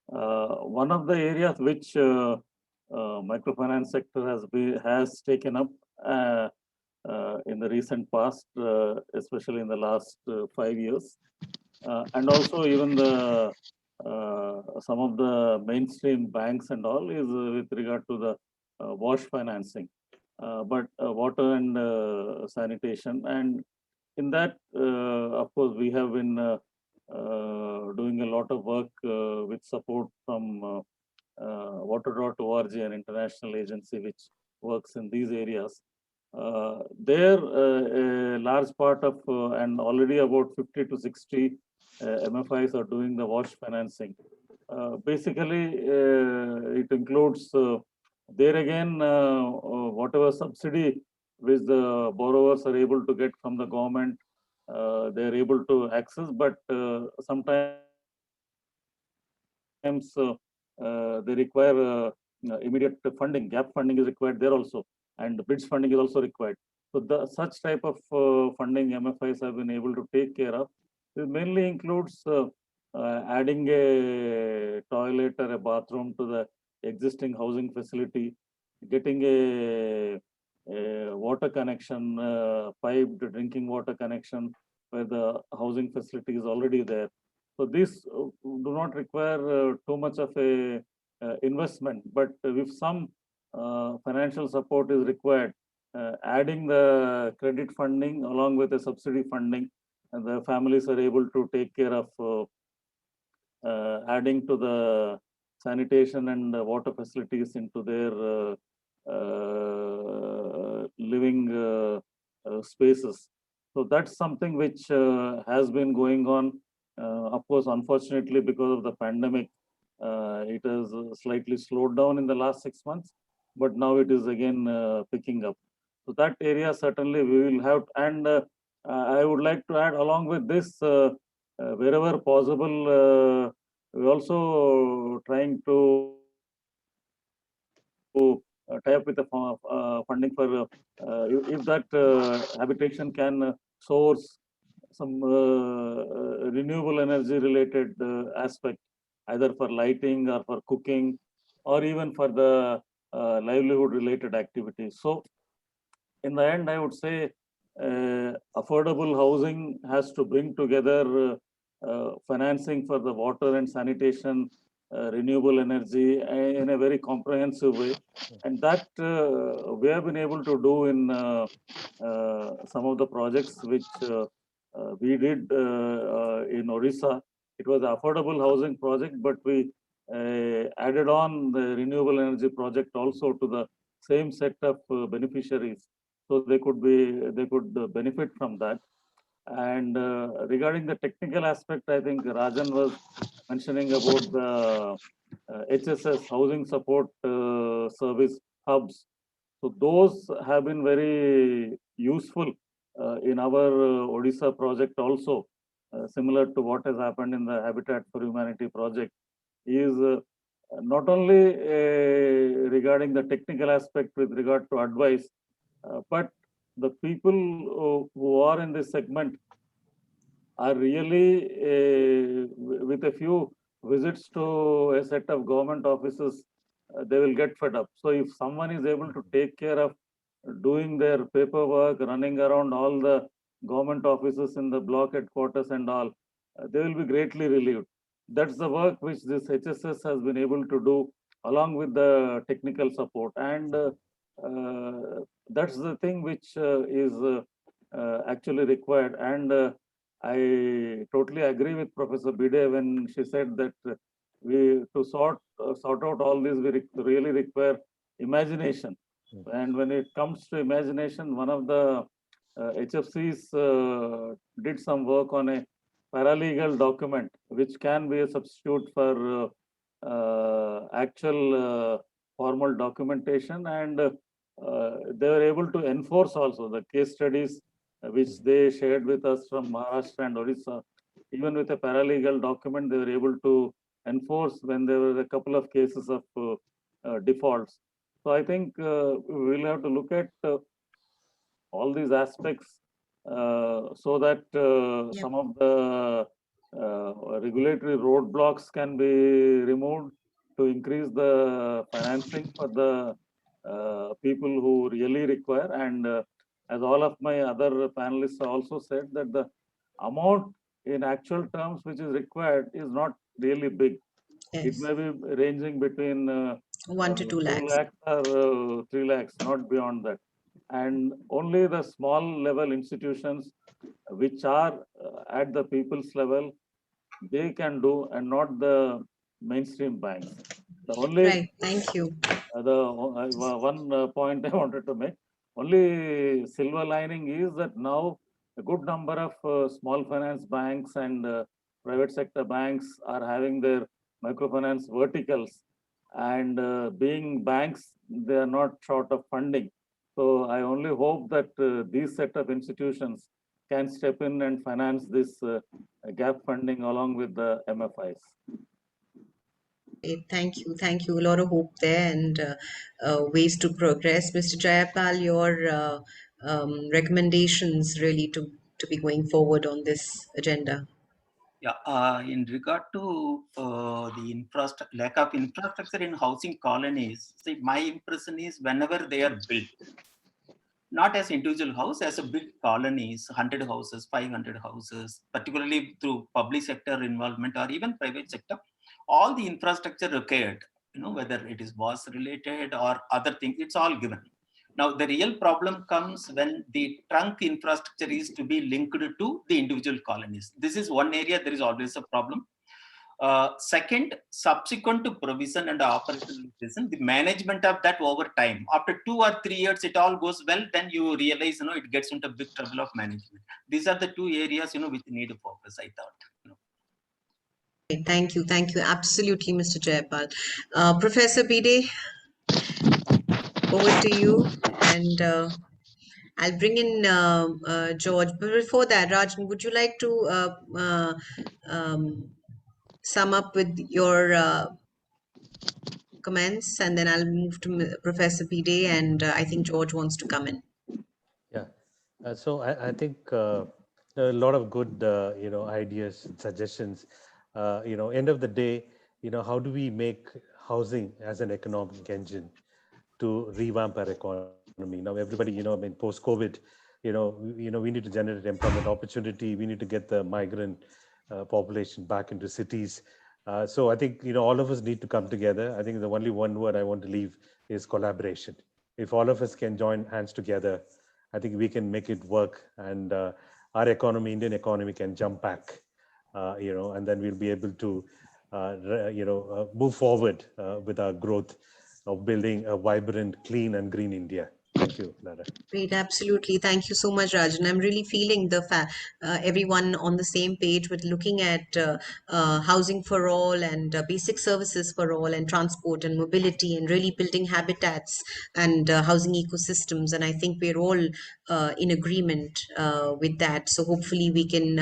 One of the areas which microfinance sector has taken up in the recent past, especially in the last 5 years, and also even the some of the mainstream banks and all, is with regard to the wash financing, but water and sanitation. And in that, of course, we have been doing a lot of work with support from water.org, an international agency which works in these areas. There, a large part of, and already about 50 to 60 MFIs are doing the wash financing. Basically, it includes, there again, whatever subsidy which the borrowers are able to get from the government, they're able to access, but sometimes they require immediate funding. Gap funding is required there also, and bridge funding is also required. So such type of funding MFIs have been able to take care of. It mainly includes adding a toilet or a bathroom to the existing housing facility, getting a water connection, piped drinking water connection where the housing facility is already there. So these do not require too much of a investment, but if some financial support is required, adding the credit funding along with the subsidy funding, and the families are able to take care of adding to the sanitation and water facilities into their living spaces. So that's something which has been going on. Of course, unfortunately, because of the pandemic, it has slightly slowed down in the last 6 months, but now it is again picking up. So that area certainly we will have, and I would like to add along with this, wherever possible, we also trying to tie up with the funding for if that habitation can source some renewable energy related aspect, either for lighting or for cooking, or even for the livelihood related activities. So in the end, I would say affordable housing has to bring together financing for the water and sanitation, renewable energy in a very comprehensive way. And that we have been able to do in some of the projects which we did in Odisha. It was an affordable housing project, but we added on the renewable energy project also to the same set of beneficiaries, so they could benefit from that. And regarding the technical aspect, I think Rajan was mentioning about the HSS, Housing Support Service hubs. So those have been very useful in our Odisha project also, similar to what has happened in the Habitat for Humanity project, is not only regarding the technical aspect with regard to advice, but the people who are in this segment are really, with a few visits to a set of government offices, they will get fed up. So if someone is able to take care of doing their paperwork, running around all the government offices in the block headquarters and all, they will be greatly relieved. That's the work which this HSS has been able to do along with the technical support. And that's the thing which is actually required. And I totally agree with Professor Bide when she said that we to sort out all this, we really require imagination. And when it comes to imagination, one of the HFCs did some work on a paralegal document, which can be a substitute for actual formal documentation, and they were able to enforce also the case studies which they shared with us from Maharashtra and Odisha. Even with a paralegal document, they were able to enforce when there were a couple of cases of defaults. So I think we'll have to look at all these aspects so that some of the regulatory roadblocks can be removed to increase the financing for the people who really require. And as all of my other panelists also said, that the amount in actual terms which is required is not really big. Yes. It may be ranging between 1 to 2 lakhs. 2 lakhs or 3 lakhs, not beyond that. And only the small level institutions which are at the people's level, they can do, and not the mainstream banks. The only Right, thank you. One point I wanted to make, only silver lining is that now a good number of small finance banks and private sector banks are having their microfinance verticals, and being banks, they are not short of funding. So I only hope that these set of institutions can step in and finance this gap funding along with the MFIs. Thank you. A lot of hope there and ways to progress. Mr. Jayapal, your recommendations really to be going forward on this agenda. Yeah, in regard to the lack of infrastructure in housing colonies, see, my impression is whenever they are built, not as individual house, as a big colonies, 100 houses, 500 houses, particularly through public sector involvement or even private sector, all the infrastructure required, whether it is was related or other things, it's all given. Now, the real problem comes when the trunk infrastructure is to be linked to the individual colonies. This is one area there is always a problem. Second, subsequent to provision and operationalization, the management of that over time. After 2 or 3 years, it all goes well, then you realize, it gets into big trouble of management. These are the 2 areas, which need a focus, I thought. Thank you. Absolutely, Mr. Jayapal. Professor Bide, over to you. And I'll bring in George. But before that, Rajan, would you like to sum up with your comments, and then I'll move to Professor Pide, and I think George wants to come in. Yeah, so I think a lot of good, ideas and suggestions. End of the day, how do we make housing as an economic engine to revamp our economy? Now, everybody, post-COVID, we need to generate employment opportunity. We need to get the migrant population back into cities. So I think, all of us need to come together. I think the only one word I want to leave is collaboration. If all of us can join hands together, I think we can make it work, and our economy, Indian economy, can jump back, and then we'll be able to, move forward with our growth of building a vibrant, clean and green India. Thank you, Lara. Great, absolutely. Thank you so much, Rajan. I'm really feeling the everyone on the same page with looking at housing for all and basic services for all and transport and mobility and really building habitats and housing ecosystems. And I think we're all in agreement with that. So hopefully we can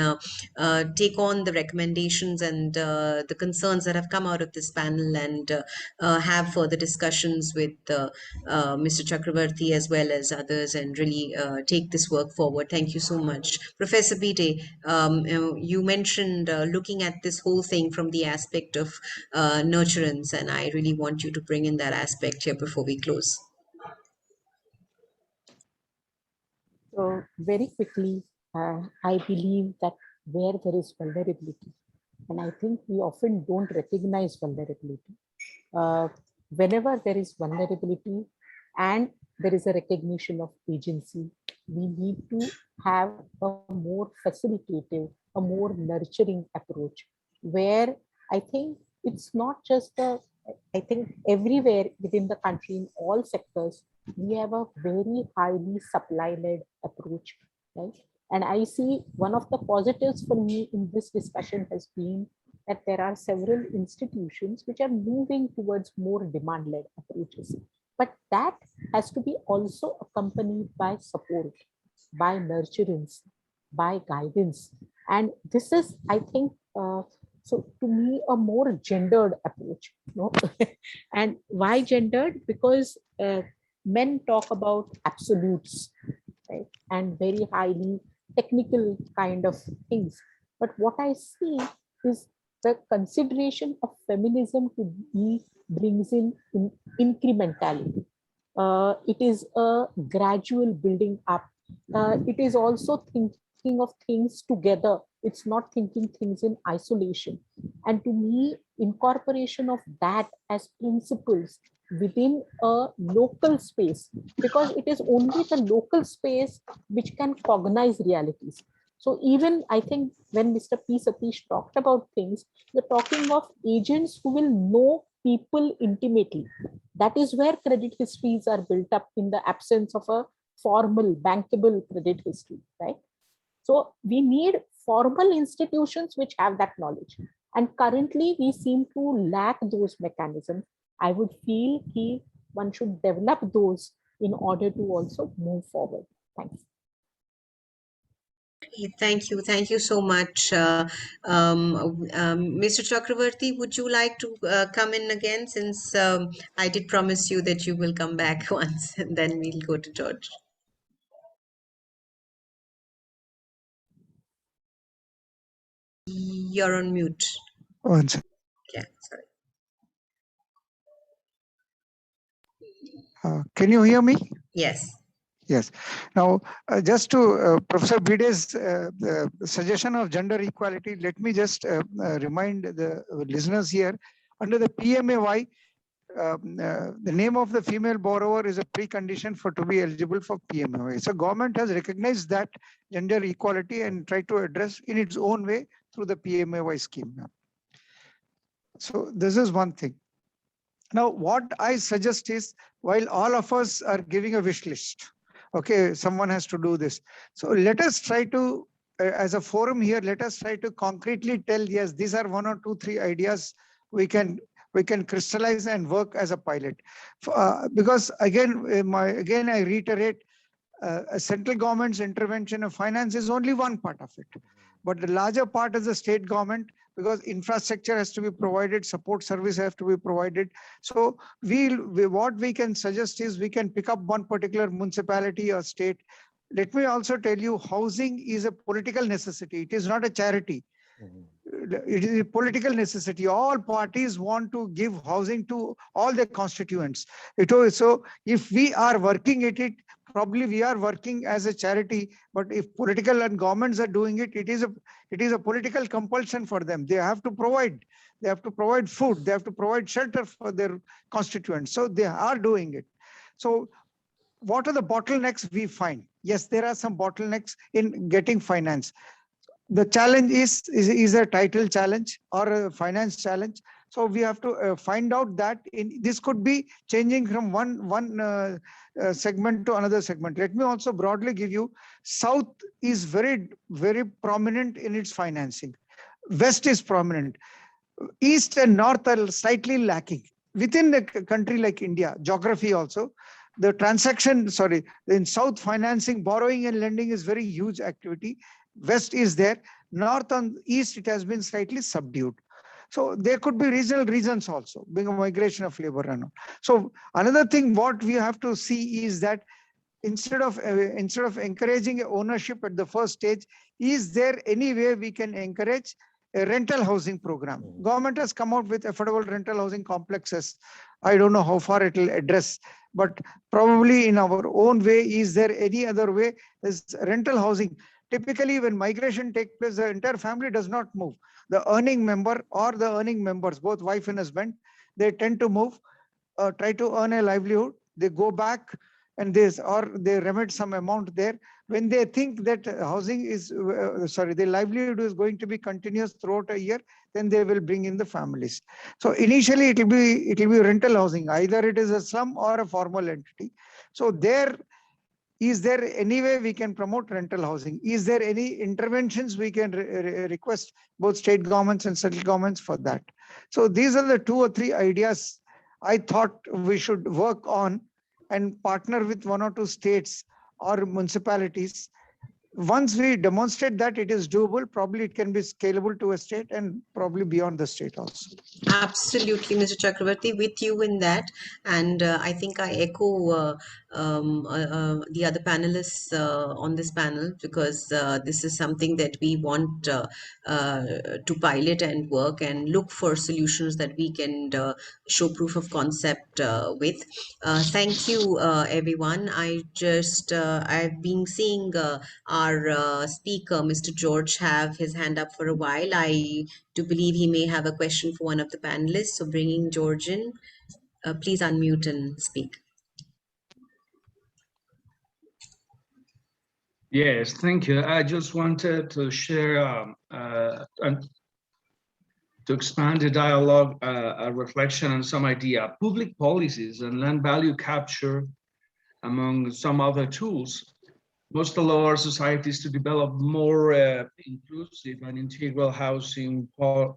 take on the recommendations and the concerns that have come out of this panel and have further discussions with Mr. Chakravarti as well as others, and really take this work forward. Thank you so much. Professor Pide, you mentioned looking at this whole thing from the aspect of nurturance, and I really want you to bring in that aspect here before we close. So very quickly, I believe that where there is vulnerability, and I think we often don't recognize vulnerability. Whenever there is vulnerability and there is a recognition of agency, we need to have a more facilitative, a more nurturing approach, where I think it's not just I think everywhere within the country, in all sectors, we have a very highly supply-led approach, right? And I see one of the positives for me in this discussion has been that there are several institutions which are moving towards more demand-led approaches. But that has to be also accompanied by support, by nurturance, by guidance. And this is, I think, so to me, a more gendered approach. And why gendered? Because men talk about absolutes, right? And very highly technical kind of things. But what I see is the consideration of feminism to be brings in incrementality. It is a gradual building up. It is also thinking of things together. It's not thinking things in isolation. And to me, incorporation of that as principles within a local space, because it is only the local space which can cognize realities. So even I think when Mr. P. Satish talked about things, we're talking of agents who will know people intimately. That is where credit histories are built up in the absence of a formal, bankable credit history, right? So we need formal institutions which have that knowledge. And currently we seem to lack those mechanisms. I would feel one should develop those in order to also move forward. Thanks. Thank you. Thank you so much. Mr. Chakravarti, would you like to come in again, since I did promise you that you will come back once, and then we'll go to George. You're on mute. One second. Yeah, sorry. Can you hear me? Yes. Yes. Now, just to Professor Bide's suggestion of gender equality, let me just remind the listeners here, under the PMAY, the name of the female borrower is a precondition for to be eligible for PMAY. So government has recognized that gender equality and tried to address in its own way through the PMAY scheme. So this is one thing. Now, what I suggest is, while all of us are giving a wish list, okay, someone has to do this. So let us try to, as a forum here, let us try to concretely tell, yes, these are 1 or 2, 3 ideas we can crystallize and work as a pilot. Because again, I reiterate, a central government's intervention of finance is only one part of it. But the larger part is the state government, because infrastructure has to be provided, support service have to be provided. So what we can suggest is we can pick up one particular municipality or state. Let me also tell you, housing is a political necessity. It is not a charity. It is a political necessity. All parties want to give housing to all their constituents. So if we are working at it, probably we are working as a charity, but if political and governments are doing it, it is a political compulsion for them. They have to provide food, they have to provide shelter for their constituents. So they are doing it. So what are the bottlenecks we find? Yes, there are some bottlenecks in getting finance. The challenge is a title challenge or a finance challenge. So we have to find out that this could be changing from one segment to another segment. Let me also broadly give you, South is very, very prominent in its financing. West is prominent. East and North are slightly lacking. Within the country like India, geography also, the in South financing, borrowing and lending is very huge activity. West is there. North and East, it has been slightly subdued. So there could be regional reasons also, being a migration of labor and all. So another thing what we have to see is that instead of encouraging ownership at the first stage, is there any way we can encourage a rental housing program? Government has come out with affordable rental housing complexes. I don't know how far it will address, but probably in our own way, is there any other way? Is rental housing. Typically, when migration takes place, the entire family does not move. The earning member or the earning members, both wife and husband, they tend to move, try to earn a livelihood. They go back and they remit some amount there. When they think that housing is, the livelihood is going to be continuous throughout a year, then they will bring in the families. So initially, it will be rental housing. Either it is a slum or a formal entity. So is there any way we can promote rental housing? Is there any interventions we can request both state governments and central governments for that? So these are the 2 or 3 ideas I thought we should work on and partner with 1 or 2 states or municipalities. Once we demonstrate that it is doable, probably it can be scalable to a state and probably beyond the state also. Absolutely, Mr. Chakravarti, with you in that. And I think I echo the other panelists on this panel, because this is something that we want to pilot and work and look for solutions that we can show proof of concept with. Thank you, everyone. I've been seeing our speaker, Mr. George, have his hand up for a while. I do believe he may have a question for one of the panelists. So bringing George in, please unmute and speak. Yes, thank you. I just wanted to share and to expand the dialogue, a reflection on some idea. Public policies and land value capture, among some other tools, must allow our societies to develop more inclusive and integral housing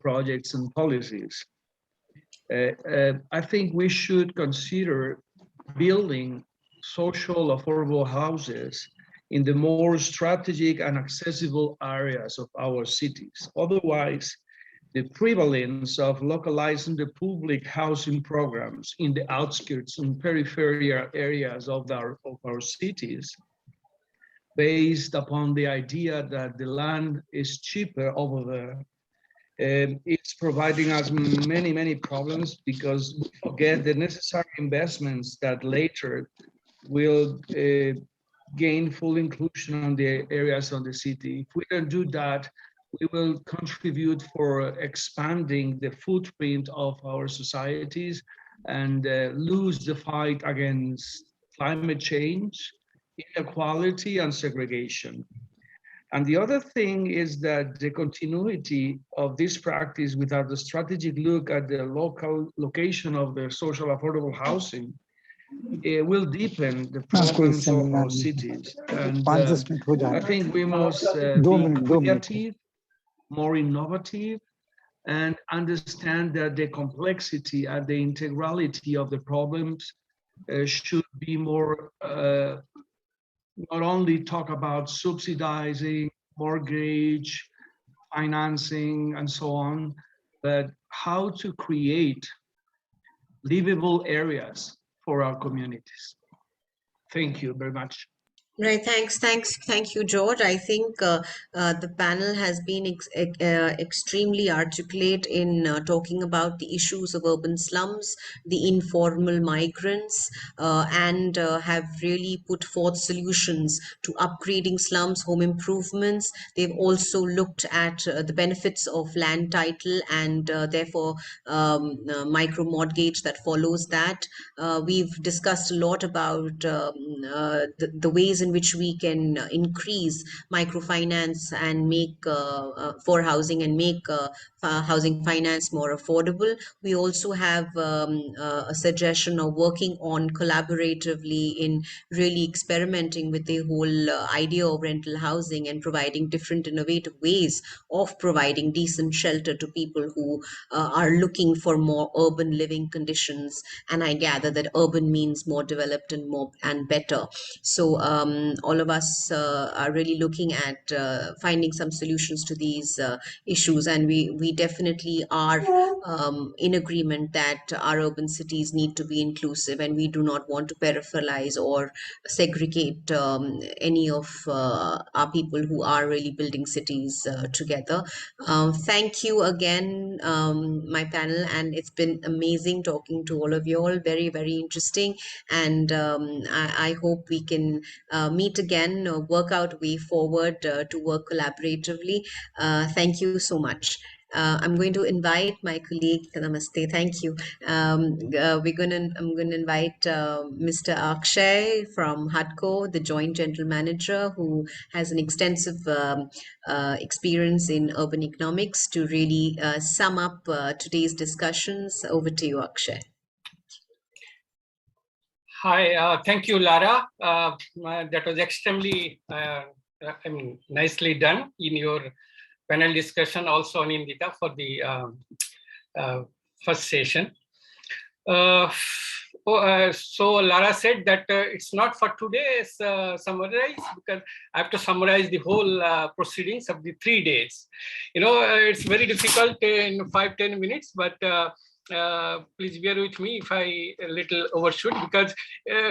projects and policies. I think we should consider building social affordable houses in the more strategic and accessible areas of our cities. Otherwise, the prevalence of localizing the public housing programs in the outskirts and peripheral areas of our cities, based upon the idea that the land is cheaper over there, it's providing us many, many problems, because we forget the necessary investments that later will gain full inclusion on the areas of the city. If we don't do that, we will contribute for expanding the footprint of our societies and lose the fight against climate change, inequality, and segregation. And the other thing is that the continuity of this practice without the strategic look at the local location of the social affordable housing, it will deepen the problems of our cities. And I think we must be creative, more innovative, and understand that the complexity and the integrality of the problems should be more not only talk about subsidizing, mortgage, financing, and so on, but how to create livable areas for our communities. Thank you very much. Right, thank you, George. I think the panel has been extremely articulate in talking about the issues of urban slums, the informal migrants, and have really put forth solutions to upgrading slums, home improvements. They've also looked at the benefits of land title and therefore micro mortgage that follows that. We've discussed a lot about the ways in which we can increase microfinance and make for housing and make housing finance more affordable. We also have a suggestion of working on collaboratively in really experimenting with the whole idea of rental housing and providing different innovative ways of providing decent shelter to people who are looking for more urban living conditions. And I gather that urban means more developed and more and better. So all of us are really looking at finding some solutions to these issues, and we definitely are in agreement that our urban cities need to be inclusive, and we do not want to peripheralize or segregate any of our people who are really building cities together. Thank you again, my panel, and it's been amazing talking to all of you all. Very, very interesting, and I hope we can meet again, work out a way forward to work collaboratively. Thank you so much. I'm going to invite my colleague. Namaste. Thank you. I'm going to invite Mr. Akshay from HUDCO, the Joint General Manager, who has an extensive experience in urban economics, to really sum up today's discussions. Over to you, Akshay. Hi, thank you, Lara. That was extremely, nicely done in your panel discussion, also Anandita, for the first session. So Lara said that it's not for today's summarize, because I have to summarize the whole proceedings of the 3 days. It's very difficult in 5-10 minutes, but please bear with me if I a little overshoot, because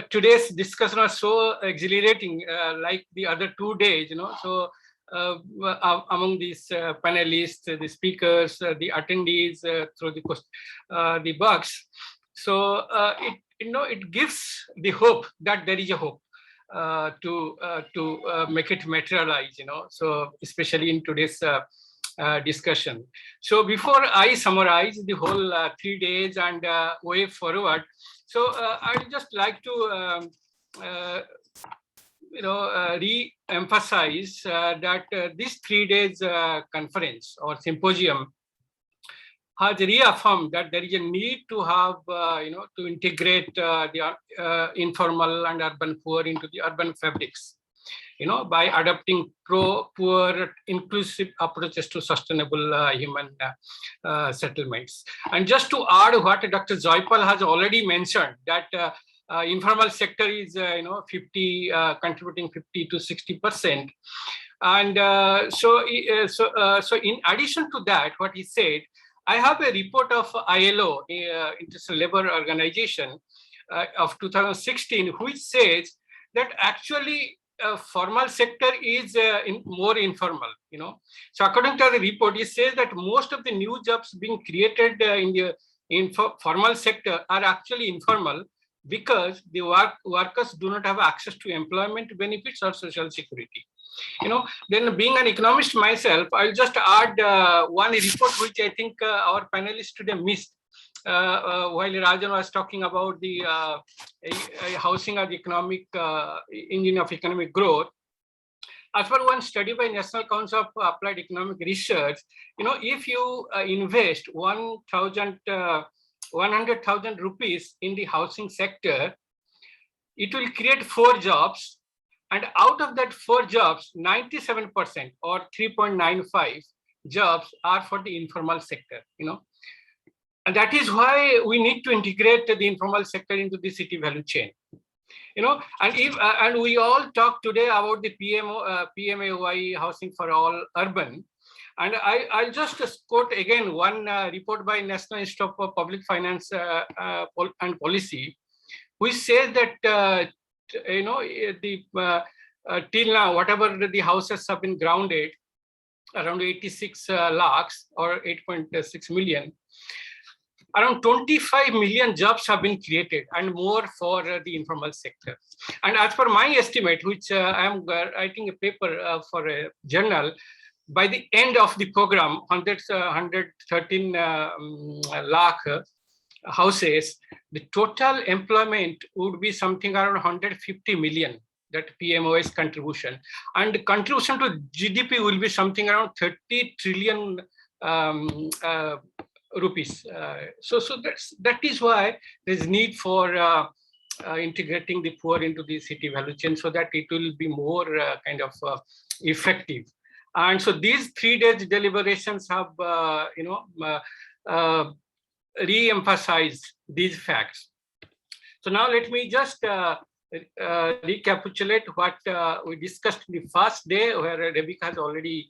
today's discussion was so exhilarating, like the other 2 days, so among these panelists, the speakers, the attendees through the box. So it gives the hope that there is a hope to make it materialize, so especially in today's discussion. So before I summarize the whole 3 days and way forward, so I'd just like to re-emphasize that this 3 days conference or symposium has reaffirmed that there is a need to have, to integrate the informal and urban poor into the urban fabrics, by adopting poor inclusive approaches to sustainable human settlements. And just to add what Dr. Joypal has already mentioned, that informal sector is, contributing 50 to 60%. And so in addition to that, what he said, I have a report of ILO, International Labour Organization, of 2016, which says that actually formal sector is more informal. So according to the report, it says that most of the new jobs being created in the formal sector are actually informal, because the workers do not have access to employment benefits or social security. Then being an economist myself, I'll just add one report which I think our panelists today missed while Rajan was talking about the housing as economic engine of economic growth. As per one study by National Council of Applied Economic Research, if you invest 100,000 rupees in the housing sector, it will create 4 jobs. And out of that 4 jobs, 97% or 3.95 jobs are for the informal sector, And that is why we need to integrate the informal sector into the city value chain. And we all talk today about the PMAY housing for all urban. And I'll just quote again one report by National Institute of Public Finance and Policy, which says that till now, whatever the houses have been grounded, around 86 lakhs or 8.6 million, around 25 million jobs have been created and more for the informal sector. And as per my estimate, which I am writing a paper for a journal, by the end of the program, 113 lakh houses, the total employment would be something around 150 million, that PMO's contribution. And the contribution to GDP will be something around 30 trillion rupees. So that is why there's need for integrating the poor into the city value chain so that it will be more kind of effective. And so these 3 days deliberations have, re-emphasized these facts. So now let me just recapitulate what we discussed in the first day, where Rebecca has already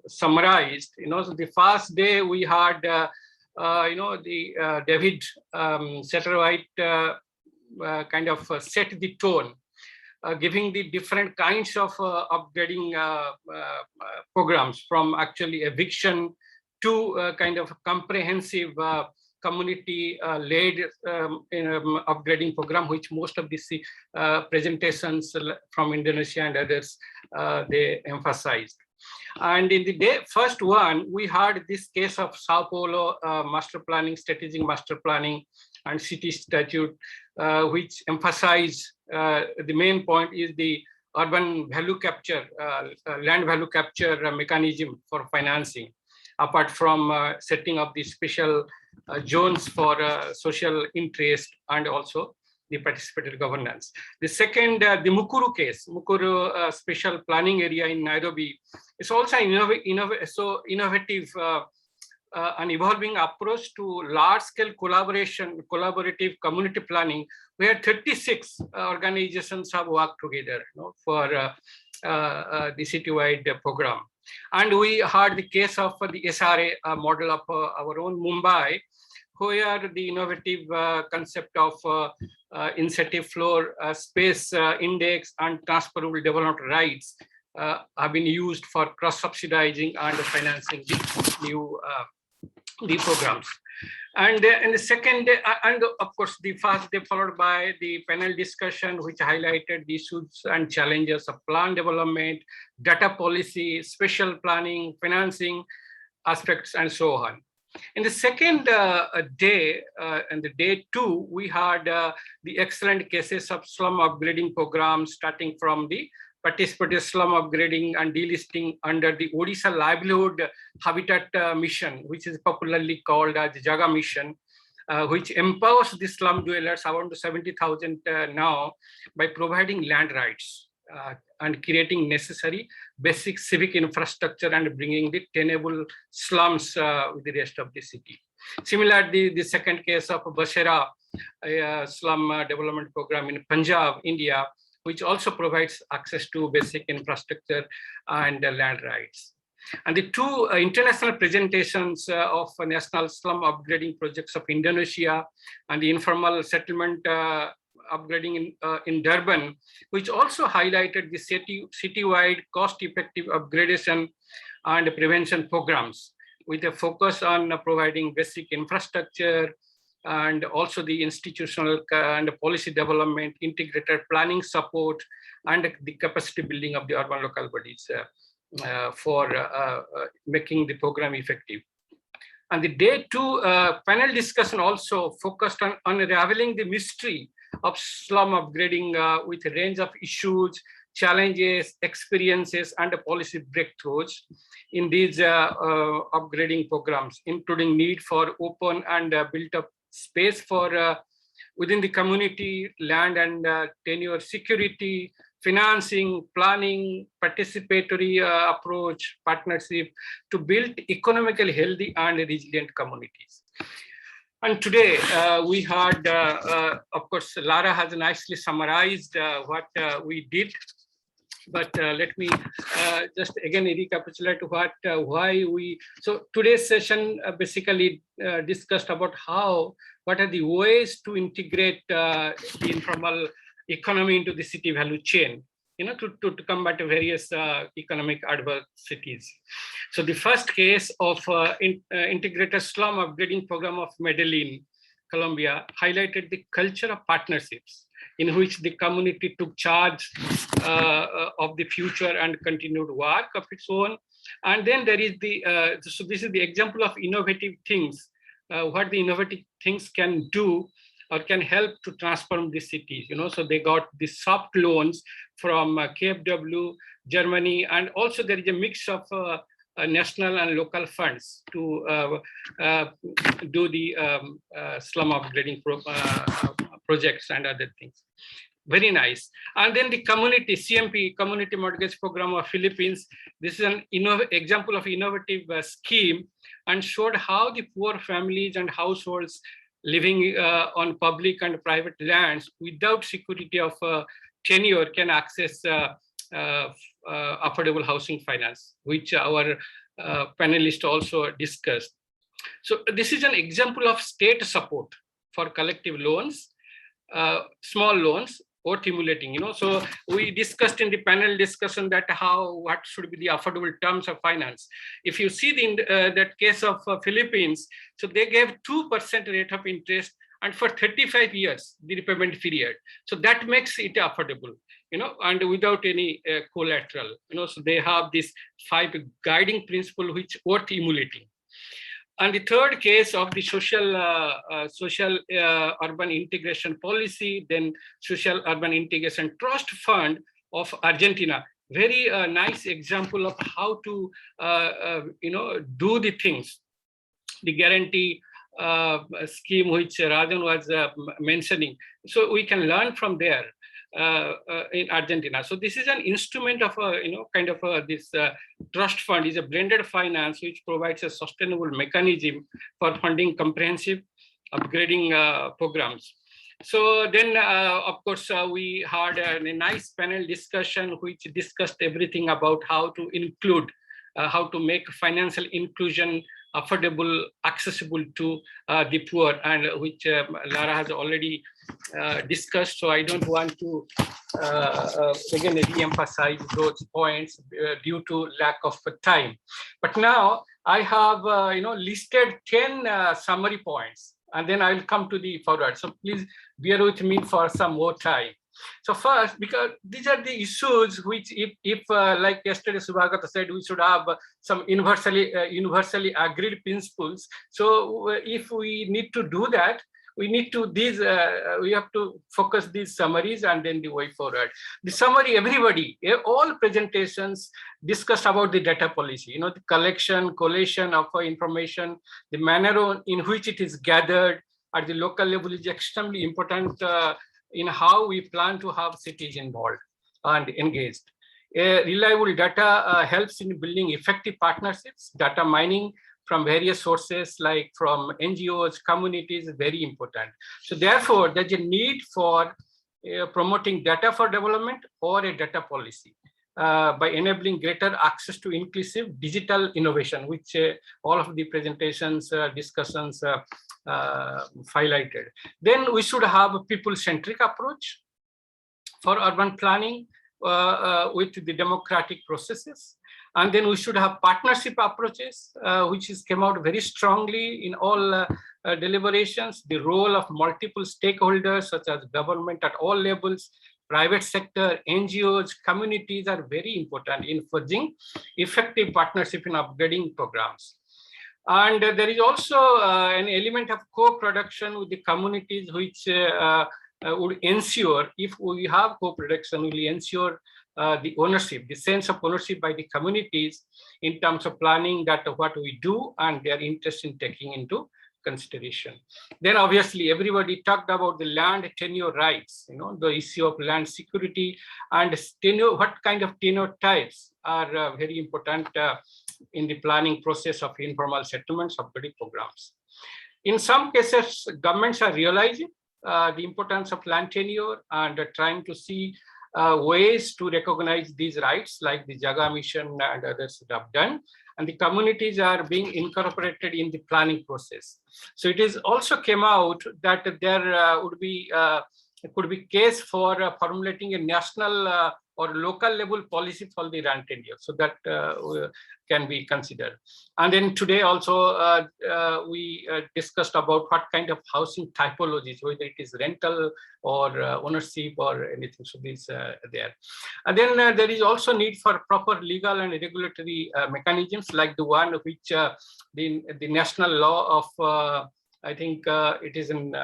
summarized. So the first day we had, David Satterwhite kind of set the tone, giving the different kinds of upgrading programs, from actually eviction to kind of comprehensive community-led upgrading program, which most of these presentations from Indonesia and others, they emphasized. And in the first one, we had this case of Sao Paulo strategic master planning and city statute, which emphasize the main point is the urban value capture, land value capture mechanism for financing, apart from setting up the special zones for social interest and also the participatory governance. The second, the Mukuru case, Mukuru special planning area in Nairobi, is also innovative an evolving approach to large-scale collaborative community planning, where 36 organizations have worked together for the citywide program. And we heard the case of the SRA model of our own Mumbai, where the innovative concept of incentive floor space index and transferable development rights have been used for cross-subsidizing and financing the new the programs. And in the second day, and of course, the first day followed by the panel discussion, which highlighted the issues and challenges of plan development, data policy, special planning, financing aspects, and so on. In the second day, and the day 2, we had the excellent cases of slum upgrading programs, starting from the participatory slum upgrading and delisting under the Odisha Livelihood Habitat Mission, which is popularly called as the Jaga Mission, which empowers the slum dwellers, around 70,000 now, by providing land rights and creating necessary basic civic infrastructure and bringing the tenable slums with the rest of the city. Similarly, the second case of Basera slum development program in Punjab, India, which also provides access to basic infrastructure and land rights. And the 2 international presentations of national slum upgrading projects of Indonesia and the informal settlement upgrading in Durban, which also highlighted the citywide cost-effective upgradation and prevention programs, with a focus on providing basic infrastructure, and also the institutional and policy development, integrated planning support, and the capacity building of the urban local bodies for making the program effective. And the day 2 panel discussion also focused on unraveling the mystery of slum upgrading with a range of issues, challenges, experiences, and policy breakthroughs in these upgrading programs, including need for open and built up space for within the community, land and tenure security, financing, planning, participatory approach, partnership to build economically healthy and resilient communities. And today we had, of course, Lara has nicely summarized what we did. But let me just again recapitulate why we. So today's session basically discussed about what are the ways to integrate the informal economy into the city value chain, to combat various economic adversities. So the first case of integrated slum upgrading program of Medellin, Colombia, highlighted the culture of partnerships in which the community took charge of the future and continued work of its own. And then there is so this is the example of innovative things, what the innovative things can do or can help to transform the cities. So they got the soft loans from KfW, Germany, and also there is a mix of national and local funds to do the slum upgrading projects and other things. Very nice. And then the community, CMP, Community Mortgage Program of Philippines. This is an example of innovative scheme and showed how the poor families and households living on public and private lands without security of tenure can access affordable housing finance, which our panelists also discussed. So this is an example of state support for collective loans, small loans, or accumulating. So we discussed in the panel discussion that what should be the affordable terms of finance. If you see that case of Philippines, so they gave 2% rate of interest and for 35 years, the repayment period. So that makes it affordable, and without any collateral, so they have this 5 guiding principle which worth emulating. And the third case of the social urban integration policy, then social urban integration trust fund of Argentina. Very nice example of how to do the things. The guarantee scheme which Rajan was mentioning. So we can learn from there in Argentina. So this is an instrument of this trust fund is a blended finance which provides a sustainable mechanism for funding comprehensive upgrading programs. So then, of course, we had a nice panel discussion which discussed everything about how to include, how to make financial inclusion affordable, accessible to the poor, and which Lara has already discussed. So I don't want to again re-emphasize those points due to lack of time. But now I have listed 10 summary points, and then I will come to the forward. So please bear with me for some more time. So first, because these are the issues which, if like yesterday Subhagata said, we should have some universally agreed principles. So if we need to do that, we need to we have to focus these summaries and then the way forward. The summary, everybody, all presentations discussed about the data policy, the collection, collation of information, the manner in which it is gathered at the local level is extremely important in how we plan to have cities involved and engaged. Reliable data helps in building effective partnerships. Data mining from various sources like from NGOs, communities is very important. So therefore, there's a need for promoting data for development or a data policy by enabling greater access to inclusive digital innovation, which all of the presentations, discussions highlighted. Then we should have a people-centric approach for urban planning with the democratic processes. And then we should have partnership approaches, which came out very strongly in all deliberations. The role of multiple stakeholders, such as government at all levels, private sector, NGOs, communities are very important in forging effective partnership in upgrading programs. And there is also an element of co-production with the communities, which would ensure, if we have co-production, will ensure the ownership, the sense of ownership by the communities in terms of planning that what we do and their interest in taking into consideration. Then obviously everybody talked about the land tenure rights, the issue of land security and tenure, what kind of tenure types are very important in the planning process of informal settlements upgrading programs. In some cases, governments are realizing the importance of land tenure and trying to see ways to recognize these rights, like the Jaga Mission and others have done. And the communities are being incorporated in the planning process. So it is also came out that there could be case for formulating a national or local level policy for the land tenure. So that can be considered. And then today also we discussed about what kind of housing typologies, whether it is rental or ownership or anything. So this there. And then there is also need for proper legal and regulatory mechanisms, like the one which the national law of I think it is in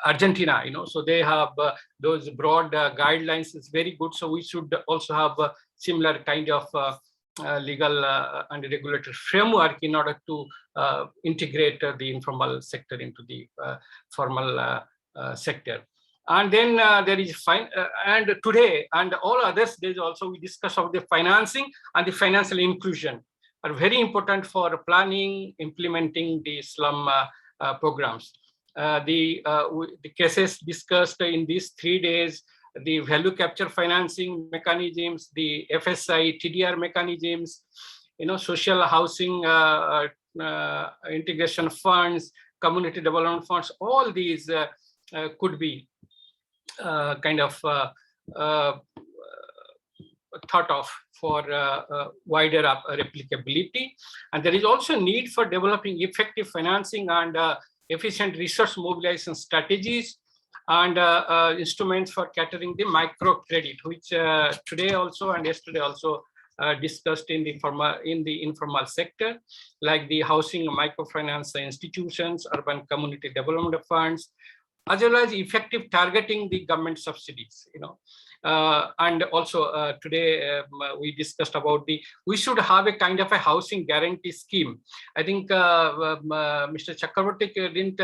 Argentina, so they have those broad guidelines. It's very good. So we should also have a similar kind of legal and regulatory framework in order to integrate the informal sector into the formal sector. And then there is and today and all others days also we discuss of the financing and the financial inclusion are very important for planning, implementing the slum programs. The cases discussed in these 3 days, the value capture financing mechanisms, the FSI, TDR mechanisms, social housing integration funds, community development funds, all these could be kind of thought of for wider replicability. And there is also need for developing effective financing and efficient resource mobilization strategies and instruments for catering the microcredit, which today also and yesterday also discussed in the informal sector, like the housing microfinance institutions, urban community development funds, as well as effective targeting the government subsidies, and also today we discussed about we should have a kind of a housing guarantee scheme. I think Mr. Chakravarti didn't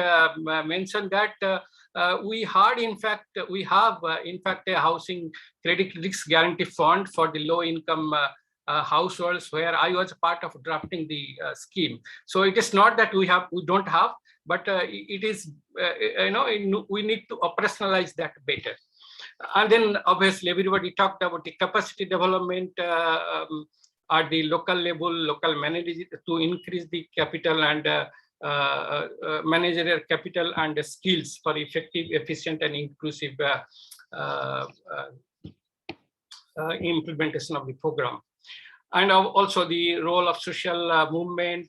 mention that we have in fact a housing credit risk guarantee fund for the low income households, where I was part of drafting the scheme. So it is not that we don't have, but it is we need to operationalize that better. And then obviously everybody talked about the capacity development at the local level, local managers to increase the capital and managerial capital and skills for effective, efficient and inclusive implementation of the program. And also the role of social movement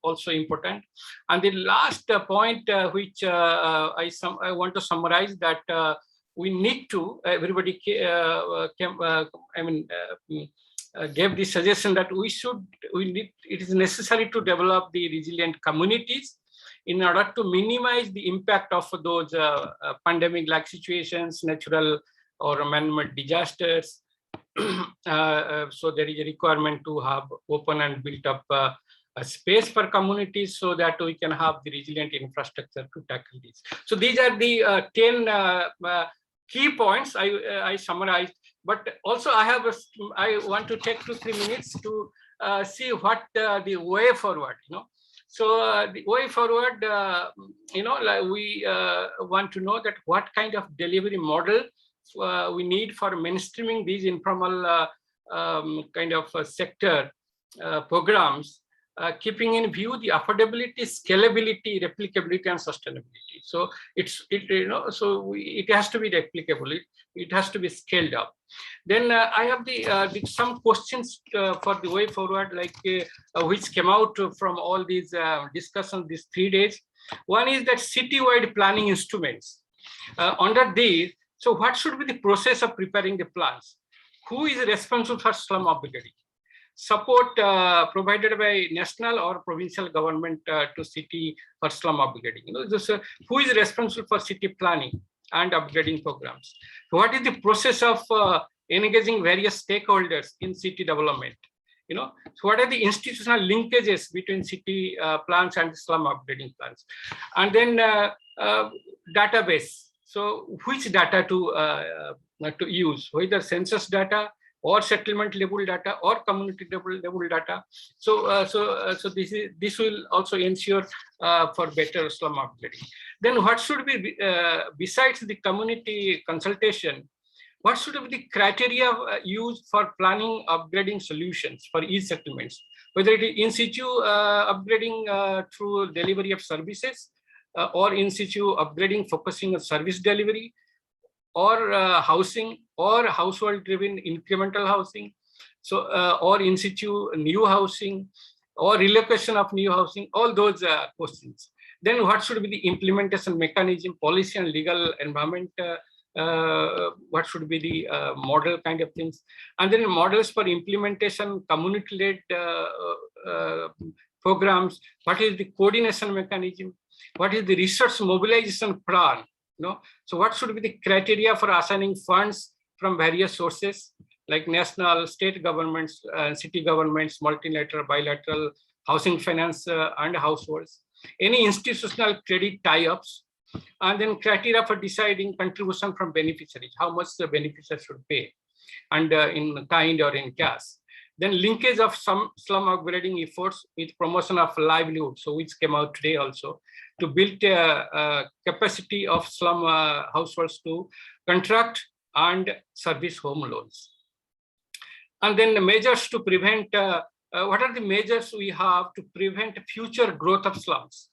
also important. And the last point which I want to summarize, that we need to, everybody gave the suggestion that it is necessary to develop the resilient communities in order to minimize the impact of those pandemic-like situations, natural or man-made disasters. So there is a requirement to have open and built up a space for communities so that we can have the resilient infrastructure to tackle this. So these are the 10 key points I summarized, but also I want to take 2-3 minutes to see what the way forward, So the way forward, like we want to know that what kind of delivery model we need for mainstreaming these informal kind of sector programs, keeping in view the affordability, scalability, replicability, and sustainability. So it has to be replicable. It has to be scaled up. Then I have some questions for the way forward, like which came out from all these discussions these 3 days. One is that citywide planning instruments. Under these, so what should be the process of preparing the plans? Who is responsible for slum upgrading? Support provided by national or provincial government to city for slum upgrading. Who is responsible for city planning and upgrading programs? What is the process of engaging various stakeholders in city development? So what are the institutional linkages between city plans and slum upgrading plans? And then database. So which data to use, whether census data, or settlement level data or community level data. So this will also ensure for better slum upgrading. Then what should be besides the community consultation? What should be the criteria used for planning upgrading solutions for each settlements? Whether it is in situ upgrading through delivery of services, or in situ upgrading focusing on service delivery, or housing, or household-driven incremental housing, so or in situ new housing, or relocation of new housing, all those questions. Then what should be the implementation mechanism, policy and legal environment, what should be the model kind of things, and then models for implementation, community-led programs, what is the coordination mechanism, what is the resource mobilization plan, so what should be the criteria for assigning funds from various sources like national, state governments, city governments, multilateral, bilateral, housing finance and households, any institutional credit tie-ups, and then criteria for deciding contribution from beneficiaries, how much the beneficiaries should pay, and in kind or in cash. Then linkage of some slum upgrading efforts with promotion of livelihood, so which came out today also, to build a capacity of slum households to contract and service home loans. And then the measures to prevent, what are the measures we have to prevent future growth of slums?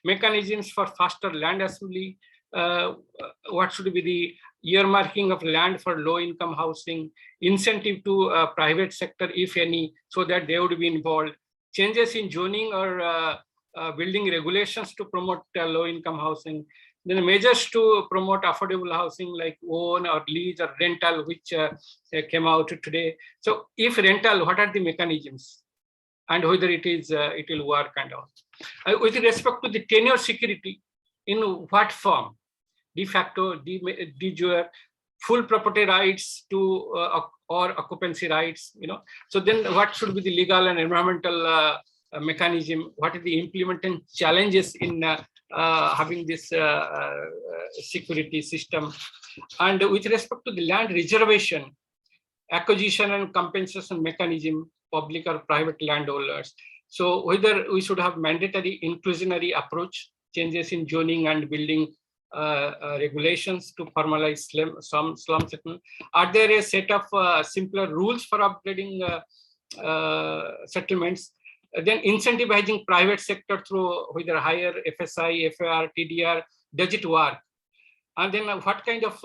Mechanisms for faster land assembly, what should be the earmarking of land for low-income housing, incentive to private sector, if any, so that they would be involved, changes in zoning or building regulations to promote low-income housing, then measures to promote affordable housing like own or lease or rental, which came out today. So if rental, what are the mechanisms? And whether it will work and all. With respect to the tenure security, in what form? De facto, de jure, full property rights to or occupancy rights, So then what should be the legal and environmental mechanism? What are the implementing challenges in having this security system? And with respect to the land reservation, acquisition and compensation mechanism, public or private landowners. So whether we should have mandatory inclusionary approach, changes in zoning and building regulations to formalize some slum settlement. Are there a set of simpler rules for upgrading settlements? Then incentivizing private sector through whether higher FSI, FAR, TDR, does it work? And then what kind of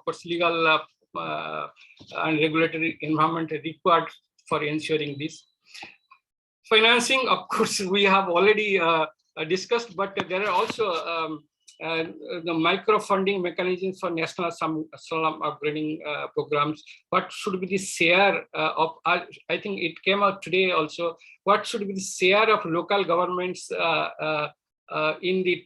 course, legal and regulatory environment required for ensuring this? Financing, of course, we have already discussed, but there are also the micro funding mechanisms for national slum upgrading programs. What should be the share of, I think it came out today also, what should be the share of local governments in the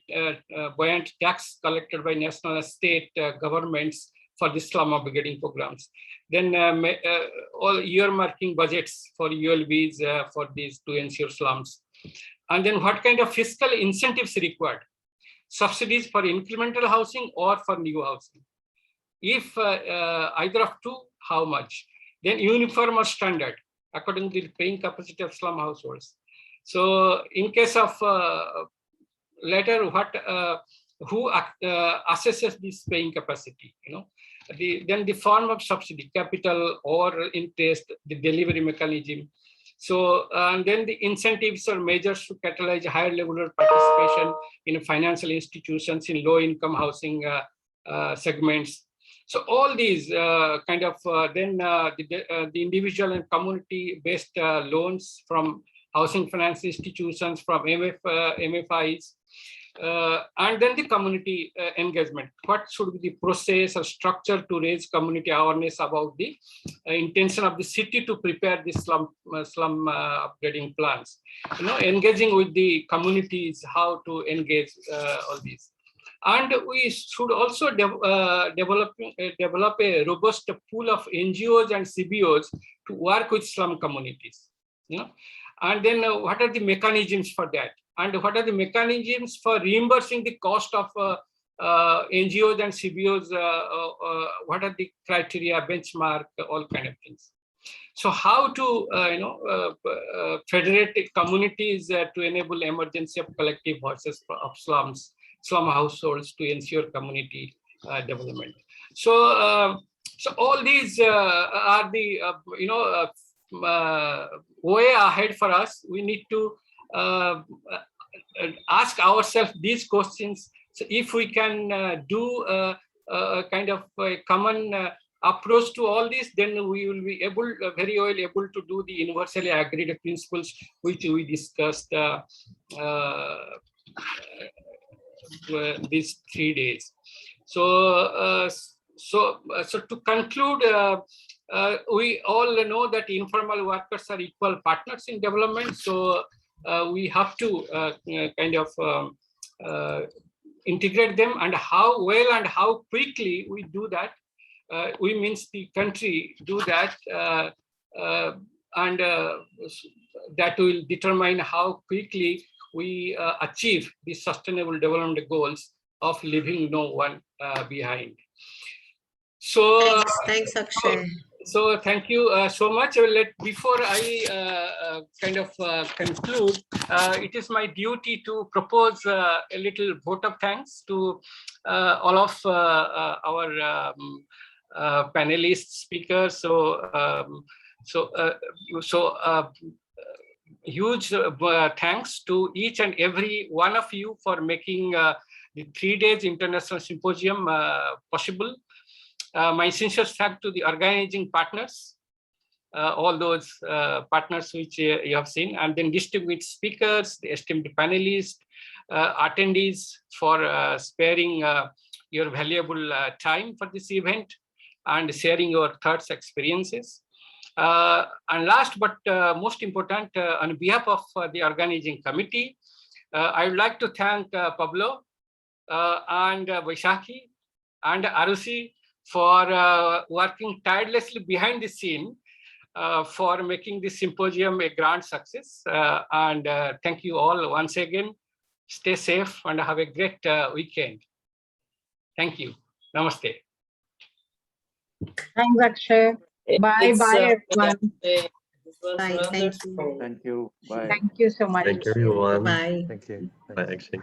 buoyant tax collected by national and state governments for the slum upgrading programs. Then all earmarking budgets for ULBs for these to ensure slums. And then what kind of fiscal incentives required? Subsidies for incremental housing or for new housing? If either of two, how much? Then uniform or standard according to the paying capacity of slum households. So in case of later, who assesses this paying capacity? Then the form of subsidy, capital or interest, the delivery mechanism. So and then the incentives or measures to catalyze higher level of participation in financial institutions in low-income housing segments. So all these kind of then the individual and community-based loans from housing finance institutions, from MFIs, and then the community engagement. What should be the process or structure to raise community awareness about the intention of the city to prepare the slum upgrading plans? Engaging with the communities, how to engage all these. And we should also develop a robust pool of NGOs and CBOs to work with slum communities. And then what are the mechanisms for that? And what are the mechanisms for reimbursing the cost of NGOs and CBOs, what are the criteria, benchmark, all kind of things. So how to federate communities to enable emergency of collective voices of slums, slum households to ensure community development. So so all these are the way ahead for us. We need to ask ourselves these questions. So if we can do a kind of a common approach to all this, then we will be able, very well able to do the universally agreed principles which we discussed these 3 days. So so to conclude, we all know that informal workers are equal partners in development. So we have to kind of integrate them, and how well and how quickly we do that. We means the country do that, and that will determine how quickly we achieve the sustainable development goals of leaving no one behind. So thanks Akshay. So thank you so much. Before I kind of conclude, it is my duty to propose a little vote of thanks to all of our panelists, speakers. So huge thanks to each and every one of you for making the 3 days international symposium possible. My sincere thanks to the organizing partners, all those partners which you have seen, and then distinguished speakers, the esteemed panelists, attendees for sparing your valuable time for this event and sharing your thoughts, experiences. And last but most important, on behalf of the organizing committee, I would like to thank Pablo and Vaishakhi and Arusi for working tirelessly behind the scene for making this symposium a grand success. And thank you all once again. Stay safe and have a great weekend. Thank you. Namaste. Thanks, Akshay. Bye, everyone. Bye. Thank you. Thank you. Bye. Thank you so much. Thank you, everyone. Bye. Thank you. Bye, Akshay.